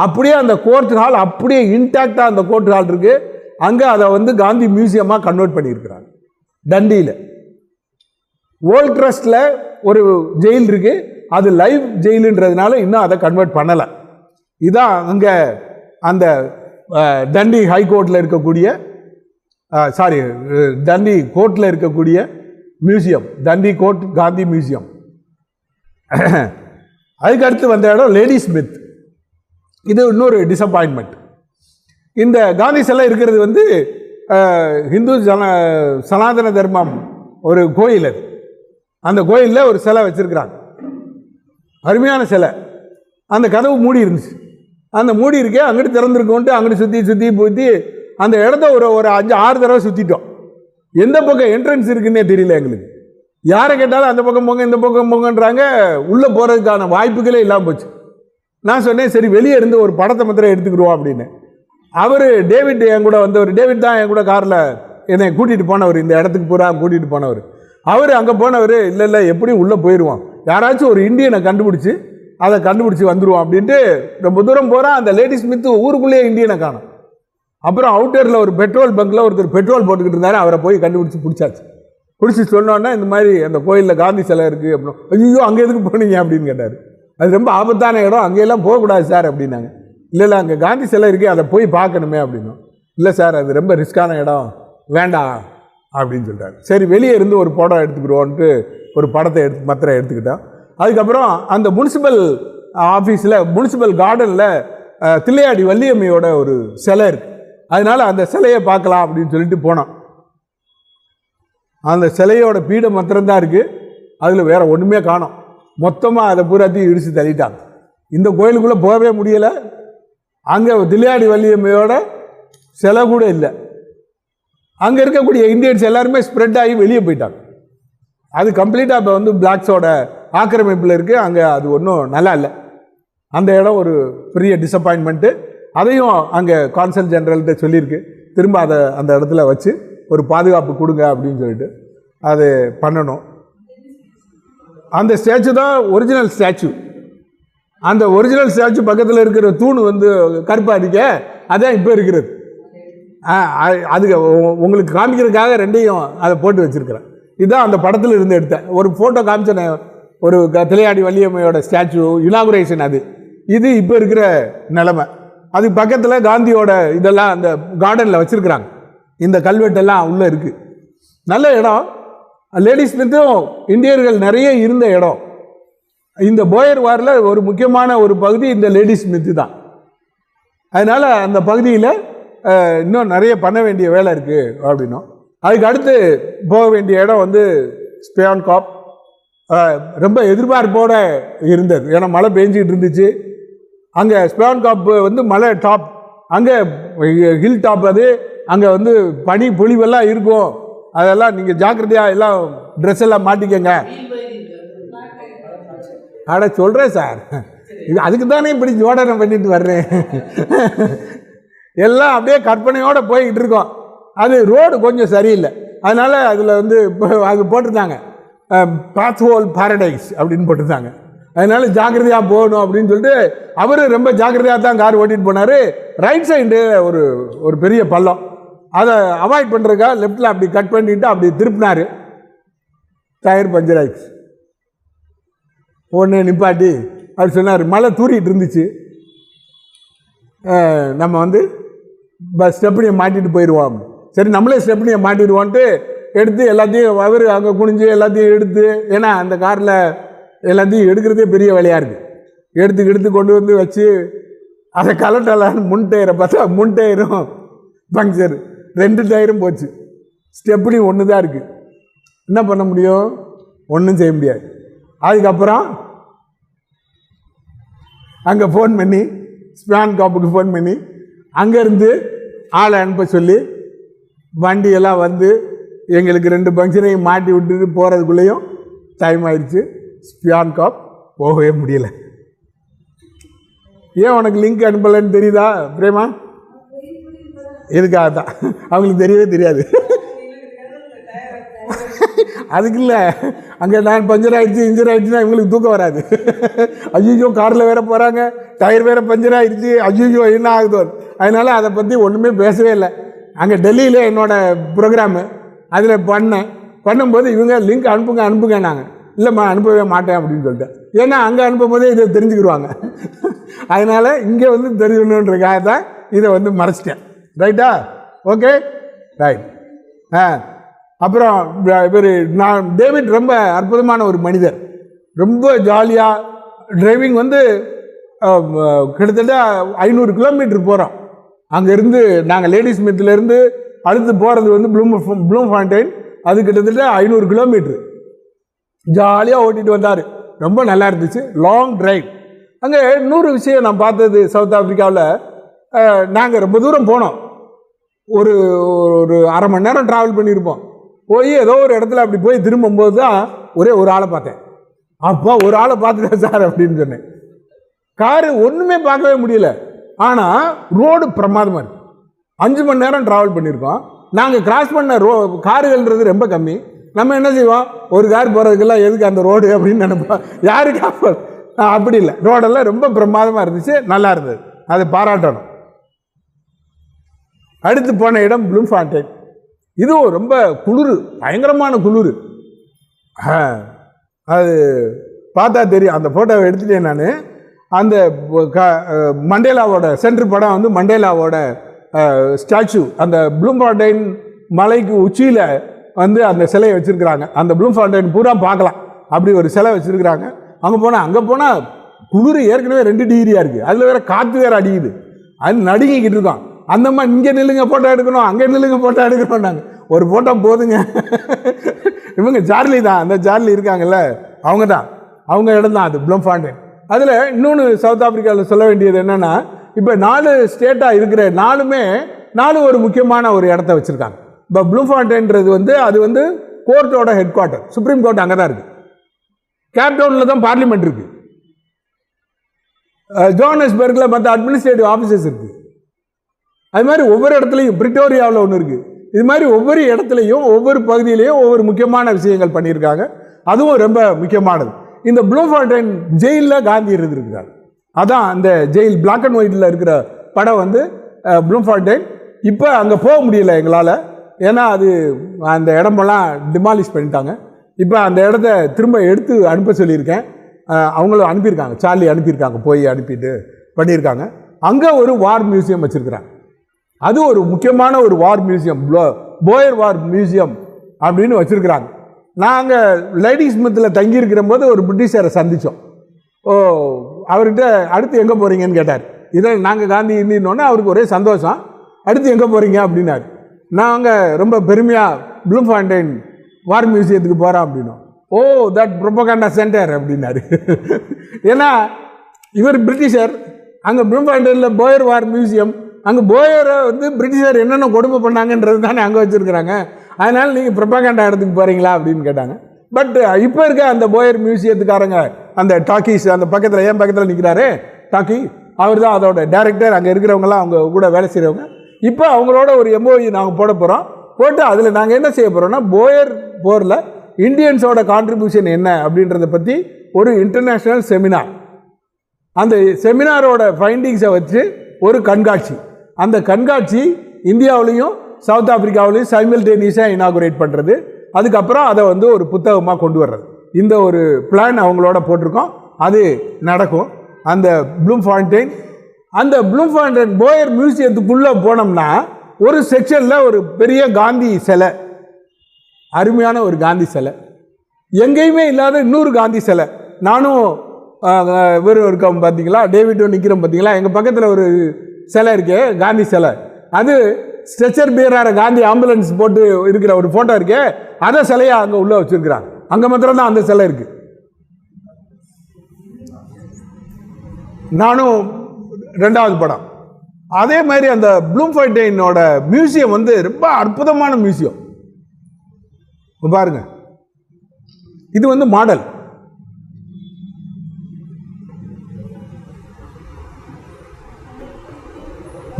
அப்படியே அந்த கோர்ட் ஹால் அப்படியே இன்டாக்டாக அந்த கோர்ட் ஹால் இருக்குது. அங்கே அதை வந்து காந்தி மியூசியமாக கன்வெர்ட் பண்ணியிருக்கிறாங்க. தண்டியில் ஓல்ட் ட்ரஸ்டில் ஒரு ஜெயில் இருக்குது, அது லைவ் ஜெயிலுன்றதுனால இன்னும் அதை கன்வெர்ட் பண்ணலை. இதான் அங்கே அந்த தண்டி ஹைகோர்ட்டில் இருக்கக்கூடிய தண்டி கோர்ட்டில் இருக்கக்கூடிய மியூசியம், தண்டி கோர்ட் காந்தி மியூசியம். அதுக்கடுத்து வந்த இடம் லேடி ஸ்மித். இது இன்னொரு டிசப்பாயின்மெண்ட். இந்த காந்தி சிலை இருக்கிறது வந்து ஹிந்து சனாதன தர்மம் ஒரு கோயில். அது அந்த கோயிலில் ஒரு சிலை வச்சுருக்கிறாங்க, அருமையான சிலை. அந்த கதவு மூடி இருந்துச்சு. அந்த மூடி இருக்கே அங்கிட்டு திறந்துருக்கோன்ட்டு அங்கிட்டு சுற்றி போய் அந்த இடத்த ஒரு 5-6 தடவை சுற்றிட்டோம். எந்த பக்கம் என்ட்ரன்ஸ் இருக்குன்னே தெரியல எங்களுக்கு. யாரை கேட்டாலும் அந்த பக்கம் போங்க இந்த பக்கம் போங்கன்றாங்க. உள்ளே போகிறதுக்கான வாய்ப்புகளே இல்லாமல் போச்சு. நான் சொன்னேன், சரி வெளியே இருந்து ஒரு படத்தை மாத்திரம் எடுத்துக்கிடுவோம் அப்படின்னு. அவர் டேவிட் என் கூட வந்தவர், டேவிட் தான் என் கூட காரில் என்னை கூட்டிகிட்டு போனவர், இந்த இடத்துக்கு பூரா கூட்டிகிட்டு போனவர். அவர் அங்கே போனவர், இல்லை எப்படியும் உள்ளே போயிடுவோம், யாராச்சும் ஒரு இந்தியனை கண்டுபிடிச்சி வந்துடுவோம் அப்படின்ட்டு ரொம்ப தூரம் போகிறான். அந்த லேடி ஸ்மித்து ஊருக்குள்ளேயே இந்தியனை காணும். அப்புறம் அவுட்டரில் ஒரு பெட்ரோல் பங்கில் ஒருத்தர் பெட்ரோல் போட்டுக்கிட்டு இருந்தாரு. அவரை போய் பிடிச்சாச்சு. பிடிச்சி சொன்னோன்னா இந்த மாதிரி அந்த கோயிலில் காந்தி சிலை இருக்குது அப்படின்னு. ஐயோ அங்கே எதுக்கு போனீங்க அப்படின்னு கேட்டார். அது ரொம்ப ஆபத்தான இடம், அங்கெல்லாம் போகக்கூடாது சார் அப்படின்னாங்க. இல்லை அங்கே காந்தி சிலை இருக்குது, அதை போய் பார்க்கணுமே அப்படின்னோம். இல்லை சார் அது ரொம்ப ரிஸ்கான இடம், வேண்டாம் அப்படின்னு சொல்லிட்டார். சரி வெளியே இருந்து ஒரு படம் எடுத்துக்கிடுவோன்ட்டு ஒரு படத்தை எடுத்துக்கிட்டோம். அதுக்கப்புறம் அந்த முனிசிபல் ஆஃபீஸில் முனிசிபல் கார்டனில் தில்லையாடி வள்ளியம்மையோட ஒரு சிலை இருக்குது. அதனால் அந்த சிலையை பார்க்கலாம் அப்படின்னு சொல்லிட்டு போனோம். அந்த சிலையோட பீடம் மாத்திரம்தான் இருக்குது, அதில் வேறு ஒன்றுமே காணோம். மொத்தமாக அதை பூராத்தையும் இடித்து தள்ளிட்டாங்க. இந்த கோயிலுக்குள்ளே போகவே முடியலை. அங்கே தில்லையாடி வள்ளியம்மையோட சிலை கூட இல்லை. அங்கே இருக்கக்கூடிய இந்தியன்ஸ் எல்லாருமே ஸ்ப்ரெட் ஆகி வெளியே போயிட்டாங்க. அது கம்ப்ளீட்டாக இப்போ வந்து பிளாக்ஸோட ஆக்கிரமிப்பில் இருக்குது. அங்கே அது ஒன்றும் நல்லா இல்லை. அந்த இடம் ஒரு பெரிய டிசப்பாயின்மெண்ட்டு. அதையும் அங்கே கான்சல் ஜெனரல்கிட்ட சொல்லியிருக்கு, திரும்ப அதை அந்த இடத்துல வச்சு ஒரு பாதுகாப்பு கொடுங்க அப்படின்னு சொல்லிட்டு அது பண்ணணும். அந்த ஸ்டாச்சு தான் ஒரிஜினல் ஸ்டாச்சு. அந்த ஒரிஜினல் ஸ்டாச்சு பக்கத்தில் இருக்கிற தூண் வந்து கருப்பாடிக்க அதான் இப்போ இருக்கிறது. அதுக்கு உங்களுக்கு காமிக்கிறதுக்காக ரெண்டையும் அதை போட்டு வச்சுருக்கிறேன். இதுதான் அந்த படத்தில் இருந்து எடுத்தேன். ஒரு ஃபோட்டோ காமிச்சேன், ஒரு தில்லையாடி வள்ளியம்மையோட ஸ்டாச்சு இனாகுரேஷன். இது இப்போ இருக்கிற நிலைமை. அதுக்கு பக்கத்தில் காந்தியோட இதெல்லாம் அந்த கார்டனில் வச்சுருக்குறாங்க. இந்த கல்வெட்டெல்லாம் உள்ளே இருக்குது. நல்ல இடம். லேடி ஸ்மித்தும் இந்தியர்கள் நிறைய இருந்த இடம். இந்த போயர் வாரில் ஒரு முக்கியமான ஒரு பகுதி இந்த லேடி ஸ்மித்து தான். அதனால் அந்த பகுதியில் இன்னும் நிறைய பண்ண வேண்டிய வேலை இருக்குது அப்படின்னும். அதுக்கு அடுத்து போக வேண்டிய இடம் வந்து ஸ்பியான் காப். ரொம்ப எதிர்பார்ப்போடு இருந்தது, ஏன்னா மழை பெஞ்சிக்கிட்டு இருந்துச்சு. அங்கே ஸ்பியான் காப் வந்து மலை டாப், அங்கே ஹில் டாப். அது அங்கே வந்து பனி பொழிவெல்லாம் இருக்கும், அதெல்லாம் நீங்கள் ஜாக்கிரதையாக எல்லாம் ட்ரெஸ் எல்லாம் மாட்டிக்கங்க. அட சொல்கிறேன் சார், இது அதுக்கு தானே இப்படி ஜோடனை பண்ணிட்டு வர்றேன். எல்லாம் அப்படியே கற்பனையோடு போய்கிட்டு இருக்கோம். அது ரோடு கொஞ்சம் சரியில்லை, அதனால் அதில் வந்து அது போட்டிருந்தாங்க பாத்ஹோல் பாரடைஸ் அப்படின்னு போட்டிருந்தாங்க. அதனால ஜாக்கிரதையாக போகணும் அப்படின்னு சொல்லிட்டு அவர் ரொம்ப ஜாக்கிரதையாக தான் கார் ஓட்டிகிட்டு போனார். ரைட் சைடு ஒரு பெரிய பள்ளம், அதை அவாய்ட் பண்ணுறதுக்காக லெஃப்டில் அப்படி கட் பண்ணிட்டு அப்படி திருப்பினார். டயர் பஞ்சர் ஆயிடுச்சு. ஒன்று நிப்பாட்டி அவர் சொன்னார், மழை தூரிட்டு இருந்துச்சு, நம்ம வந்து ஸ்டெப்னியை மாட்டிட்டு போயிடுவோம். சரி நம்மளே ஸ்டெப்னியை மாட்டிடுவோன்ட்டு எடுத்து எல்லாத்தையும் அவர் அங்கே குனிஞ்சு எல்லாத்தையும் எடுத்து, ஏன்னா அந்த காரில் எல்லாத்தையும் எடுக்கிறதே பெரிய வேலையாக இருக்குது, எடுத்து கொண்டு வந்து வச்சு அதை கலட்டலான்னு முன் டயரை பார்த்தா முன் டயரும் பங்க்சர், 2 டயரும் போச்சு. ஸ்டெப்னி ஒன்று தான் இருக்குது, என்ன பண்ண முடியும்? ஒன்றும் செய்ய முடியாது. அதுக்கப்புறம் அங்கே ஃபோன் பண்ணி ஸ்பான் காப்புக்கு ஃபோன் பண்ணி அங்கேருந்து ஆளை அனுப்ப சொல்லி வண்டியெல்லாம் வந்து எங்களுக்கு 2 பங்க்சரையும் மாட்டி விட்டுட்டு போகிறதுக்குள்ளேயும் டைம் ஆயிடுச்சு. ஸ்பியான் காப் போகவே முடியலை. ஏன் உனக்கு லிங்க் அனுப்பலைன்னு தெரியுதா பிரேமா? எதுக்காக தான், அவங்களுக்கு தெரியவே தெரியாது. அதுக்கு இல்லை, அங்கே நான் பஞ்சர் ஆகிடுச்சு இன்ஜர் ஆகிடுச்சுன்னா இவங்களுக்கு தூக்கம் வராது. ஐயோ காரில் வேற போகிறாங்க, டயர் வேறு பஞ்சர் ஆகிடுச்சு, ஐயோ என்ன ஆகுதோ. அதனால் அதை பற்றி ஒன்றுமே பேசவே இல்லை. அங்கே டெல்லியில் என்னோடய ப்ரோக்ராமு அதில் பண்ணும்போது இவங்க லிங்க் அனுப்புங்க நாங்கள், இல்லைம்மா அனுப்பவே மாட்டேன் அப்படின்னு சொல்லிட்டேன். ஏன்னா அங்கே அனுப்பும் போதே இதை தெரிஞ்சுக்கிடுவாங்க. அதனால் இங்கே வந்து தெரிஞ்சுக்கணுன்றக்காக தான் இதை வந்து மறைச்சிட்டேன். ரைட்டா? Okay right. அப்புறம் இவர் டேவிட் ரொம்ப அற்புதமான ஒரு மனிதர், ரொம்ப ஜாலியாக டிரைவிங் வந்து கிட்டத்தட்ட 500 கிலோமீட்டர் போகிறோம். அங்கேருந்து நாங்கள் லேடிஸ் ஸ்மித்லேருந்து அடுத்து போகிறது வந்து ப்ளூம் ஃபவுண்டைன், அது கிட்டத்தட்ட 500 கிலோமீட்ரு ஜாலியாக ஓட்டிகிட்டு வந்தார். ரொம்ப நல்லா இருந்துச்சு, லாங் டிரைவ். அங்கே இன்னொரு விஷயம் நான் பார்த்தது, சவுத் ஆஃப்ரிக்காவில் நாங்கள் ரொம்ப தூரம் போனோம், ஒரு 1/2 மணி நேரம் ட்ராவல் பண்ணியிருப்போம். போய் ஏதோ ஒரு இடத்துல அப்படி போய் திரும்பும்போது தான் ஒரே ஒரு ஆளை பார்த்தேன். அப்போ ஒரு ஆளை பார்த்துட்டேன் சார் அப்படின்னு சொன்னேன். காரு ஒன்றுமே பார்க்கவே முடியல, ஆனால் ரோடு பிரமாதமாக இருக்குது. 5 மணி நேரம் ட்ராவல் பண்ணியிருக்கோம். நாங்கள் கிராஸ் பண்ண காருகள்ன்றது ரொம்ப கம்மி. நம்ம என்ன செய்வோம், ஒரு கார் போகிறதுக்கெல்லாம் எதுக்கு அந்த ரோடு அப்படின்னு நினைப்போம். யாருக்கு அப்படி இல்லை, ரோடெல்லாம் ரொம்ப பிரமாதமாக இருந்துச்சு, நல்லா இருந்தது, அதை பாராட்டணும். அடுத்து போன இடம் ப்ளூம் ஃபவுண்டைன். இதுவும் ரொம்ப குளிர், பயங்கரமான குளிர். அது பார்த்தா தெரியும், அந்த ஃபோட்டோவை எடுத்துட்டேன் நான். அந்த மண்டேலாவோட சென்ட்ரு படம் வந்து மண்டேலாவோட ஸ்டாச்சு, அந்த ப்ளூம் ஃபவுண்டைன் மலைக்கு உச்சியில் வந்து அந்த சிலையை வச்சுருக்குறாங்க. அந்த ப்ளூம் ஃபவுண்டைன் பூரா பார்க்கலாம், அப்படி ஒரு சிலை வச்சுருக்குறாங்க. அங்கே போனால் குளிர் ஏற்கனவே 2 டிகிரியாக இருக்குது, அதில் வேறு காற்று வேறு அடிக்குது, அது நடுங்கிக்கிட்டு இருக்கோம். அந்த மாதிரி இங்கே நில்லுங்க ஃபோட்டோ எடுக்கணும், அங்கே நில்லுங்க ஃபோட்டோ எடுக்கணும். நாங்கள் ஒரு ஃபோட்டோ போதுங்க. இவங்க சார்லி தான், அந்த சார்லி இருக்காங்கல்ல, அவங்க இடம் தான் அது ப்ளூம் ஃபவுண்டைன். அதில் இன்னொன்று சவுத் ஆஃப்ரிக்காவில் சொல்ல வேண்டியது என்னென்னா, இப்போ 4 ஸ்டேட்டாக இருக்கிற 4 ஒரு முக்கியமான ஒரு இடத்த வச்சுருக்காங்க. இப்போ ப்ளூம் ஃபவுண்டைன்றது வந்து அது வந்து கோர்ட்டோட ஹெட் குவார்ட்டர், சுப்ரீம் கோர்ட் அங்கே தான் இருக்குது. கேப்டவுனில் தான் பார்லிமெண்ட் இருக்குது. ஜோஹன்னஸ்பர்கில் மற்ற அட்மினிஸ்ட்ரேட்டிவ் ஆஃபீஸஸ் இருக்குது. அது மாதிரி ஒவ்வொரு இடத்துலையும், பிரிட்டோரியாவில் ஒன்று இருக்குது. இது மாதிரி ஒவ்வொரு இடத்துலையும் ஒவ்வொரு பகுதியிலையும் ஒவ்வொரு முக்கியமான விஷயங்கள் பண்ணியிருக்காங்க. அதுவும் ரொம்ப முக்கியமானது. இந்த ப்ளூம் ஃபவுண்டைன் ஜெயிலில் காந்தி இருந்திருக்கிறார். அதான் அந்த ஜெயில் பிளாக் அண்ட் ஒயிட்டில் இருக்கிற படம் வந்து ப்ளூம் ஃபவுண்டைன். இப்போ அங்கே போக முடியல எங்களால், ஏன்னா அது அந்த இடமெல்லாம் டிமாலிஷ் பண்ணிட்டாங்க. இப்போ அந்த இடத்த திரும்ப எடுத்து அனுப்ப சொல்லியிருக்கேன். அவங்களும் அனுப்பியிருக்காங்க, சார்லி அனுப்பியிருக்காங்க, போய் அனுப்பிட்டு பண்ணியிருக்காங்க. அங்கே ஒரு வார் மியூசியம் வச்சுருக்குறாங்க. அது ஒரு முக்கியமான ஒரு வார் மியூசியம், போயர் வார் மியூசியம் அப்படின்னு வச்சுருக்குறாங்க. நாங்கள் லேடி ஸ்மித்தில் தங்கியிருக்கிற போது ஒரு பிரிட்டிஷரை சந்தித்தோம். அவர்கிட்ட அடுத்து எங்கே போகிறீங்கன்னு கேட்டார். இதை நாங்கள் காந்தி இருந்தோன்னே அவருக்கு ஒரே சந்தோஷம். அடுத்து எங்கே போகிறீங்க அப்படின்னாரு. நாங்கள் ரொம்ப பெருமையாக ப்ளூம் ஃபவுண்டைன் வார் மியூசியத்துக்கு போகிறோம் அப்படின்னோம். ஓ தட் ப்ரொபகண்டா சென்டர் அப்படின்னாரு. ஏன்னா இவர் பிரிட்டிஷர், அங்கே ப்ளூம் ஃபவுண்டைனில் போயர் வார் மியூசியம், அங்கே போயரை வந்து பிரிட்டிஷார் என்னென்ன கொடுமை பண்ணாங்கன்றது தானே அங்கே வச்சுருக்குறாங்க. அதனால் நீங்கள் ப்ரொபகண்டா இடத்துக்கு போகிறீங்களா அப்படின்னு கேட்டாங்க. பட் இப்போ இருக்க அந்த போயர் மியூசியத்துக்காரங்க அந்த டாக்கீஸ் அந்த பக்கத்தில் ஏன் பக்கத்தில் நிற்கிறாரு டாக்கி, அவர் தான் அதோட டைரக்டர். அங்கே இருக்கிறவங்களாம் அவங்க கூட வேலை செய்கிறவங்க. இப்போ அவங்களோட ஒரு MOU நாங்கள் போட போகிறோம். போட்டு அதில் நாங்கள் என்ன செய்ய போகிறோம்னா போயர் போரில் இந்தியன்ஸோட கான்ட்ரிபியூஷன் என்ன அப்படின்றத பற்றி ஒரு இன்டர்நேஷ்னல் செமினார், அந்த செமினாரோட ஃபைண்டிங்ஸை வச்சு ஒரு கண்காட்சி, அந்த கண்காட்சி இந்தியாவிலையும் சவுத் ஆப்பிரிக்காவிலையும் சைமல்டேனியஸாக இனாகுரேட் பண்ணுறது, அதுக்கப்புறம் அதை வந்து ஒரு புத்தகமாக கொண்டு வர்றது. இந்த ஒரு பிளான் அவங்களோட போட்டிருக்கோம். அது நடக்கும். அந்த ப்ளூம்ஃபாண்டைன், அந்த ப்ளூம்ஃபாண்டைன் போயர் மியூசியத்துக்குள்ளே போனோம்னா ஒரு செக்ஷனில் ஒரு பெரிய காந்தி சிலை, அருமையான ஒரு காந்தி சிலை, எங்கேயுமே இல்லாத இன்னொரு காந்தி சிலை. நானும் வெறும் இருக்கோம் பார்த்தீங்களா, டேவிட்டும் நிற்கிறோம் பார்த்தீங்களா, எங்கள் பக்கத்தில் ஒரு சிலை இருக்கே காந்தி சிலை, அது ஸ்ட்ரெச்சர் பியரான காந்தி ஆம்புலன்ஸ் போட்டு இருக்கிற ஒரு ஃபோட்டோ இருக்கே, அதை சிலையை அங்கே உள்ளே வச்சுருக்கிறாங்க. அங்கே மாத்திரம் தான் அந்த சிலை இருக்குது. நானும் 2வது படம். அதே மாதிரி அந்த ப்ளூம்ஃபாண்டைனோட மியூசியம் வந்து ரொம்ப அற்புதமான மியூசியம் பாருங்க. இது வந்து மாடல்.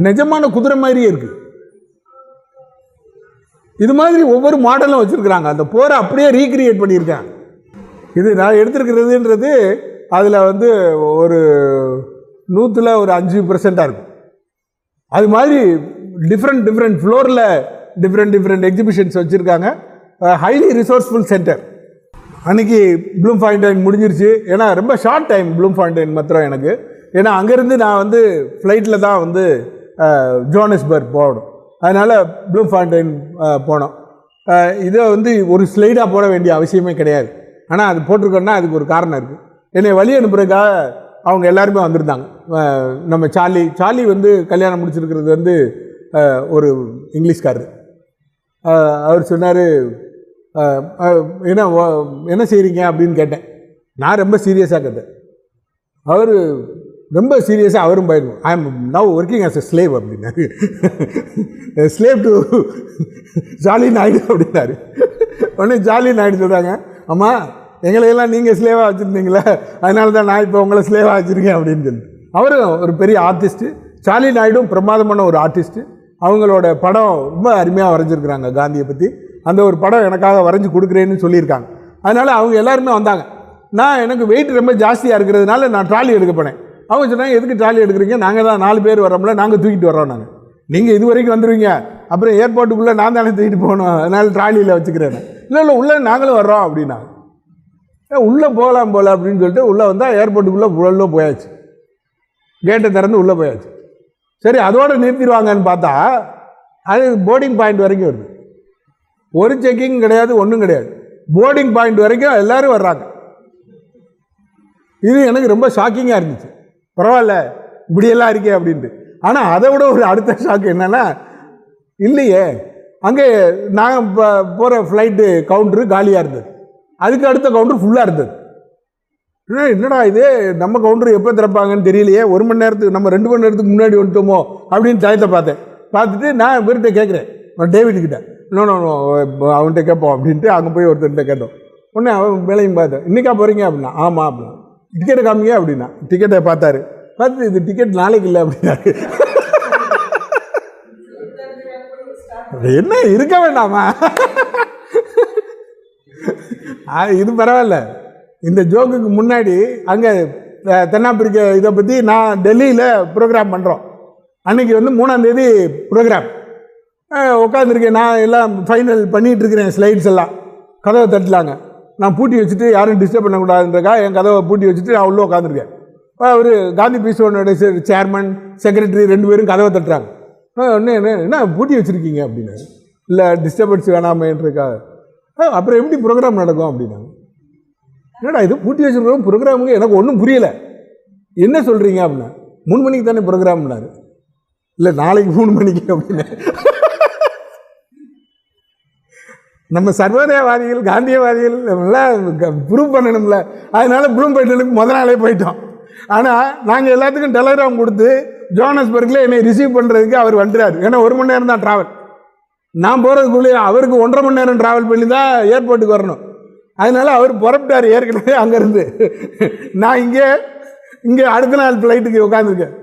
நிஜமான குதிரை மாதிரியே இருக்கு. இது மாதிரி ஒவ்வொரு மாடலும் வச்சிருக்கிறாங்க. அந்த போரை அப்படியே ரீக்ரியேட் பண்ணியிருக்காங்க. இது நான் எடுத்திருக்கிறதுன்றது அதில் வந்து ஒரு 100ல் ஒரு 5% இருக்கும். அது மாதிரி டிஃப்ரெண்ட் ஃப்ளோரில் டிஃப்ரெண்ட் எக்ஸிபிஷன்ஸ் வச்சுருக்காங்க. Highly resourceful centre. அன்றைக்கி ப்ளூம்ஃபாண்டைன் முடிஞ்சிருச்சு. ஏன்னா ரொம்ப ஷார்ட் டைம் ப்ளூம்ஃபாண்டைன் மாத்திரம் எனக்கு. ஏன்னா அங்கேருந்து நான் வந்து ஃப்ளைட்டில் தான் வந்து ஜோஹானஸ்பர்க் போகணும். அதனால் ப்ளூம்ஃபாண்டைன் போனோம். இதை வந்து ஒரு ஸ்லைடாக போட வேண்டிய அவசியமே கிடையாது. ஆனால் அது போட்டிருக்கோன்னா அதுக்கு ஒரு காரணம் இருக்குது. என்னை வழி அனுப்புறதுக்காக அவங்க எல்லாருமே வந்திருந்தாங்க. நம்ம சார்லி வந்து கல்யாணம் முடிச்சிருக்கிறது வந்து ஒரு இங்கிலீஷ்காரர். அவர் சொன்னார், என்ன செய்கிறீங்க அப்படின்னு கேட்டேன். நான் ரொம்ப சீரியஸாக கேட்டேன். அவர் ரொம்ப சீரியஸாக அவரும் பயணம், I am now working as a slave அப்படின்னாரு. ஸ்லேவ் டு ஜாலி நாயுடு அப்படின்னாரு. உடனே ஜாலி நாயுடு சொல்கிறாங்க, அம்மா எங்களையெல்லாம் நீங்கள் ஸ்லேவாக வச்சுருந்தீங்களே, அதனால தான் நான் இப்போ உங்களை ஸ்லேவாக வச்சுருக்கேன் அப்படின்னு சொல்லி. அவரும் ஒரு பெரிய ஆர்டிஸ்ட்டு. சார்லி நாயுடும் பிரமாதமான ஒரு ஆர்டிஸ்ட்டு. அவங்களோட படம் ரொம்ப அருமையாக வரைஞ்சிருக்கிறாங்க காந்தியை பற்றி. அந்த ஒரு படம் எனக்காக வரைஞ்சி கொடுக்குறேன்னு சொல்லியிருக்காங்க. அதனால் அவங்க எல்லாருமே வந்தாங்க. எனக்கு வெயிட் ரொம்ப ஜாஸ்தியாக இருக்கிறதுனால நான் ட்ராலி எடுக்க போனேன். அவங்க சொன்னாங்க, எதுக்கு ட்ராலி எடுக்கிறீங்க, நாங்கள் தான் 4 பேர் வரோம்ல, நாங்கள் தூக்கிட்டு வரோம். நீங்கள் இது வரைக்கும் வந்துடுவீங்க, அப்புறம் ஏர்போர்ட்டுக்குள்ளே நான் தானே தூக்கிட்டு போகணும், அதனால் ட்ராலியில் வச்சுக்கிறேன். இல்லை உள்ளே நாங்களும் வர்றோம் அப்படின்னா. உள்ளே போகலாம் போல அப்படின்னு சொல்லிட்டு உள்ளே வந்தால் ஏர்போர்ட்டுக்குள்ளே உள்ளே போயாச்சு. கேட்டை திறந்து உள்ளே போயாச்சு. சரி அதோடு நிறுத்திடுவாங்கன்னு பார்த்தா அது போர்டிங் பாயிண்ட் வரைக்கும் வருது. ஒரு செக்கிங் கிடையாது, ஒன்றும் கிடையாது. போர்டிங் பாயிண்ட் வரைக்கும் எல்லோரும் வர்றாங்க. இது எனக்கு ரொம்ப ஷாக்கிங்காக இருந்துச்சு. பரவாயில்ல இப்படியெல்லாம் இருக்கே அப்படின்ட்டு. ஆனால் அதை விட ஒரு அடுத்த ஷாக்கு என்னென்னா, இல்லையே அங்கே நாங்கள் போகிற ஃப்ளைட்டு கவுண்ட்ரு காலியாக இருந்தது, அதுக்கு அடுத்த கவுண்டர் ஃபுல்லாக இருந்தது. என்னடா இது, நம்ம கவுண்டர் எப்போ திறப்பாங்கன்னு தெரியலையே, 1 மணி நேரத்துக்கு நம்ம 2 மணி நேரத்துக்கு முன்னாடி வந்துட்டோமோ அப்படின்னு டயத்தை பார்த்துட்டு நான் இவர்கிட்ட கேட்குறேன், டேவிட்கிட்ட. இன்னொன்று அவன்கிட்ட கேட்போம் அப்படின்ட்டு அங்கே போய் ஒருத்தர்கிட்ட கேட்டோம். உடனே அவன் வேலையும் பார்த்தேன், இன்றைக்கா போகிறீங்க அப்படின்னா. ஆமாம் அப்படின்னா. டிக்கெட்டை காமிங்க அப்படின்னா. டிக்கெட்டை பார்த்தாரு. பார்த்து இது டிக்கெட் நாளைக்கு இல்லை அப்படின்னாரு. என்ன இருக்க வேண்டாமா, இது பரவாயில்ல. இந்த ஜோக்குக்கு முன்னாடி அங்கே தென்னாப்பிரிக்க இதை பற்றி நான் டெல்லியில் ப்ரோக்ராம் பண்ணுறோம். அன்றைக்கி வந்து 3ஆம் தேதி ப்ரோக்ராம். உட்காந்துருக்கேன், நான் எல்லாம் ஃபைனல் பண்ணிகிட்ருக்கிறேன், ஸ்லைட்ஸ் எல்லாம். கதவை தட்டலாங்க, நான் பூட்டி வச்சுட்டு யாரும் டிஸ்டர்ப் பண்ணக்கூடாதுன்றக்கா என் கதவை பூட்டி வச்சுட்டு நான் உள்ளே உட்காந்துருக்கேன். அவர் காந்தி பீஸோட சேர்மன் செக்ரட்டரி 2 பேரும் கதவை தட்டுறாங்க. என்ன பூட்டி வச்சுருக்கீங்க அப்படின்னா. இல்லை டிஸ்டர்பன்ஸ் வேணாமேன்றக்காக. அப்புறம் எப்படி ப்ரோக்ராம் நடக்கும் அப்படின்னாங்க. என்னடா இது பூட்டி வச்சுருக்கோம் ப்ரோக்ராமுக்கு, எனக்கு ஒன்றும் புரியலை, என்ன சொல்கிறீங்க அப்படின்னா. 3 மணிக்கு தானே ப்ரோக்ராம்னாரு. இல்லை நாளைக்கு 3 மணிக்கு அப்படின்னு. நம்ம சர்வோதயவாதிகள் காந்தியவாதிகள் எல்லாம் ப்ரூவ் பண்ணணும்ல, அதனால ப்ளூம்ஃபாண்டைனுக்கு முதல் நாளே போயிட்டோம். ஆனால் நாங்கள் எல்லாத்துக்கும் டெலகிராம் கொடுத்து ஜோஹானஸ்பர்கில் என்னை ரிசீவ் பண்ணுறதுக்கு அவர் வந்துடுறாரு. ஏன்னா 1 மணி நேரம் தான் ட்ராவல். நான் போகிறதுக்குள்ளே அவருக்கு 1.5 மணி நேரம் ட்ராவல் பண்ணி தான் ஏர்போர்ட்டுக்கு வரணும். அதனால அவர் புறப்பட்டார் ஏற்கனவே அங்கேருந்து. நான் இங்கே அடுத்த நாள் ஃப்ளைட்டுக்கு உட்காந்துருக்கேன்.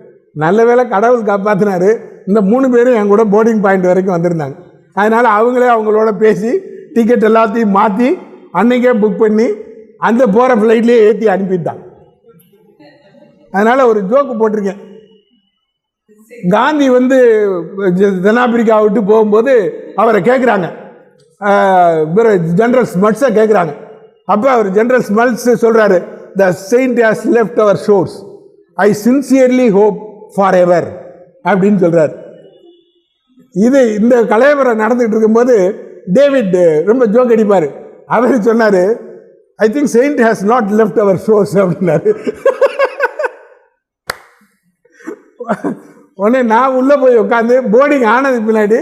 நல்ல வேளை கடவுள் காப்பாற்றினார். இந்த 3 பேரும் என் கூட போர்டிங் பாயிண்ட் வரைக்கும் வந்திருந்தாங்க. அதனால் அவங்களே அவங்களோட பேசி டிக்கெட் எல்லாத்தையும் மாற்றி அன்றைக்கே புக் பண்ணி அந்த போகிற ஃப்ளைட்லேயே ஏற்றி அனுப்பிட்டாங்க. அதனால் ஒரு ஜோக்கு போட்டிருக்கேன். காந்தி வந்து தென்னாப்பிரிக்கா விட்டு போகும்போது அவரை கேட்குறாங்க, ஜெனரல் ஸ்மல்ஸை கேட்குறாங்க. அப்போ அவர் ஜெனரல் ஸ்மல்ஸ் சொல்கிறாரு, the saint has left our shores, I sincerely hope for ever அப்படின்னு சொல்கிறார். இந்த கலைவரம் நடந்துகிட்டு இருக்கும்போது டேவிட் ரொம்ப ஜோக் அடிப்பார். அவர் சொன்னார், I think saint has not left our shores அப்படின்னாரு. உடனே நான் உள்ளே போய் உட்காந்து போர்டிங் ஆனதுக்கு பின்னாடி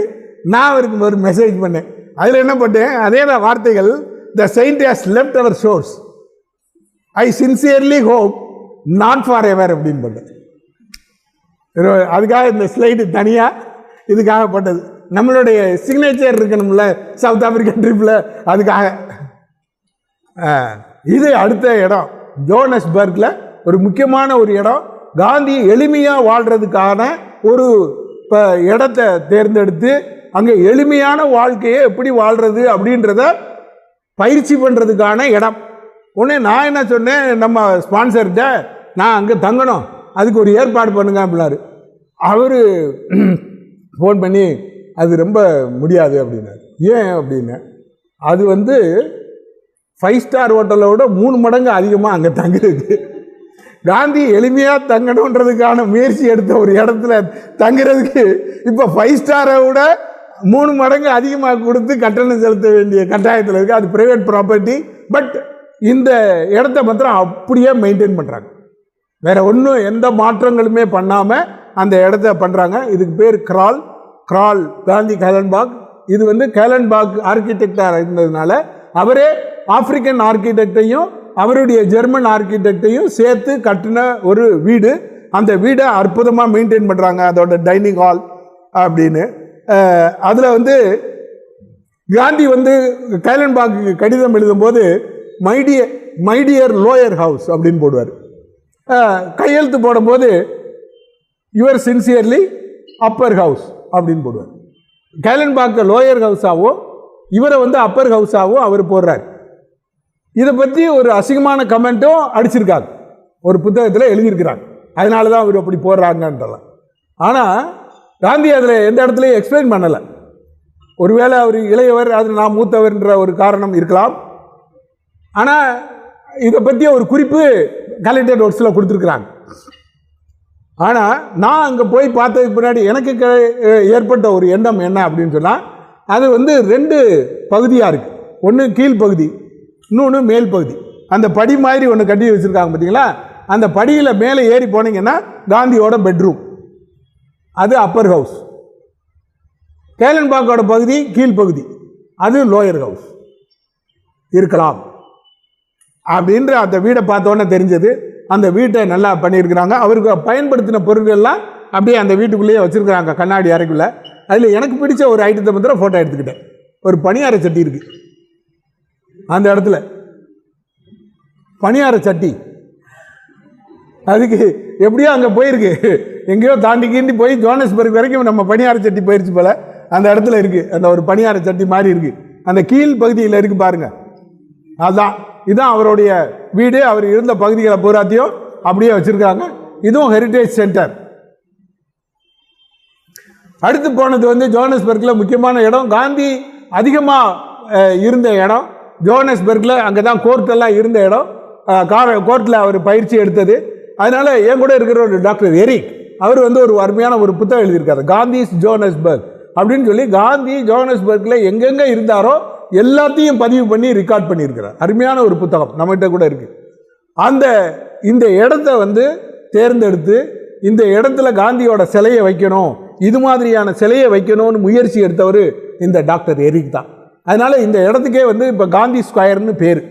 நான் அவருக்கு ஒரு மெசேஜ் பண்ணேன். அதில் என்ன பண்ணேன், அதே தான் வார்த்தைகள், the saint has left our shores, I sincerely hope not for ever அப்படின்னு பண்ணேன். அதுக்காக இந்த ஸ்லைடு தனியாக இதுக்காக போட்டது. நம்மளுடைய சிக்னேச்சர் இருக்கணும்ல சவுத் ஆப்பிரிக்கன் ட்ரிப்பில், அதுக்காக. இது அடுத்த இடம் ஜோஹானஸ்பர்கில் ஒரு முக்கியமான ஒரு இடம். காந்தி எளிமையாக வாழ்கிறதுக்கான ஒரு இடத்தை தேர்ந்தெடுத்து அங்கே எளிமையான வாழ்க்கையை எப்படி வாழ்கிறது அப்படின்றத பயிற்சி பண்ணுறதுக்கான இடம். உடனே நான் என்ன சொன்னேன், நம்ம ஸ்பான்சர்கிட்ட நான் அங்கே தங்கணும், அதுக்கு ஒரு ஏற்பாடு பண்ணுங்க அப்படின்னாரு. அவர் ஃபோன் பண்ணி அது ரொம்ப முடியாது அப்படின்னாரு. ஏன் அப்படின்னு, அது வந்து 5 ஸ்டார் ஹோட்டலோட 3 மடங்கு அதிகமாக அங்கே தங்குறது. காந்தி எளிமையாக தங்கணுன்றதுக்கான முயற்சி எடுத்த ஒரு இடத்துல தங்குறதுக்கு இப்போ 5 ஸ்டாரை விட 3 மடங்கு அதிகமாக கொடுத்து கட்டணம் செலுத்த வேண்டிய கட்டாயத்தில் இருக்குது. அது ப்ரைவேட் ப்ராப்பர்ட்டி. பட் இந்த இடத்த மாத்திரம் அப்படியே மெயின்டைன் பண்ணுறாங்க. வேறு ஒன்றும் எந்த மாற்றங்களுமே பண்ணாமல் அந்த இடத்த பண்ணுறாங்க. இதுக்கு பேர் கிரால் காந்தி கேலன்பாக். இது வந்து கேலன்பாக் ஆர்கிடெக்டாக இருந்ததுனால அவரே ஆப்பிரிக்கன் ஆர்கிடெக்டையும் அவருடைய ஜெர்மன் ஆர்கிடெக்டையும் சேர்த்து கட்டின ஒரு வீடு. அந்த வீடை அற்புதமாக மெயின்டைன் பண்ணுறாங்க. அதோட டைனிங் ஹால் அப்படின்னு. அதில் வந்து காந்தி வந்து கேலன்பாக்கு கடிதம் எழுதும்போது மைடியர் லோயர் ஹவுஸ் அப்படின்னு போடுவார். கையெழுத்து போடும்போது யுவர் சின்சியர்லி அப்பர் ஹவுஸ் அப்படின்னு போடுவார். கேலன்பாக்கை லோயர் ஹவுஸாகவும் இவரை வந்து அப்பர் ஹவுஸாகவும் அவர் போடுறார். இதை பற்றி ஒரு அசிங்கமான கமெண்ட்டும் அடிச்சிருக்காங்க, ஒரு புத்தகத்தில் எழுதியிருக்கிறாங்க. அதனால தான் அவர் அப்படி போடுறாங்கன்றலாம். ஆனால் காந்தி அதில் எந்த இடத்துலையும் எக்ஸ்பிளைன் பண்ணலை. ஒருவேளை அவர் இளையவர், அது நான் மூத்தவர்ன்ற ஒரு காரணம் இருக்கலாம். ஆனால் இதை பற்றி ஒரு குறிப்பு கலெக்டர் நோட்ஸில் கொடுத்துருக்குறாங்க. ஆனால் நான் அங்கே போய் பார்த்ததுக்கு பின்னாடி எனக்கு ஏற்பட்ட ஒரு எண்ணம் என்ன அப்படின்னு சொன்னால், அது வந்து 2 பகுதியாக இருக்குது. ஒன்று கீழ்ப்பகுதி, இன்னொன்று மேல் பகுதி. அந்த படி மாதிரி ஒன்று கட்டி வச்சுருக்காங்க பார்த்தீங்களா, அந்த படியில் மேலே ஏறி போனீங்கன்னா காந்தியோட பெட்ரூம், அது அப்பர் ஹவுஸ். கேலன்பாக்கோட பகுதி கீழ்ப்பகுதி, அது லோயர் ஹவுஸ் இருக்கலாம் அப்படின்ற அந்த வீடை பார்த்தோன்னே தெரிஞ்சது. அந்த வீட்டை நல்லா பண்ணியிருக்கிறாங்க. அவருக்கு பயன்படுத்தின பொருட்கள்லாம் அப்படியே அந்த வீட்டுக்குள்ளேயே வச்சுருக்குறாங்க, கண்ணாடி அறைக்குள்ளே. அதில் எனக்கு பிடிச்ச ஒரு ஐட்டத்தை மாத்திரம் ஃபோட்டோ எடுத்துக்கிட்டேன். ஒரு பணியார சட்டி இருக்குது அந்த இடத்துல, பணியார சட்டி. அதுக்கு எப்படியோ அங்கே போயிருக்கு, எங்கேயோ தாண்டி கீண்டி போய் ஜோஹானஸ்பர்க் வரைக்கும் நம்ம பணியார சட்டி போயிடுச்சு போல். அந்த இடத்துல இருக்குது அந்த ஒரு பணியார சட்டி மாதிரி இருக்குது, அந்த கீழ் பகுதியில் இருக்குது பாருங்கள். அதுதான், இதுதான் அவருடைய வீடு. அவர் இருந்த பகுதிகளை பூராத்தையும் அப்படியே வச்சுருக்காங்க. இதுவும் ஹெரிட்டேஜ் சென்டர். அடுத்து போனது வந்து ஜோஹானஸ்பர்க்கில் முக்கியமான இடம், காந்தி அதிகமாக இருந்த இடம் ஜோஹானஸ்பர்க்கில். அங்கே தான் கோர்ட்டெல்லாம் இருந்த இடம். கோர்ட்டில் அவர் பயிற்சி எடுத்தது. அதனால் என் கூட இருக்கிற ஒரு டாக்டர் எரிக், அவர் வந்து ஒரு அருமையான ஒரு புத்தகம் எழுதியிருக்காரு, காந்திஸ் ஜோஹானஸ்பர்க் அப்படின்னு சொல்லி. காந்தி ஜோஹானஸ்பர்க்கில் எங்கெங்கே இருந்தாரோ எல்லாத்தையும் பதிவு பண்ணி ரெக்கார்ட் பண்ணியிருக்கிறார். அருமையான ஒரு புத்தகம் நம்மகிட்ட கூட இருக்குது. இந்த இடத்த வந்து தேர்ந்தெடுத்து இந்த இடத்துல காந்தியோட சிலையை வைக்கணும், இது மாதிரியான சிலையை வைக்கணும்னு முயற்சி எடுத்தவர் இந்த டாக்டர் எரிக் தான். அதனால் இந்த இடத்துக்கே வந்து இப்போ காந்தி ஸ்கொயர்னு பேர்.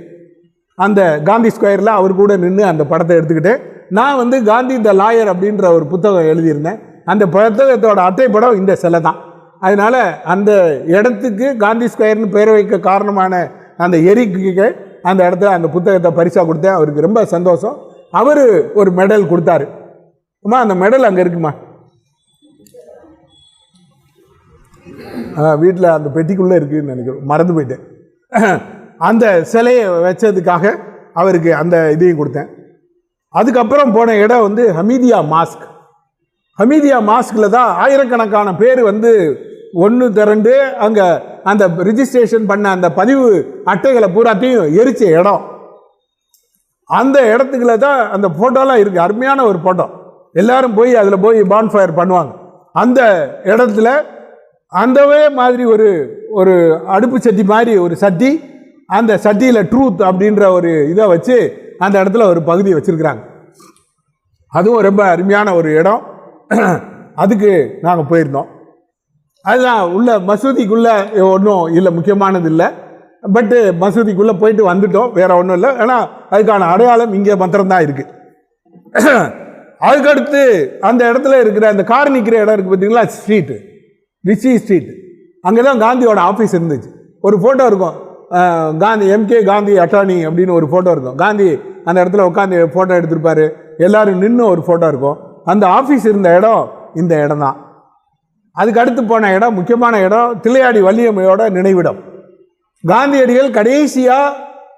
அந்த காந்தி ஸ்கொயரில் அவர் கூட நின்று அந்த படத்தை எடுத்துக்கிட்டு நான் வந்து காந்தி த லாயர் அப்படின்ற ஒரு புத்தகம் எழுதியிருந்தேன். அந்த புத்தகத்தோட அட்டைப்படம் இந்த சிலை தான். அதனால் அந்த இடத்துக்கு காந்தி ஸ்கொயர்னு பெயர் வைக்க காரணமான அந்த எரிக்கு அந்த இடத்துல அந்த புத்தகத்தை பரிசாக கொடுத்தேன். அவருக்கு ரொம்ப சந்தோஷம். அவர் ஒரு மெடல் கொடுத்தாரு. அம்மா அந்த மெடல் அங்கே இருக்குமா? வீட்டில் அந்த பெட்டிக்குள்ளே இருக்குதுன்னு நினைக்கிறேன், மறந்து போயிட்டேன். அந்த சிலையை வச்சதுக்காக அவருக்கு அந்த இதையும் கொடுத்தேன். அதுக்கப்புறம் போன இடம் வந்து ஹமீதியா மாஸ்க். ஹமீதியா மாஸ்கில் தான் ஆயிரக்கணக்கான பேர் வந்து ஒன்று திரண்டு அங்கே அந்த ரிஜிஸ்ட்ரேஷன் பண்ண அந்த பதிவு அட்டைகளை பூராத்தையும் எரிச்ச இடம். அந்த இடத்துக்குள்ள தான் அந்த ஃபோட்டோலாம் இருக்குது. அருமையான ஒரு ஃபோட்டோ. எல்லாரும் போய் அதில் போய் பான்ஃபயர் பண்ணுவாங்க. அந்த இடத்துல அந்தவே மாதிரி ஒரு அடுப்பு சட்டி மாதிரி ஒரு சட்டி, அந்த சட்டியில் ட்ரூத் அப்படின்ற ஒரு இதை வச்சு அந்த இடத்துல ஒரு பகுதியை வச்சுருக்குறாங்க. அதுவும் ரொம்ப அருமையான ஒரு இடம். அதுக்கு நாங்கள் போயிருந்தோம். அதுதான் உள்ள மசூதிக்குள்ளே ஒன்றும் இல்லை, முக்கியமானது இல்லை. பட்டு மசூதிக்குள்ளே போயிட்டு வந்துட்டோம், வேறு ஒன்றும் இல்லை. ஆனால் அதுக்கான அடையாளம் இங்கே மாத்திரம்தான் இருக்குது. அதுக்கடுத்து அந்த இடத்துல இருக்கிற அந்த கார் நிற்கிற இடம் இருக்குது பார்த்தீங்களா, ஸ்ட்ரீட்டு, ரிச்சி ஸ்ட்ரீட். அங்கே தான் காந்தியோட ஆஃபீஸ் இருந்துச்சு. ஒரு ஃபோட்டோ இருக்கும், காந்தி எம்கே காந்தி அட்டார்னி அப்படின்னு ஒரு ஃபோட்டோ இருக்கும். காந்தி அந்த இடத்துல உட்காந்து ஃபோட்டோ எடுத்திருப்பாரு. எல்லோரும் நின்று ஒரு ஃபோட்டோ இருக்கும். அந்த ஆஃபீஸ் இருந்த இடம் இந்த இடம் தான். அதுக்கு அடுத்து போன இடம், முக்கியமான இடம், தில்லையாடி வள்ளியம்மையோட நினைவிடம். காந்தியடிகள் கடைசியாக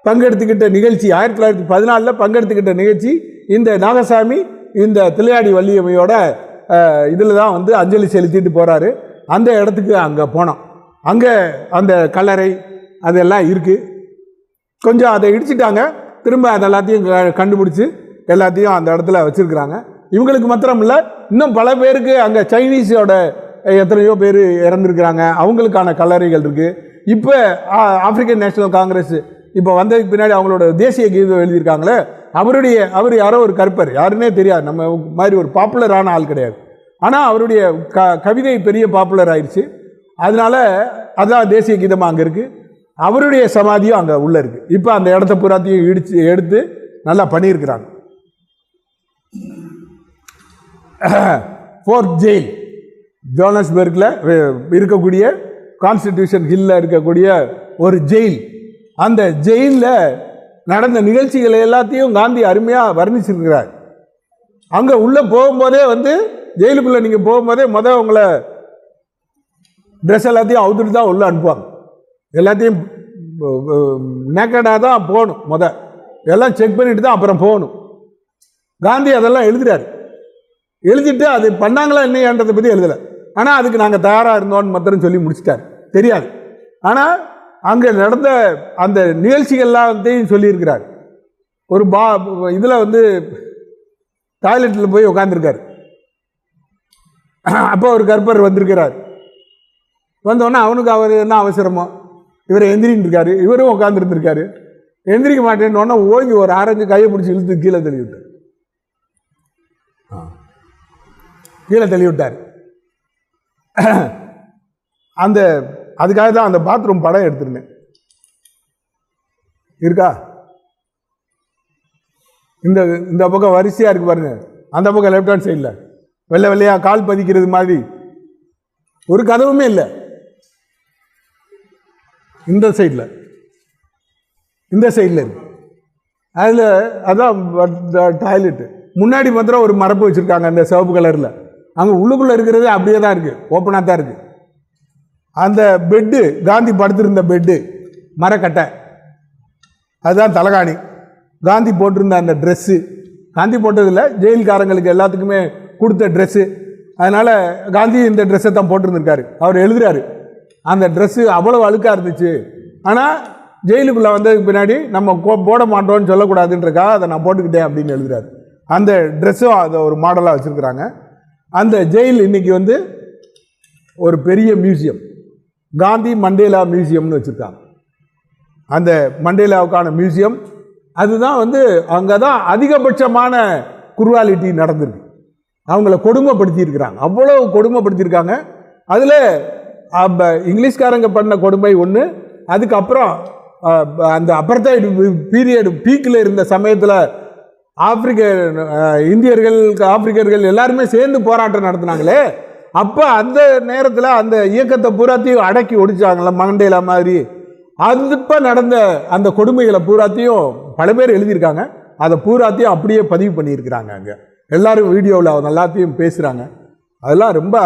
பங்கெடுத்துக்கிட்ட நிகழ்ச்சி 1914 பங்கெடுத்துக்கிட்ட நிகழ்ச்சி இந்த நாகசாமி இந்த தில்லையாடி வள்ளியம்மையோட இதில் தான் வந்து அஞ்சலி செலுத்திட்டு போகிறாரு. அந்த இடத்துக்கு அங்கே போனோம். அங்கே அந்த கல்லறை அதெல்லாம் இருக்குது. கொஞ்சம் அதை இடிச்சிட்டாங்க, திரும்ப அது எல்லாத்தையும் கண்டுபிடிச்சி எல்லாத்தையும் அந்த இடத்துல வச்சுருக்குறாங்க. இவங்களுக்கு மாத்திரம் இல்லை, இன்னும் பல பேருக்கு அங்கே சைனீஸோட எத்தனையோ பேர் இறந்துருக்குறாங்க, அவங்களுக்கான கல்லறைகள் இருக்குது. இப்போ ஆப்பிரிக்கன் நேஷனல் காங்கிரஸ் இப்போ வந்ததுக்கு பின்னாடி அவங்களோட தேசிய கீதம் எழுதியிருக்காங்களே, அவர் யாரோ ஒரு கருப்பர், யாருன்னே தெரியாது, நம்ம மாதிரி ஒரு பாப்புலரான ஆள் கிடையாது. ஆனால் அவருடைய கவிதை பெரிய பாப்புலர் ஆயிடுச்சு. அதனால அதான் தேசிய கீதமாக அங்கே இருக்குது. அவருடைய சமாதியும் அங்கே உள்ளே இருக்குது. இப்போ அந்த இடத்த பூராத்தையும் எடுத்து நல்லா பண்ணியிருக்கிறாங்க. ஃபோர்ட் ஜெயில், ஜோனஸ்பர்கில் இருக்கக்கூடிய கான்ஸ்டிடியூஷன் ஹில்லில் இருக்கக்கூடிய ஒரு ஜெயில். அந்த ஜெயிலில் நடந்த நிகழ்ச்சிகளை எல்லாத்தையும் காந்தி அருமையாக வர்ணிச்சிருக்கிறார். அங்கே உள்ளே போகும்போதே வந்து ஜெயிலுக்குள்ளே நீங்கள் போகும்போதே உங்களை ட்ரெஸ் எல்லாத்தையும் அவுத்துட்டு தான் உள்ளே அனுப்புவாங்க. எல்லாத்தையும் நேக்கடாக தான் போகணும். எல்லாம் செக் பண்ணிட்டு தான் அப்புறம் போகணும். காந்தி அதெல்லாம் எழுதிட்டு அது பண்ணாங்களா என்னன்றதை பற்றி எழுதலை. ஆனால் அதுக்கு நாங்கள் தயாராக இருந்தோன்னு மாத்திரம் சொல்லி முடிச்சிட்டார், தெரியாது. ஆனால் அங்கே நடந்த அந்த நிகழ்ச்சிகள்லாம் சொல்லியிருக்கிறார். ஒரு இதில் வந்து டாய்லெட்டில் போய் உட்காந்துருக்கார். அப்போ ஒரு கற்பர் வந்திருக்கிறார். வந்தோடனே அவனுக்கு அவர் என்ன அவசரமோ, இவரை எந்திரின்னு இருக்காரு, இவரும் உட்காந்துருந்துருக்காரு. எந்திரிக்க மாட்டேன்னு ஓங்கி ஒரு ஆரஞ்சு கையை பிடிச்சி இழுத்து கீழே தள்ளி விட்டார். அதுக்காக தான் அந்த பாத்ரூம் படம் எடுத்திருந்தேன். இருக்கா? இந்த பக்கம் வரிசையாக இருக்கு பாருங்க. அந்த பக்கம் லெஃப்ட் ஹேண்ட் சைடில் வெள்ளை வெள்ளையாக கால் பதிக்கிறது மாதிரி ஒரு கதவுமே இல்லை. இந்த சைடில் இருக்கு. அதில் அதான் டாய்லெட்டு. முன்னாடி மாத்திரம் ஒரு மரப்பு வச்சுருக்காங்க அந்த சிவப்பு கலரில். அங்கே உள்ளுக்குள்ளே இருக்கிறது அப்படியே தான் இருக்குது, ஓப்பனாக தான் இருக்குது. அந்த பெட்டு, காந்தி படுத்திருந்த பெட்டு மரக்கட்டை, அதுதான் தலகாணி. காந்தி போட்டிருந்த அந்த ட்ரெஸ்ஸு, காந்தி போட்டதில்லை, ஜெயில்காரங்களுக்கு எல்லாத்துக்குமே கொடுத்த ட்ரெஸ்ஸு. அதனால் காந்தி இந்த ட்ரெஸ்ஸை தான் போட்டிருந்துருக்காரு. அவர் எழுதுகிறாரு, அந்த ட்ரெஸ்ஸு அவ்வளோ அழுக்காக இருந்துச்சு, ஆனால் ஜெயிலுக்குள்ளே வந்ததுக்கு பின்னாடி நம்ம போட மாட்டோம்னு சொல்லக்கூடாதுன்றக்காக அதை நான் போட்டுக்கிட்டேன் அப்படின்னு எழுதுகிறாரு. அந்த ட்ரெஸ்ஸும் அதை ஒரு மாடலாக வச்சுருக்குறாங்க. அந்த ஜெயில் இன்றைக்கி வந்து ஒரு பெரிய மியூசியம், காந்தி மண்டேலா மியூசியம்னு வச்சுருக்காங்க. அந்த மண்டேலாவுக்கான மியூசியம் அதுதான் வந்து அங்கே தான் அதிகபட்சமான குருவாலிட்டி நடந்திருக்கு. அவங்கள கொடுமைப்படுத்தியிருக்கிறாங்க, அவ்வளோ கொடுமைப்படுத்தியிருக்காங்க. அதில் இங்கிலீஷ்காரங்க பண்ண கொடுமை ஒன்று, அதுக்கப்புறம் அந்த அபர்த்தைடு பீரியடு பீக்கில் இருந்த சமயத்தில் ஆப்பிரிக்கர்கள் எல்லாருமே சேர்ந்து போராட்டம் நடத்தினாங்களே, அப்போ அந்த நேரத்தில் அந்த இயக்கத்தை பூராத்தையும் அடக்கி ஒடிச்சாங்களே மண்டேலா மாதிரி. அப்போ நடந்த அந்த கொடுமைகளை பூராத்தையும் பல பேர் எழுதியிருக்காங்க. அதை பூராத்தையும் அப்படியே பதிவு பண்ணியிருக்கிறாங்க. அங்கே எல்லாரும் வீடியோவில் அவங்க எல்லாத்தையும் பேசுகிறாங்க. அதெல்லாம் ரொம்ப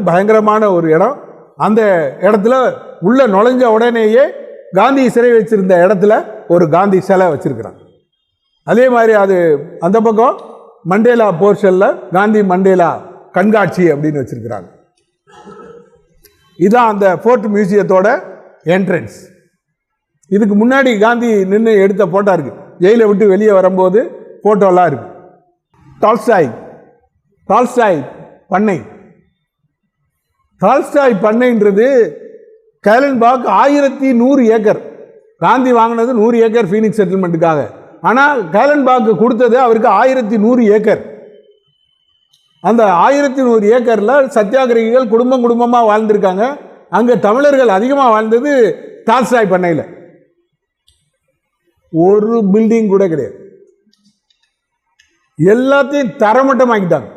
பயங்கரமான ஒரு இடம். அந்த இடத்துல உள்ள நுழைஞ்ச உடனேயே காந்தி சிறை வச்சிருந்த இடத்துல ஒரு காந்தி சிலை வச்சிருக்கிறாங்க. அதே மாதிரி அது அந்த பக்கம் மண்டேலா போர்ஷனில் காந்தி மண்டேலா கண்காட்சி அப்படின்னு வச்சிருக்கிறாங்க. இதுதான் அந்த ஃபோர்ட் மியூசியத்தோட என்ட்ரன்ஸ். இதுக்கு முன்னாடி காந்தி நின்று எடுத்த போட்டோ இருக்கு. ஜெயிலை விட்டு வெளியே வரும்போது போட்டோலாம் இருக்கு. டால்ஸ்டாய் பண்ணை. டால்ஸ்டாய் பண்ணைன்றது கேலன்பாக் 1100 ஏக்கர். காந்தி வாங்கினது 100 ஏக்கர் ஃபீனிக்ஸ் செட்டில்மெண்ட்டுக்காக. ஆனால் கேலன்பாக்கு கொடுத்தது அவருக்கு 1100 ஏக்கர். அந்த 1100 ஏக்கரில் சத்தியாகிரகிகள் குடும்பமாக வாழ்ந்திருக்காங்க. அங்கே தமிழர்கள் அதிகமாக வாழ்ந்தது டால்ஸ்டாய் பண்ணையில். ஒரு பில்டிங் கூட கிடையாது. எல்லாத்தையும் தரமட்டமாக்கிட்டாங்க.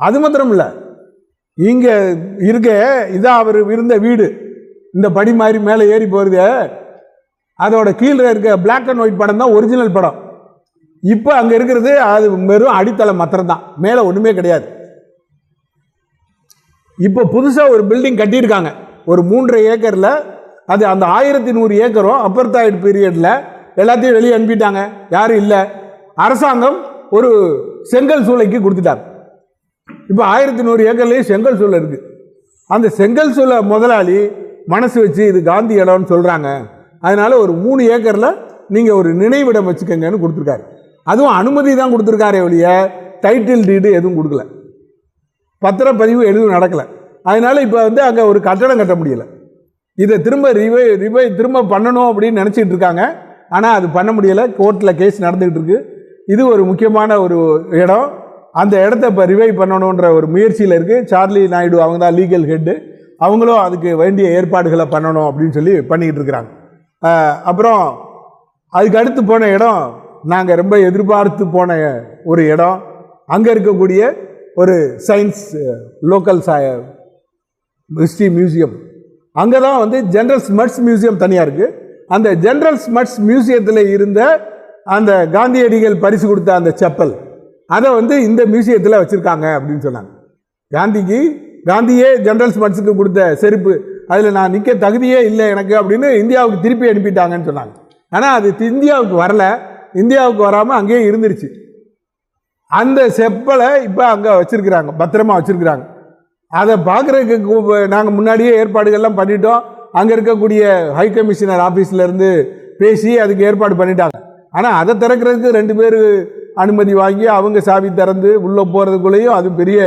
அது மாத்திரம் இல்லை, இங்கே இருக்க இதான் அவர் இருந்த வீடு. இந்த படி மாதிரி மேலே ஏறி போகிறது, அதோட கீழே இருக்க பிளாக் அண்ட் ஒயிட் படம் தான் ஒரிஜினல் படம். இப்போ அங்கே இருக்கிறது அது வெறும் அடித்தளம் மாத்திரம் தான், மேலே ஒன்றுமே கிடையாது. இப்போ புதுசாக ஒரு பில்டிங் கட்டியிருக்காங்க ஒரு 3.5 ஏக்கரில். அது அந்த 1100 ஏக்கரும் அப்பர்தாய்டு பீரியடில் எல்லாத்தையும் வெளியே அனுப்பிட்டாங்க. யாரும் இல்லை. அரசாங்கம் ஒரு செங்கல் சூளைக்கு கொடுத்துட்டாங்க. இப்போ 1100 ஏக்கர்லேயே செங்கல் சூளை இருக்குது. அந்த செங்கல் சூளை முதலாளி மனசு வச்சு இது காந்தி இடம்னு சொல்கிறாங்க, அதனால ஒரு 3 ஏக்கரில் நீங்கள் ஒரு நினைவிடம் வச்சுக்கங்கன்னு கொடுத்துருக்காரு. அதுவும் அனுமதி தான் கொடுத்துருக்காரே ஒழிய டைட்டில் டீடு எதுவும் கொடுக்கல, பத்திரப்பதிவு எதுவும் நடக்கலை. அதனால இப்போ அங்கே ஒரு கட்டடம் கட்ட முடியலை. இதை திரும்ப பண்ணணும் அப்படின்னு நினச்சிட்டு இருக்காங்க. ஆனால் அது பண்ண முடியலை. கோர்ட்டில் கேஸ் நடந்துகிட்டு இருக்கு. இது ஒரு முக்கியமான ஒரு இடம். அந்த இடத்த இப்போ ரிவைவ் பண்ணணுன்ற ஒரு முயற்சியில் இருக்குது. சார்லி நாயுடு அவங்க தான் லீகல் ஹெட்டு. அவங்களும் அதுக்கு வேண்டிய ஏற்பாடுகளை பண்ணணும் அப்படின்னு சொல்லி பண்ணிக்கிட்டு இருக்கிறாங்க. அப்புறம் அதுக்கு அடுத்து போன இடம் நாங்கள் ரொம்ப எதிர்பார்த்து போன ஒரு இடம். அங்கே இருக்கக்கூடிய ஒரு சயின்ஸ் லோக்கல் ஹிஸ்ட்ரி மியூசியம். அங்கே தான் ஜென்ரல் ஸ்மட்ஸ் மியூசியம் தனியாக இருக்குது. அந்த ஜென்ரல் ஸ்மட்ஸ் மியூசியத்தில் இருந்த அந்த காந்தியடிகள் பரிசு கொடுத்த அந்த செப்பல் அதை இந்த மியூசியத்தில் வச்சுருக்காங்க அப்படின்னு சொன்னாங்க. காந்தியே ஜென்ரல் ஸ்மட்ஸுக்கு கொடுத்த செருப்பு, அதில் நான் நிற்க தகுதியே இல்லை எனக்கு அப்படின்னு இந்தியாவுக்கு திருப்பி அனுப்பிட்டாங்கன்னு சொன்னாங்க. ஆனால் அது இந்தியாவுக்கு வரல. இந்தியாவுக்கு வராமல் அங்கேயே இருந்துருச்சு. அந்த செப்பலை இப்போ அங்கே வச்சுருக்குறாங்க, பத்திரமா வச்சுருக்குறாங்க. அதை பார்க்குறதுக்கு நாங்கள் முன்னாடியே ஏற்பாடுகள்லாம் பண்ணிட்டோம். அங்கே இருக்கக்கூடிய ஹை கமிஷனர் ஆஃபீஸ்லேருந்து பேசி அதுக்கு ஏற்பாடு பண்ணிட்டாங்க. ஆனால் அதை திறக்கிறதுக்கு 2 பேர் அனுமதி வாங்கி அவங்க சாவி திறந்து உள்ளே போகிறதுக்குள்ளேயும் அது பெரிய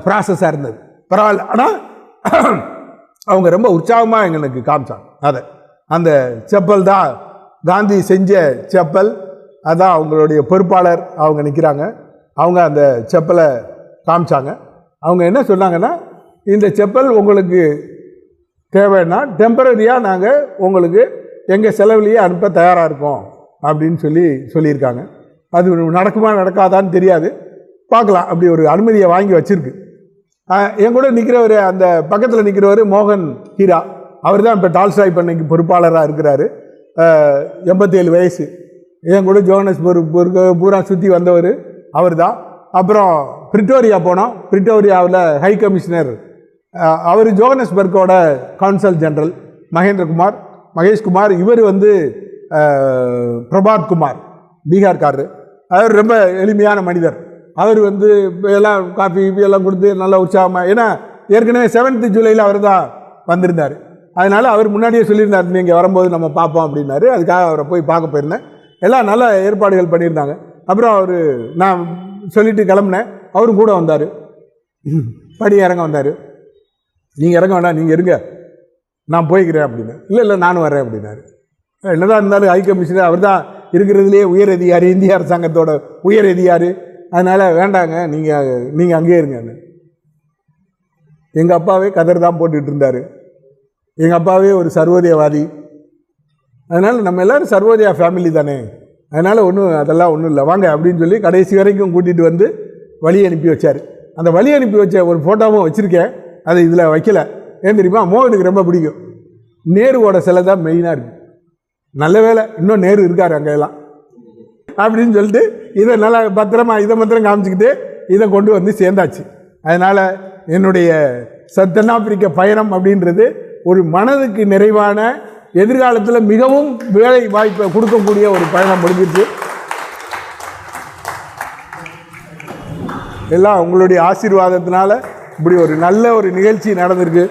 ப்ராசஸாக இருந்தது. பரவாயில்ல. ஆனால் அவங்க ரொம்ப உற்சாகமாக எங்களுக்கு காமிச்சாங்க. அந்த செப்பல் தான் காந்தி செஞ்ச செப்பல். அதான் அவங்களுடைய பொறுப்பாளர் அவங்க நிற்கிறாங்க. அவங்க அந்த செப்பலை காமிச்சாங்க. அவங்க என்ன சொன்னாங்கன்னா, இந்த செப்பல் உங்களுக்கு தேவைன்னா டெம்பரரியாக நாங்கள் உங்களுக்கு எங்கள் செலவுலேயே அனுப்ப தயாராக இருக்கோம் அப்படின்னு சொல்லியிருக்காங்க. அது நடக்குமா நடக்காதான்னு தெரியாது, பார்க்கலாம். அப்படி ஒரு அனுமதியை வாங்கி வச்சுருக்கு. என் கூட நிற்கிறவர், அந்த பக்கத்தில் நிற்கிறவர் மோகன் ஹீரா. அவர் தான் இப்போ டால்ஸ்டாய் பண்ணைக்கு பொறுப்பாளராக இருக்கிறாரு. 87 வயசு. என் கூட ஜோகன்னஸ்பர்க் பூரா சுற்றி வந்தவர் அவர் தான். அப்புறம் பிரிட்டோரியா போனோம். பிரிட்டோரியாவில் ஹை கமிஷனர் அவர் ஜோகன்னஸ்பர்க்கோட கான்சல் ஜெனரல் மகேஷ்குமார். இவர் பிரபாத் குமார், பீகார்காரர். அவர் ரொம்ப எளிமையான மனிதர். அவர் எல்லாம் காஃபி எல்லாம் கொடுத்து நல்லா உற்சாகமாக, ஏன்னா ஏற்கனவே 7th ஜூலையில் அவர் தான் வந்திருந்தார். அதனால் அவர் முன்னாடியே சொல்லியிருந்தார், நீங்கள் வரும்போது நம்ம பார்ப்போம் அப்படின்னாரு. அதுக்காக அவரை போய் பார்க்க போயிருந்தேன். எல்லாம் நல்ல ஏற்பாடுகள் பண்ணியிருந்தாங்க. அப்புறம் நான் சொல்லிட்டு கிளம்புனேன். அவரும் கூட வந்தார். படி இறங்க வந்தார். நீங்கள் இறங்க வேண்டாம், நீங்கள் இருங்க, நான் போய்க்கிறேன் அப்படின்னு. இல்லை நானும் வரேன் அப்படின்னாரு. என்னதான் இருந்தாலும் ஹை கமிஷனர் அவர் தான் இருக்கிறதுலே உயர் அதிகாரி, இந்திய அரசாங்கத்தோட உயர் அதிகாரி. அதனால் வேண்டாங்க, நீங்கள் அங்கேயே இருங்க. எங்கள் அப்பாவே கதர் தான் போட்டுக்கிட்டு இருந்தார். எங்கள் அப்பாவே ஒரு சர்வோதயவாதி. அதனால் நம்ம எல்லோரும் சர்வோதயா ஃபேமிலி தானே அதனால் அதெல்லாம் ஒன்றும் இல்லை வாங்க அப்படின்னு சொல்லி கடைசி வரைக்கும் கூட்டிகிட்டு வந்து வழி அனுப்பி வச்சார். அந்த வழி அனுப்பி வச்ச ஒரு ஃபோட்டோவும் வச்சுருக்கேன், அது இதில் வைக்கல. ஏன் தெரியுமா, மோகனுக்கு ரொம்ப பிடிக்கும். நேருவோட சிலை தான் மெயினாக இருக்குது. நல்ல வேலை இன்னும் நேரு இருக்கார் அங்கே எல்லாம் அப்படின்னு சொல்லிட்டு இதை நல்லா பத்திரமா இதை மாத்திரம் காமிச்சிக்கிட்டு இதை கொண்டு வந்து சேர்ந்தாச்சு. அதனால் என்னுடைய தென்னாப்பிரிக்க பயணம் அப்படின்றது ஒரு மனதுக்கு நிறைவான, எதிர்காலத்தில் மிகவும் வேலை வாய்ப்பை கொடுக்கக்கூடிய ஒரு பயணம் முடிஞ்சிருச்சு. எல்லாம் உங்களுடைய ஆசீர்வாதத்தினால இப்படி ஒரு நல்ல ஒரு நிகழ்ச்சி நடந்திருக்கு.